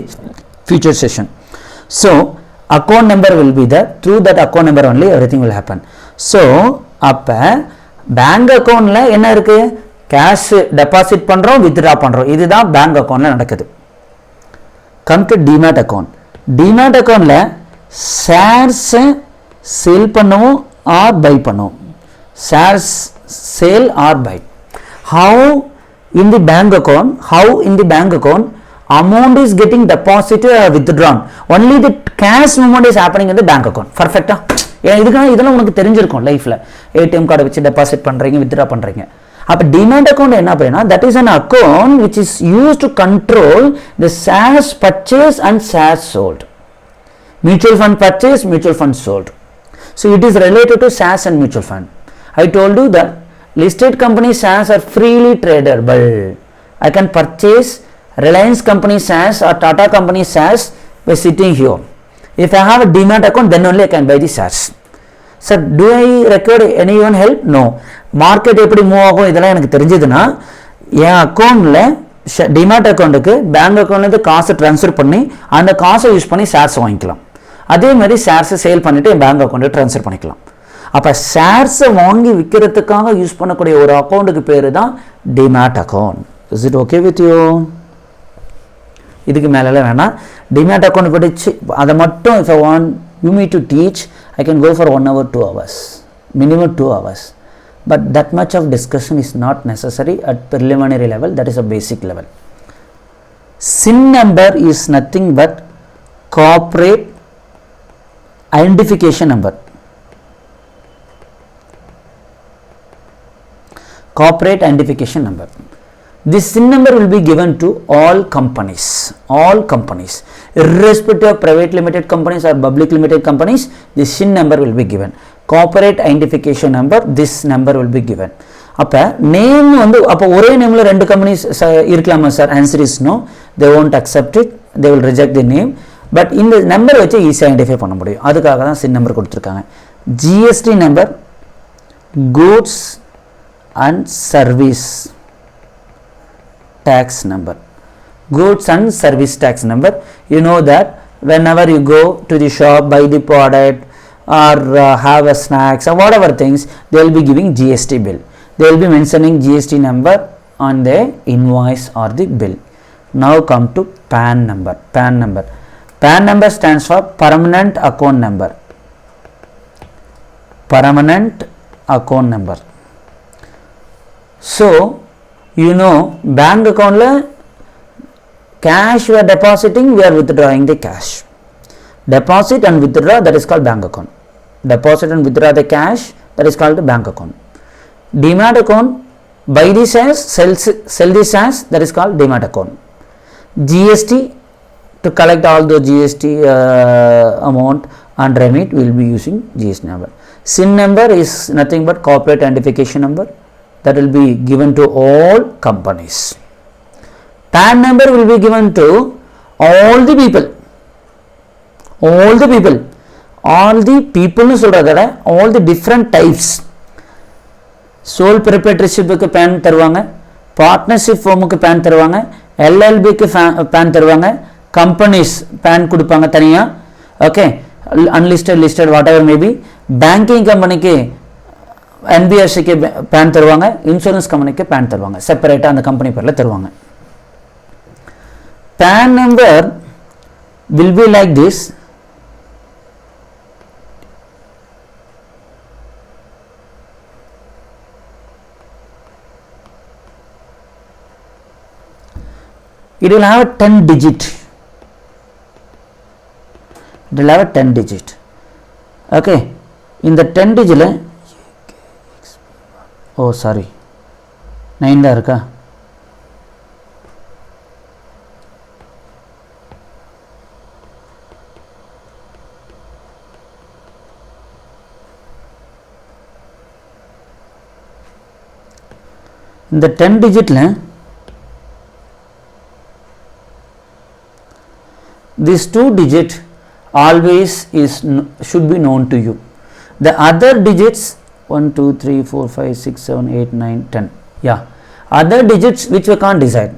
future session. So account number will be there, through that account number only everything will happen. So அப்ப bank accountல என்ன இருக்கு? cash deposit பண்றோம், withdraw பண்றோம், இதுதான் bank accountல நடக்குது. Come to demat account. Demat accountல shares sell பண்ணுவோம் or buy பண்ணுவோம். Shares sell or buy. How in the bank account amount is getting deposited or withdrawn? Only the cash movement is happening in the bank account. Perfect? இதெல்லாம் உனக்கு தெரிஞ்சிருக்கும் லைஃப்ல. ATM கார்டை வச்சு deposit பண்றீங்க, withdraw பண்றீங்க. அப்ப டிமேட் அக்கவுண்ட் என்ன அப்படின்னா, that is an account which is used to control the shares purchase and shares sold. Mutual fund purchase, mutual fund sold. So it is related to shares and mutual fund. I told you that listed company shares are freely tradable. I can purchase Reliance company shares or Tata company shares by sitting here. If I have a demat account, then only I can buy the shares. Sir, do I require anyone help? No. Market எப்படி move ஆகும் இதெல்லாம் எனக்கு தெரிஞ்சதுன்னா என் அக்கௌண்ட்ல demat அக்கௌண்ட்டுக்கு bank அக்கௌண்ட்லேருந்து காசை transfer பண்ணி அந்த காசை யூஸ் பண்ணி ஷேர்ஸ் வாங்கிக்கலாம். அதே மாதிரி ஷேர்ஸை சேல் பண்ணிட்டு என் பேங்க் அக்கௌண்ட்டுக்கு ட்ரான்ஸ்ஃபர் பண்ணிக்கலாம். அப்போ ஷேர்ஸை வாங்கி விற்கிறதுக்காக யூஸ் பண்ணக்கூடிய ஒரு அக்கௌண்ட்டுக்கு பேர் தான் demat account. Is it okay with you? இதுக்கு மேலே வேணாம். டிமேட் அக்கௌண்ட் படிச்சு அதை மட்டும் if I want you me to teach, I can go for 1 hour 2 hours, minimum 2 hours. But that much of discussion is not necessary at preliminary level, that is a basic level. SIN number is nothing but corporate identification number. Corporate identification number. This SIN number will be given to all companies, irrespective of private limited companies or public limited companies. This SIN number will be given. Corporate identification number, this number will be given. அப்ப name வந்து அப்ப ஒரே நேம்ல ரெண்டு companies இருக்கலாமா sir? Answer is no. they won't accept it, they will reject the name. But இந்த number வச்சு ஈஸியாக ஐடென்டிஃபை பண்ண முடியும். அதுக்காக தான் SIN நம்பர் கொடுத்துருக்காங்க. GST number, goods and service tax number. Goods and service tax number. You know that whenever you go to the shop, buy the product or have a snacks or whatever things, they will be giving GST bill. They will be mentioning GST number on the invoice or the bill. Now come to PAN number. PAN number. PAN number stands for permanent account number. Permanent account number. So you know, bank account la cash we are depositing, we are withdrawing the cash. Deposit and withdraw, that is called bank account. Deposit and withdraw the cash, that is called the bank account. Demat account, buy the shares, sell the shares, that is called demat account. GST, to collect all the GST amount and remit, we will be using GST number. SIN number is nothing but corporate identification number, that will be given to all companies. PAN number will be given to all the people. All the people nu சொல்றதட all the different types. sole proprietorship க்கு PAN தருவாங்க, partnership firm க்கு PAN தருவாங்க, LLB க்கு PAN தருவாங்க, companies PAN கொடுப்பாங்க தனியா. Okay, unlisted, listed, whatever may be. banking company க்கு NBFC க்கு PAN தருவாங்க, insurance company க்கு PAN தருவாங்க, செப்பரேட்டா அந்த கம்பெனி பேர்ல தருவாங்க. PAN number will be like this. It will have a 10 digit. It will have a 10 digit. Okay, in the 10 digit, oh sorry, 9 da irukka. In the 10 digit la these 2 digit always should be known to you. The other digits 1 2 3 4 5 6 7 8 9 10, yeah, other digits which we can't decide.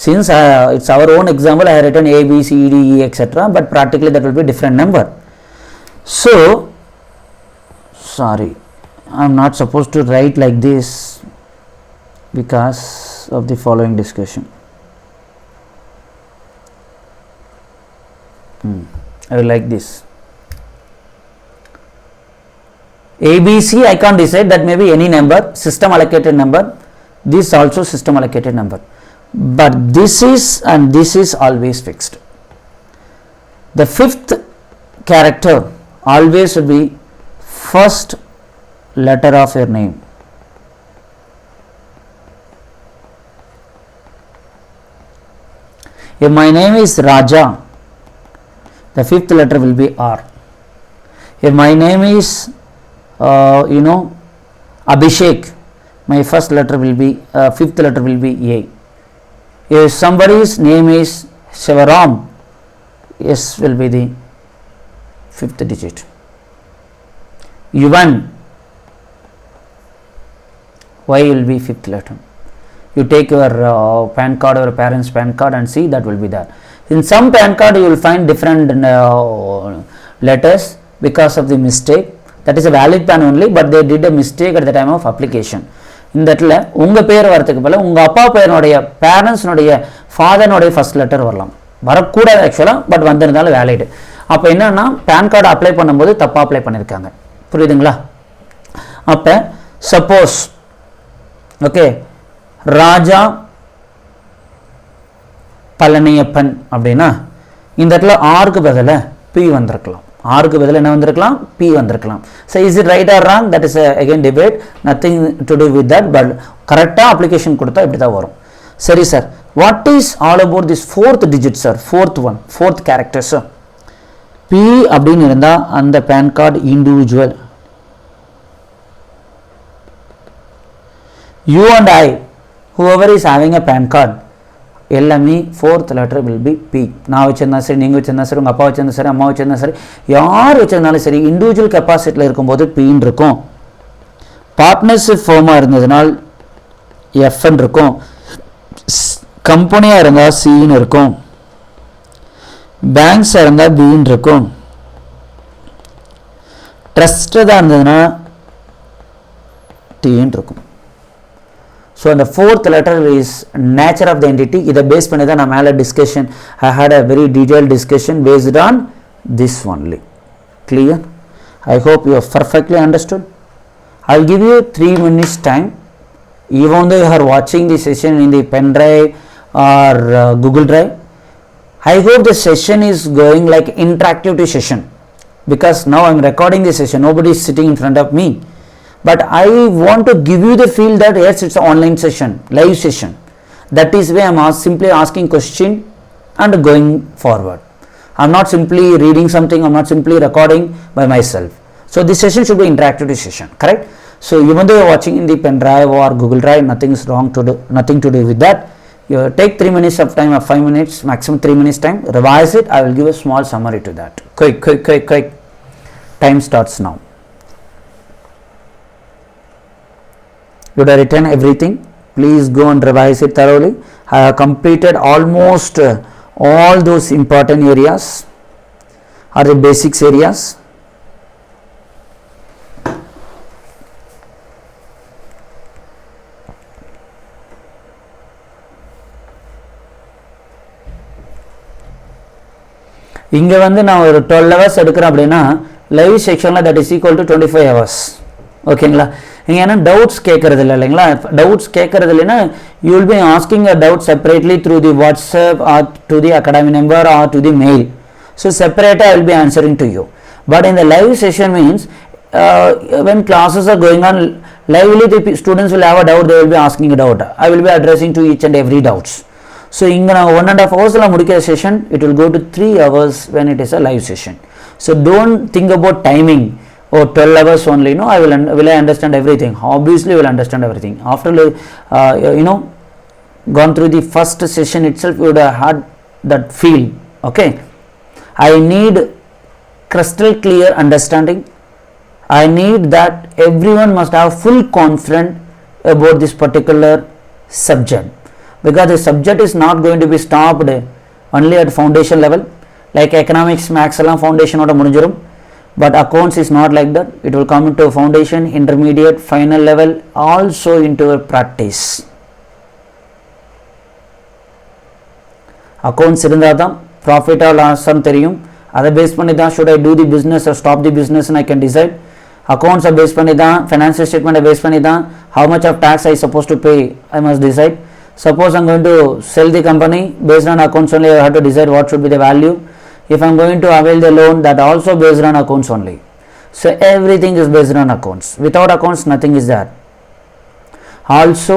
Since it's our own example, I have written A, B, C, D, E, etc., but practically that will be different number. So sorry, I am not supposed to write like this because of the following discussion. I will like this. ABC I can't decide, that may be any number, system allocated number. This also system allocated number, but this is and this is always fixed. The fifth character always will be first letter of your name. If my name is Raja, the fifth letter will be R. If my name is Abhishek, my first letter will be fifth letter will be A. If somebody's name is Shivaram, S will be the fifth digit. Yuvan, Y will be fifth letter. You take your PAN card or parents' PAN card and see, that will be that. In some PAN card you will find different letters because of the mistake. That is a valid PAN only, but they did a mistake at the time of application. இந்த இடத்துல உங்க பேர் வரதுக்கு பதிலா உங்க அப்பா பேருடைய பேரண்ட்ஸ்னுடைய ஃபாதர்னுடைய first letter வரலாம், வரக்கூடாது ஆக்சுவலா, பட் வந்திருந்தாலும் வேலிட். அப்போ என்னன்னா PAN கார்டு அப்ளை பண்ணும்போது தப்பா அப்ளை பண்ணியிருக்காங்க, புரியுதுங்களா? அப்போ சப்போஸ் ஓகே ராஜா பழனியப்பன் அப்படின்னா இந்த இடத்துல ஆருக்கு பதிலாக பி வந்திருக்கலாம், ஆருக்கு பதிலாக என்ன வந்திருக்கலாம், பி வந்திருக்கலாம். So is it right or wrong, that is again debate, nothing to do with that, but கரெக்டாக அப்ளிகேஷன் கொடுத்தா இப்படி தான் வரும். சரி sir, what is all about this fourth digit sir, fourth character sir? B அப்படின்னு இருந்தால் அந்த PAN card individual. You and I, whoever is having a PAN card, எல்லாமே fourth letter will be B. நான் வச்சிருந்தா சரி, நீங்கள் வச்சிருந்தா சரி, உங்கள் அப்பா வச்சிருந்தா சரி, அம்மா வச்சிருந்தா சரி, யார் வச்சிருந்தாலும் சரி, இண்டிவிஜுவல் கெப்பாசிட்டியில் இருக்கும்போது பின்னு இருக்கும். பார்ட்னர்ஷிப் ஃபார்மாக இருந்ததுனால் எஃப்ன்னு இருக்கும். கம்பெனியாக இருந்தால் சின்னு இருக்கும். பேங்க்ஸாக இருந்தால் பின்னு இருக்கும். ட்ரஸ்டடாக இருந்ததுன்னா டின்னு இருக்கும். ஸோ அந்த fourth letter is nature of the entity. இதை பேஸ் பண்ணி தான் நான் மேலே discussion, I had a very detail discussion based on this only. Clear? I hope you have perfectly understood. I'll give you 3 minutes time. Even though you are watching the session in the pen drive or Google Drive, I hope the session is going like interactive session, because now I am recording the session, nobody is sitting in front of me, but I want to give you the feel that yes, it's an online session, live session. That is why I am simply asking question and going forward. I am not simply reading something, I am not simply recording by myself. So this session should be interactive session, correct? So even though you are watching in the pen drive or Google Drive, nothing is wrong to do, nothing to do with that. You take 3 minutes of time or 5 minutes, maximum 3 minutes time, revise it. I will give a small summary to that. Quick. Time starts now. You have written everything. Please go and revise it thoroughly. I have completed almost all those important areas or the basics areas. இங்கே வந்து நான் ஒரு 12 hours எடுக்கிறேன் அப்படின்னா live செக்ஷனில் that is equal to 25 hours. ஓகேங்களா? நீங்கள் ஏன்னா டவுட்ஸ் கேட்கறது இல்லை இல்லைங்களா? டவுட்ஸ் கேட்கறது இல்லைன்னா you will be asking a doubt separately through the WhatsApp or to the academy number or to the mail. So செப்பரேட்டாக I will be answering to you. But இந்த live session means when classes are going on lively, the students will have a doubt, they will be asking a doubt. I will be addressing to each and every doubts. So இங்கே நான் 1.5 hours முடிக்கிற session, it will go to 3 hours when it is a live session. So don't think about timing or 12 hours only. No, will I understand everything? Obviously will understand everything. After gone through the first session itself, you would have had that feel. Okay, I need crystal clear understanding. I need that everyone must have full confidence about this particular subject, because the subject is not going to be stopped only at foundation level. Like economics, maths எல்லாம் foundation ஓட முடிஞ்சிரும். But accounts is not like that. It will come into foundation, intermediate, final level, also into a practice. Accounts இருந்தால் தான் profit or loss தெரியும். அதை base பண்ணி தான் should I do the business or stop the business and I can decide. Accounts are based பண்ணி தான், financial statement based பண்ணி தான் how much of tax I supposed to pay I must decide. Suppose I am going to sell the company, based on accounts only I have to decide what should be the value. If I am going to avail the loan, that also based on accounts only. So everything is based on accounts. Without accounts nothing is there. Also,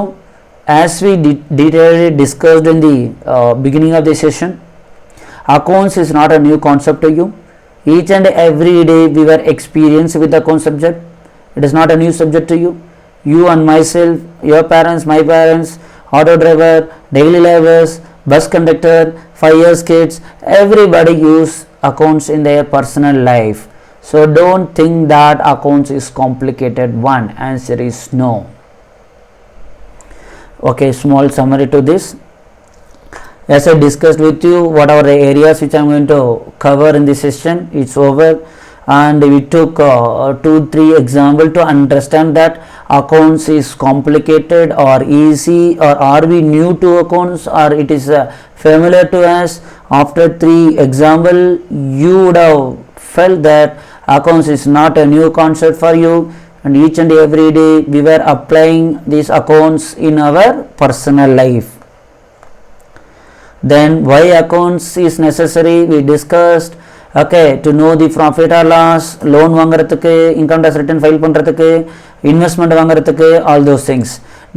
as we detailedly discussed in the beginning of the session, accounts is not a new concept to you. Each and every day we were experienced with the account subject. It is not a new subject to you. You and myself, your parents, my parents, auto driver, daily laborers, bus conductor, 5 years kids, everybody use accounts in their personal life. So don't think that accounts is complicated one. Answer is no. Okay, small summary to this. As I discussed with you, what are the areas which I am going to cover in this session, it's over. And we took 2-3 examples to understand that accounts is complicated or easy, or are we new to accounts, or it is familiar to us. After 3 examples, you would have felt that accounts is not a new concept for you, and each and every day we were applying these accounts in our personal life. Then why accounts is necessary, we discussed. Okay, to know the profit or loss, loan வாங்குறதுக்கு, income tax return file பண்றதுக்கு, investment வாங்குறதுக்கு, all those things.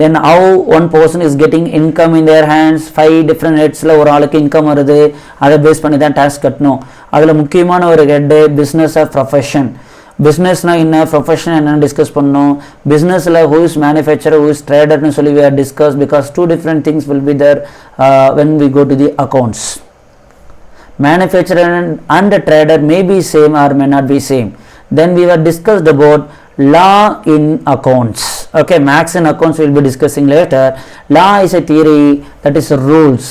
then how one person is getting income in their hands, 5 different headsல ஒரு ஆளுக்கு income வருது, அதை base பண்ணி தான் tax கட்டணும். அதில் முக்கியமான ஒரு ஹெட் பிஸ்னஸ் ஆஃப் ப்ரொஃபஷன். பிஸ்னஸ்னா என்ன, ப்ரொஃபஷன் என்னன்னு டிஸ்கஸ் பண்ணணும். பிஸ்னஸில் who is manufacturer, who is ட்ரேடர்னு சொல்லி we are discussed because 2 different things will be there when we go to the accounts. Manufacturer and the trader may be same or may not be same. Then we were discussed about law in accounts. Okay, max in accounts we will be discussing later. Law is a theory, that is rules.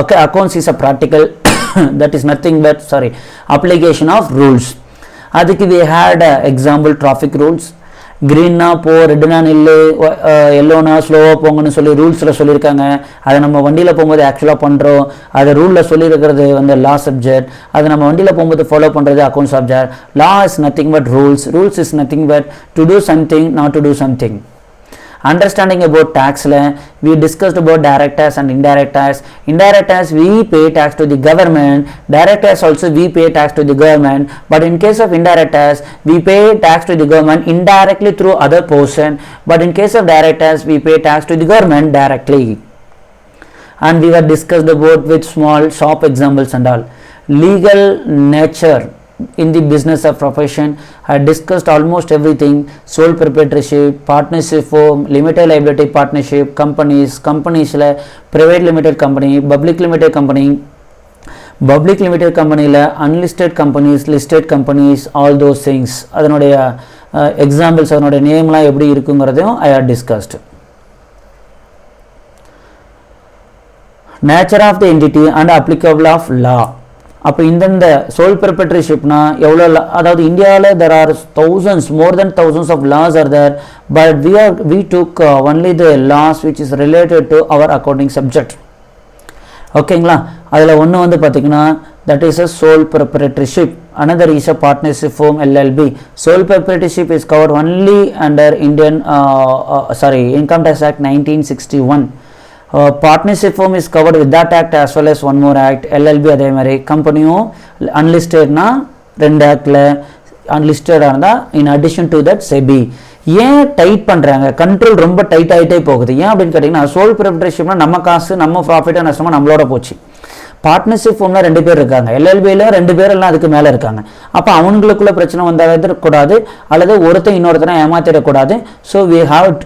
Okay, accounts is a practical that is nothing but application of rules. அதுக்கு we had example traffic rules. கிரீன்னா போ, ரெட்டுனா நில்லு, எல்லோனா ஸ்லோவாக போங்கன்னு சொல்லி ரூல்ஸில் சொல்லியிருக்காங்க. அதை நம்ம வண்டியில் போகும்போது ஆக்சுவலாக பண்ணுறோம். அதை ரூலில் சொல்லியிருக்கிறது வந்து லா சப்ஜெக்ட், அதை நம்ம வண்டியில் போகும்போது ஃபாலோ பண்ணுறது account subject. Law is nothing but rules, rules is nothing but to do something, not to do something. Understanding about tax, we discussed about direct tax and indirect tax. Indirect tax we pay tax to the government, direct tax also we pay tax to the government, but in case of indirect tax we pay tax to the government indirectly through other person, but in case of direct tax we pay tax to the government directly. And we were discussed about with small shop examples and all. Legal nature in the business of profession, I discussed almost everything. Sole proprietorship, partnership form, limited liability partnership, companies private limited company, public limited company, unlisted companies, listed companies, all those things. அதனுடைய examples, அதனுடைய நேம்லாம் எப்படி இருக்குங்கிறதையும் I had discussed. Nature of the entity and applicable of law. அப்போ இந்த soul ப்ரொப்ரைட்டர்ஷிப்னா எவ்வளோ, அதாவது இந்தியாவில் there are thousands, more than thousands of laws are there, but we took only the laws which is related to our accounting subject. ஓகேங்களா, அதில் ஒன்று வந்து பார்த்திங்கன்னா that is a sole proprietorship, another is a partnership form LLB. Sole proprietorship is covered only under Indian Income Tax Act 1961. Partnership form is covered with that act as well as one more act. LLB அதே மாதிரி. கம்பெனியும் அன்லிஸ்டட்னா 2 ஆக்டில் அன்லிஸ்டடாக இருந்தால் in addition to that SEBI. ஏன் tight பண்ணுறாங்க, control ரொம்ப tight ஆகிட்டே போகுது. ஏன் அப்படின்னு கேட்டிங்கன்னா சோல் ப்ரொப்ரைட்டர்ஷிப்னா நம்ம காசு, நம்ம ப்ராஃபிட்டாக நஷ்டமாக நம்மளோட போச்சு. பார்ட்னர்ஷிப் ஃபார்மில் 2 பேர் இருக்காங்க, எல்எல்பியில் 2 பேர் எல்லாம் அதுக்கு மேலே இருக்காங்க. அப்போ அவங்களுக்குள்ள பிரச்சனை வந்தாக்கூடாது, அல்லது ஒருத்தன் இன்னொருத்தனை ஏமாத்திடக்கூடாது. So we have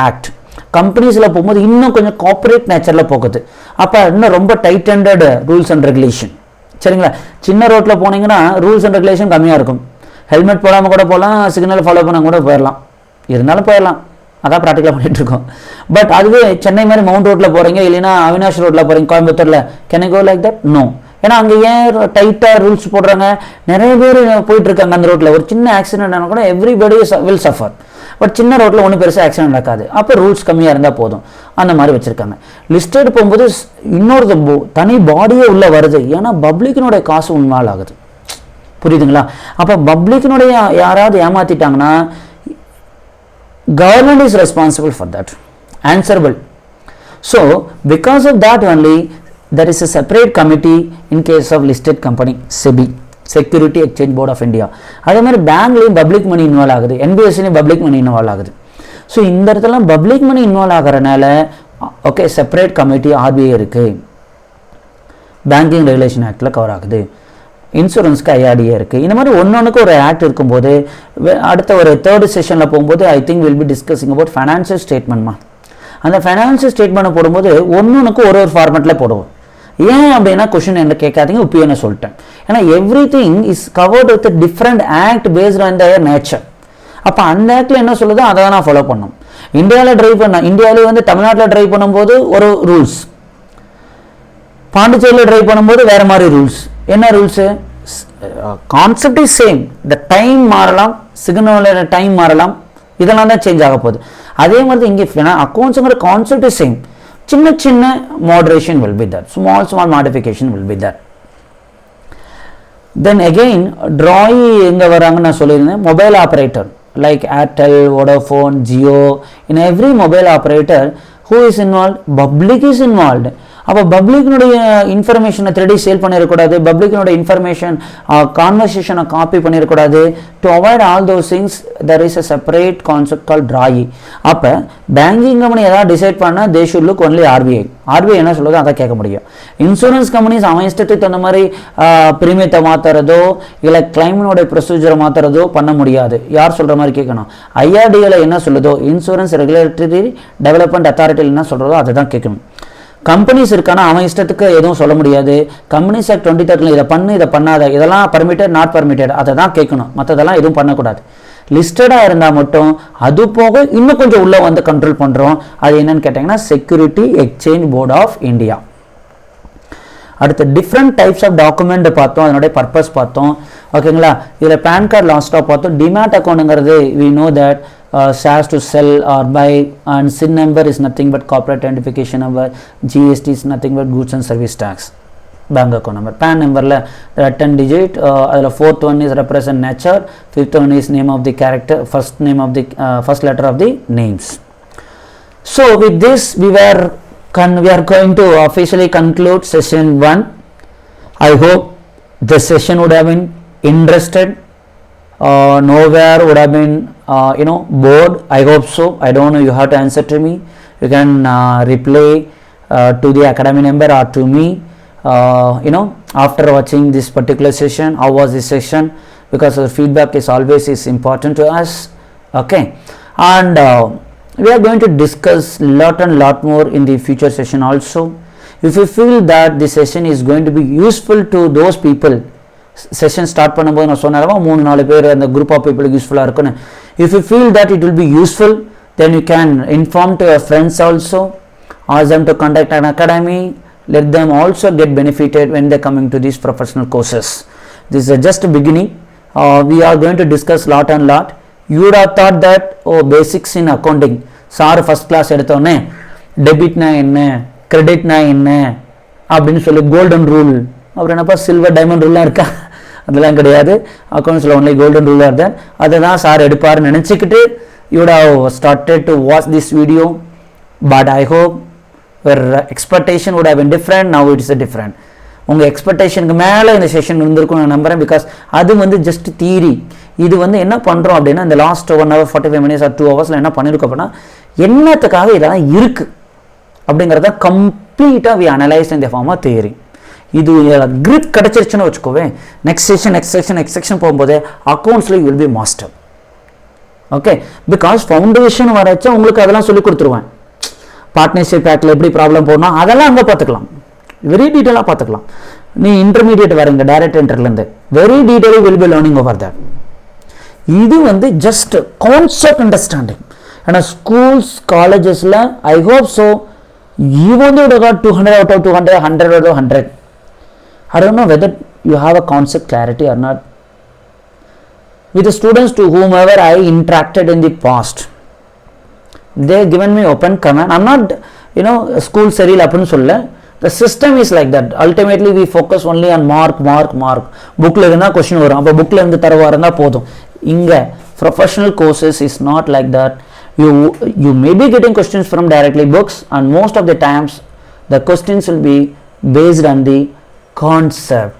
act. கம்பெனிஸில் போகும்போது இன்னும் கொஞ்சம் கார்ப்பரேட் நேச்சரில் போகுது. அப்போ இன்னும் ரொம்ப tight handed rules and regulation. சரிங்களா, சின்ன ரோட்டில் போனீங்கன்னா ரூல்ஸ் அண்ட் ரெகுலேஷன் கம்மியாக இருக்கும். ஹெல்மெட் போடாமல் கூட போகலாம், சிக்னல் ஃபாலோ பண்ண கூட போயிடலாம், இருந்தாலும் போயிடலாம். அதான் ப்ராக்டிக்கலாக பண்ணிட்டு இருக்கோம். பட் அதுவே சென்னை மாதிரி மவுண்ட் ரோட்டில் போகிறீங்க, இல்லைன்னா அவினாஷ் ரோட்டில் போகிறீங்க, கோயம்புத்தூரில், can I go like that? No. ஏன்னா அங்கே ஏன் டைட்டாக ரூல்ஸ் போடுறாங்க, நிறைய பேர் போயிட்டு இருக்காங்க அந்த ரோட்டில். ஒரு சின்ன ஆக்சிடென்ட் ஆனால் கூட எவ்ரிபடி வில் சஃபர். பட் சின்ன ரோட்டில் ஒன்றும் பெருசாக ஆக்சிடென்ட் நடக்காது. அப்போ ரூல்ஸ் கம்மியாக இருந்தால் போதும், அந்த மாதிரி வச்சுருக்காங்க. லிஸ்டட் போகும்போது இன்னொரு தனி பாடியே உள்ளே வருது. ஏன்னா பப்ளிக்கினுடைய காசு உண்மையால் ஆகுது. புரியுதுங்களா? அப்போ பப்ளிக்கினுடைய யாராவது ஏமாற்றிட்டாங்கன்னா government is responsible for that, answerable. So because of that only there is a separate committee in case of listed company, SEBI, Security Exchange Board of India. அதே மாதிரி பேங்க்லேயும் பப்ளிக் மணி இன்வால்வ் ஆகுது, என்பிஎஸ்சிலையும் பப்ளிக் மணி இன்வால்வ் ஆகுது. So இந்த இடத்துல public money involve ஆகிறனால okay separate committee RBI இருக்குது, banking regulation ஆக்டில் கவர் ஆகுது, இன்சூரன்ஸ்க்கு ஐஆர்டிஏ இருக்குது. இந்த மாதிரி ஒன்னொன்றுக்கு ஒரு ஆக்ட் இருக்கும்போது அடுத்த ஒரு 3rd செஷனில் போகும்போது I think will be discussing about financial ஸ்டேட்மெண்ட்மா. அந்த ஃபைனான்சியல் ஸ்டேட்மெண்ட் போடும்போது ஒன்னொன்றுக்கு ஒரு ஃபார்மெட்டில் போடுவோம். ஏன் அப்படின்னா கொஷின் என்ன கேட்காதீங்க, உப்பியோன்னு சொல்லிட்டேன். ஏன்னா every thing is covered with different act based on their nature. அப்போ அந்த ஆக்டில் என்ன சொல்லுதோ அதை தான் நான் ஃபாலோ பண்ணணும். இந்தியாவில் ட்ரைவ் பண்ண, இந்தியாவிலே வந்து தமிழ்நாட்டில் ட்ரைவ் பண்ணும்போது ஒரு ரூல்ஸ், பாண்டிச்சேரியில் ட்ரைவ் பண்ணும்போது வேறு மாதிரி ரூல்ஸ். என்ன rules? Concept is same, the time மாறலாம், சிக்னலோட டைம் மாறலாம், இதெல்லாம் தான் சேஞ்ச் ஆக போகுது. அதே மாதிரி இங்கே அக்கௌண்ட்ஸுங்கிற கான்செப்ட் இஸ் சேம், சின்ன சின்ன moderation will be that, small modification will be that. Then again TRAI எங்கே வராங்கன்னு நான் சொல்லியிருந்தேன். Mobile operator like Airtel, Vodafone, Jio, in every mobile operator who is involved? Public is involved. அப்போ பப்ளிக்னுடைய இன்ஃபர்மேஷனை திருடி sale பண்ணிடக்கூடாது, பப்ளிக்னுடைய இன்ஃபர்மேஷன் கான்வர்சேஷனை காப்பி பண்ணிடக்கூடாது. To avoid all those things there is a separate concept call drawee. அப்போ banking company ஏதாவது decide பண்ணால் they should look only RBI. RBI என்ன சொல்லுதோ அதை கேட்க முடியும். இன்சூரன்ஸ் கம்பெனிஸ் அவன் இஷ்டத்துக்கு தகுந்த மாதிரி பிரீமியத்தை மாற்றுறதோ இல்லை கிளைமினோட ப்ரொசீஜரை மாற்றுறதோ பண்ண முடியாது. யார் சொல்கிற மாதிரி கேட்கணும். ஐஆர்டிஏல என்ன சொல்லுதோ, இன்சூரன்ஸ் ரெகுலேட்டரி டெவலப்மெண்ட் அத்தாரிட்டியில் என்ன சொல்கிறதோ அதை தான் கேட்கணும். கம்பெனிஸ் இருக்கானா அவன் இஷ்டத்துக்கு எதுவும் சொல்ல முடியாது. கம்பெனிஸ் ஆக்ட் 2013 இதை பண்ணு இதை பண்ணாத, இதெல்லாம் பர்மிட்டட் நாட் பர்மிட்டட் அதை தான் கேட்கணும். மற்றதெல்லாம் எதுவும் பண்ணக்கூடாது. லிஸ்டடாக இருந்தால் மட்டும் அது போக இன்னும் கொஞ்சம் உள்ளே வந்து கண்ட்ரோல் பண்ணுறோம். அது என்னன்னு கேட்டிங்கன்னா security exchange board of India. அடுத்து டிஃப்ரெண்ட் டைப்ஸ் ஆஃப் டாக்குமெண்ட் பார்த்தோம், அதனுடைய பர்பஸ் பார்த்தோம். ஓகேங்களா. இதில் பேன் கார்டு லாஸ்ட்டாக பார்த்தோம். டிமேட் அக்கௌண்ட்டுங்கிறது we know that shares to sell or buy, and SIN number is nothing but corporate identification number, GST is nothing but goods and service tax. Bank account number. PAN numberல 10 digit, அதில் 4th one is represent nature, 5th one is name of the character, first letter of the names. So with this we are going to officially conclude session 1. I hope this session would have been interested. Nowhere would have been bored. I hope so. I don't know, you have to answer to me. You can reply to the academy number or to me after watching this particular session. How was this session? Because the feedback is always important to us. Okay. And we are going to discuss lot more in the future session also. If you feel that this session is going to be useful to those people, session start பண்ணும்போது நான் சொன்னாரமா 3-4 பேர் அந்த group of பீப்புளுக்கு யூஸ்ஃபுல்லாக இருக்குன்னு. If you feel that it will be useful, then you can inform to your friends also, ask them to contact an academy, let them also get benefited when they coming to these professional courses. This is just a beginning. We are going to discuss lot. You would have thought that basics in accounting sir first class எடுத்தோடனே டெபிட்னா என்ன, கிரெடிட்னா என்ன அப்படின்னு சொல்லி golden rule, அப்புறம் என்னப்பா silver diamond ரூல்லாம் இருக்கா, அதெல்லாம் கிடையாது. அக்கௌண்ட்ஸில் ஒன்லி கோல்டன் ரூலாக இருந்தேன். அதை தான் சார் எடுப்பார்னு நினச்சிக்கிட்டு you would have started to watch this video, but I hope your expectation would have been different. Now it is a different. உங்கள் எக்ஸ்பெக்டேஷனுக்கு மேலே இந்த செஷன் இருந்திருக்கும் நான் நம்புகிறேன். பிகாஸ் அது வந்து ஜஸ்ட் தியரி. இது வந்து என்ன பண்ணுறோம் அப்படின்னா இந்த last 1 hour 45 minutes or 2 hours என்ன பண்ணியிருக்கோம் அப்படின்னா என்னத்துக்காக இதெல்லாம் இருக்குது அப்படிங்கிறத கம்ப்ளீட்டாக we analyse in the form of theory. இது கிரிப் கிடச்சிருச்சுன்னு வச்சுக்கோவேன், நெக்ஸ்ட் செக்ஷன் போகும்போது அக்கௌண்ட்ஸில் you will be master. Okay. Because foundation வரைச்சா உங்களுக்கு அதெல்லாம் சொல்லி கொடுத்துருவேன். பார்ட்னர்ஷிப் ஆக்டில் எப்படி ப்ராப்ளம் போடணும் அதெல்லாம் அங்கே பார்த்துக்கலாம், வெரி டீட்டெயிலாக பார்த்துக்கலாம். நீ இன்டர்மீடியட் வரீங்க டைரக்ட் என்ட்ரிலேருந்து, very detail will be learning over that. இது வந்து ஜஸ்ட் கான்செப்ட் அண்டர்ஸ்டாண்டிங். ஏன்னா ஸ்கூல்ஸ் காலேஜஸில் I hope so you only would have got 200 out of 200, 100 out of 100. I don't know whether you have a concept clarity or not. With the students to whomever I interacted in the past, they have given me open command. I'm not school seril appadinu solla. The system is like that. Ultimately we focus only on mark. Bookla irundha question varum, appo bookla irundhu tharava irundha podum. Inga professional courses is not like that. You may be getting questions from directly books, and most of the times the questions will be based on the concept,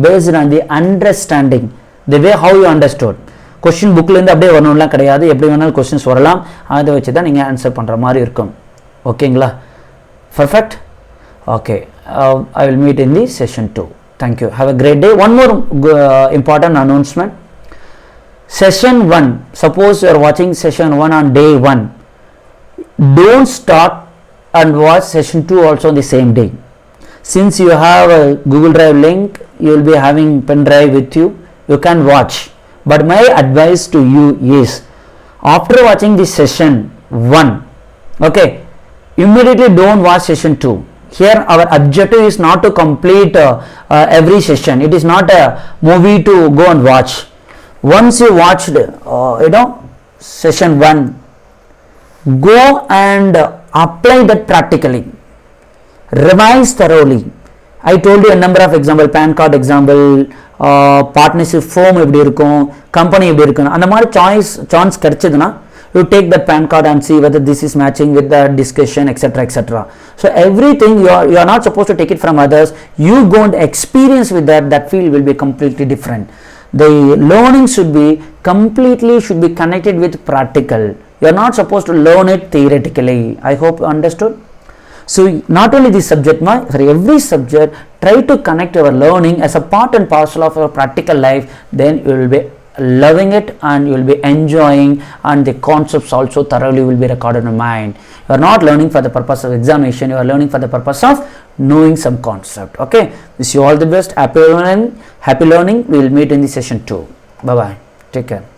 based on the understanding, the way how you understood. Question bookல இருந்து அப்படியே வரணும்லாம் கிடையாது, எப்படி வேணாலும் questions வரலாம், அதை வச்சு தான் நீங்கள் ஆன்சர் பண்ணுற மாதிரி இருக்கும். ஓகேங்களா? Perfect? Okay. I will meet in the session 2. Thank you. Have a great day. One more important announcement. Session 1, suppose you are watching session 1 on day 1, don't start and watch session 2 also on the same day. Since you have a Google Drive link, you will be having pen drive with you, you can watch. But my advice to you is, after watching this session 1, okay, immediately don't watch session 2. Here our objective is not to complete every session. It is not a movie to go and watch. Once you watched session 1, go and apply that practically, revise thoroughly. I told you a number of example, PAN card example, partnership form எப்படி இருக்கும், company எப்படி இருக்கும், அந்த மாதிரி chance கிடைச்சதுன்னா you take that PAN card and see whether this is matching with the discussion, etc., etc. So everything you are not supposed to take it from others. You go and experience with that field will be completely different. The learning should be connected with practical. You are not supposed to learn it theoretically. I hope you understood. So not only this subject, for every subject, try to connect your learning as a part and parcel of your practical life. Then you will be loving it and you will be enjoying, and the concepts also thoroughly will be recorded in your mind. You are not learning for the purpose of examination. You are learning for the purpose of knowing some concept. Okay. Wish you all the best. Happy learning. We will meet in the session 2. Bye bye. Take care.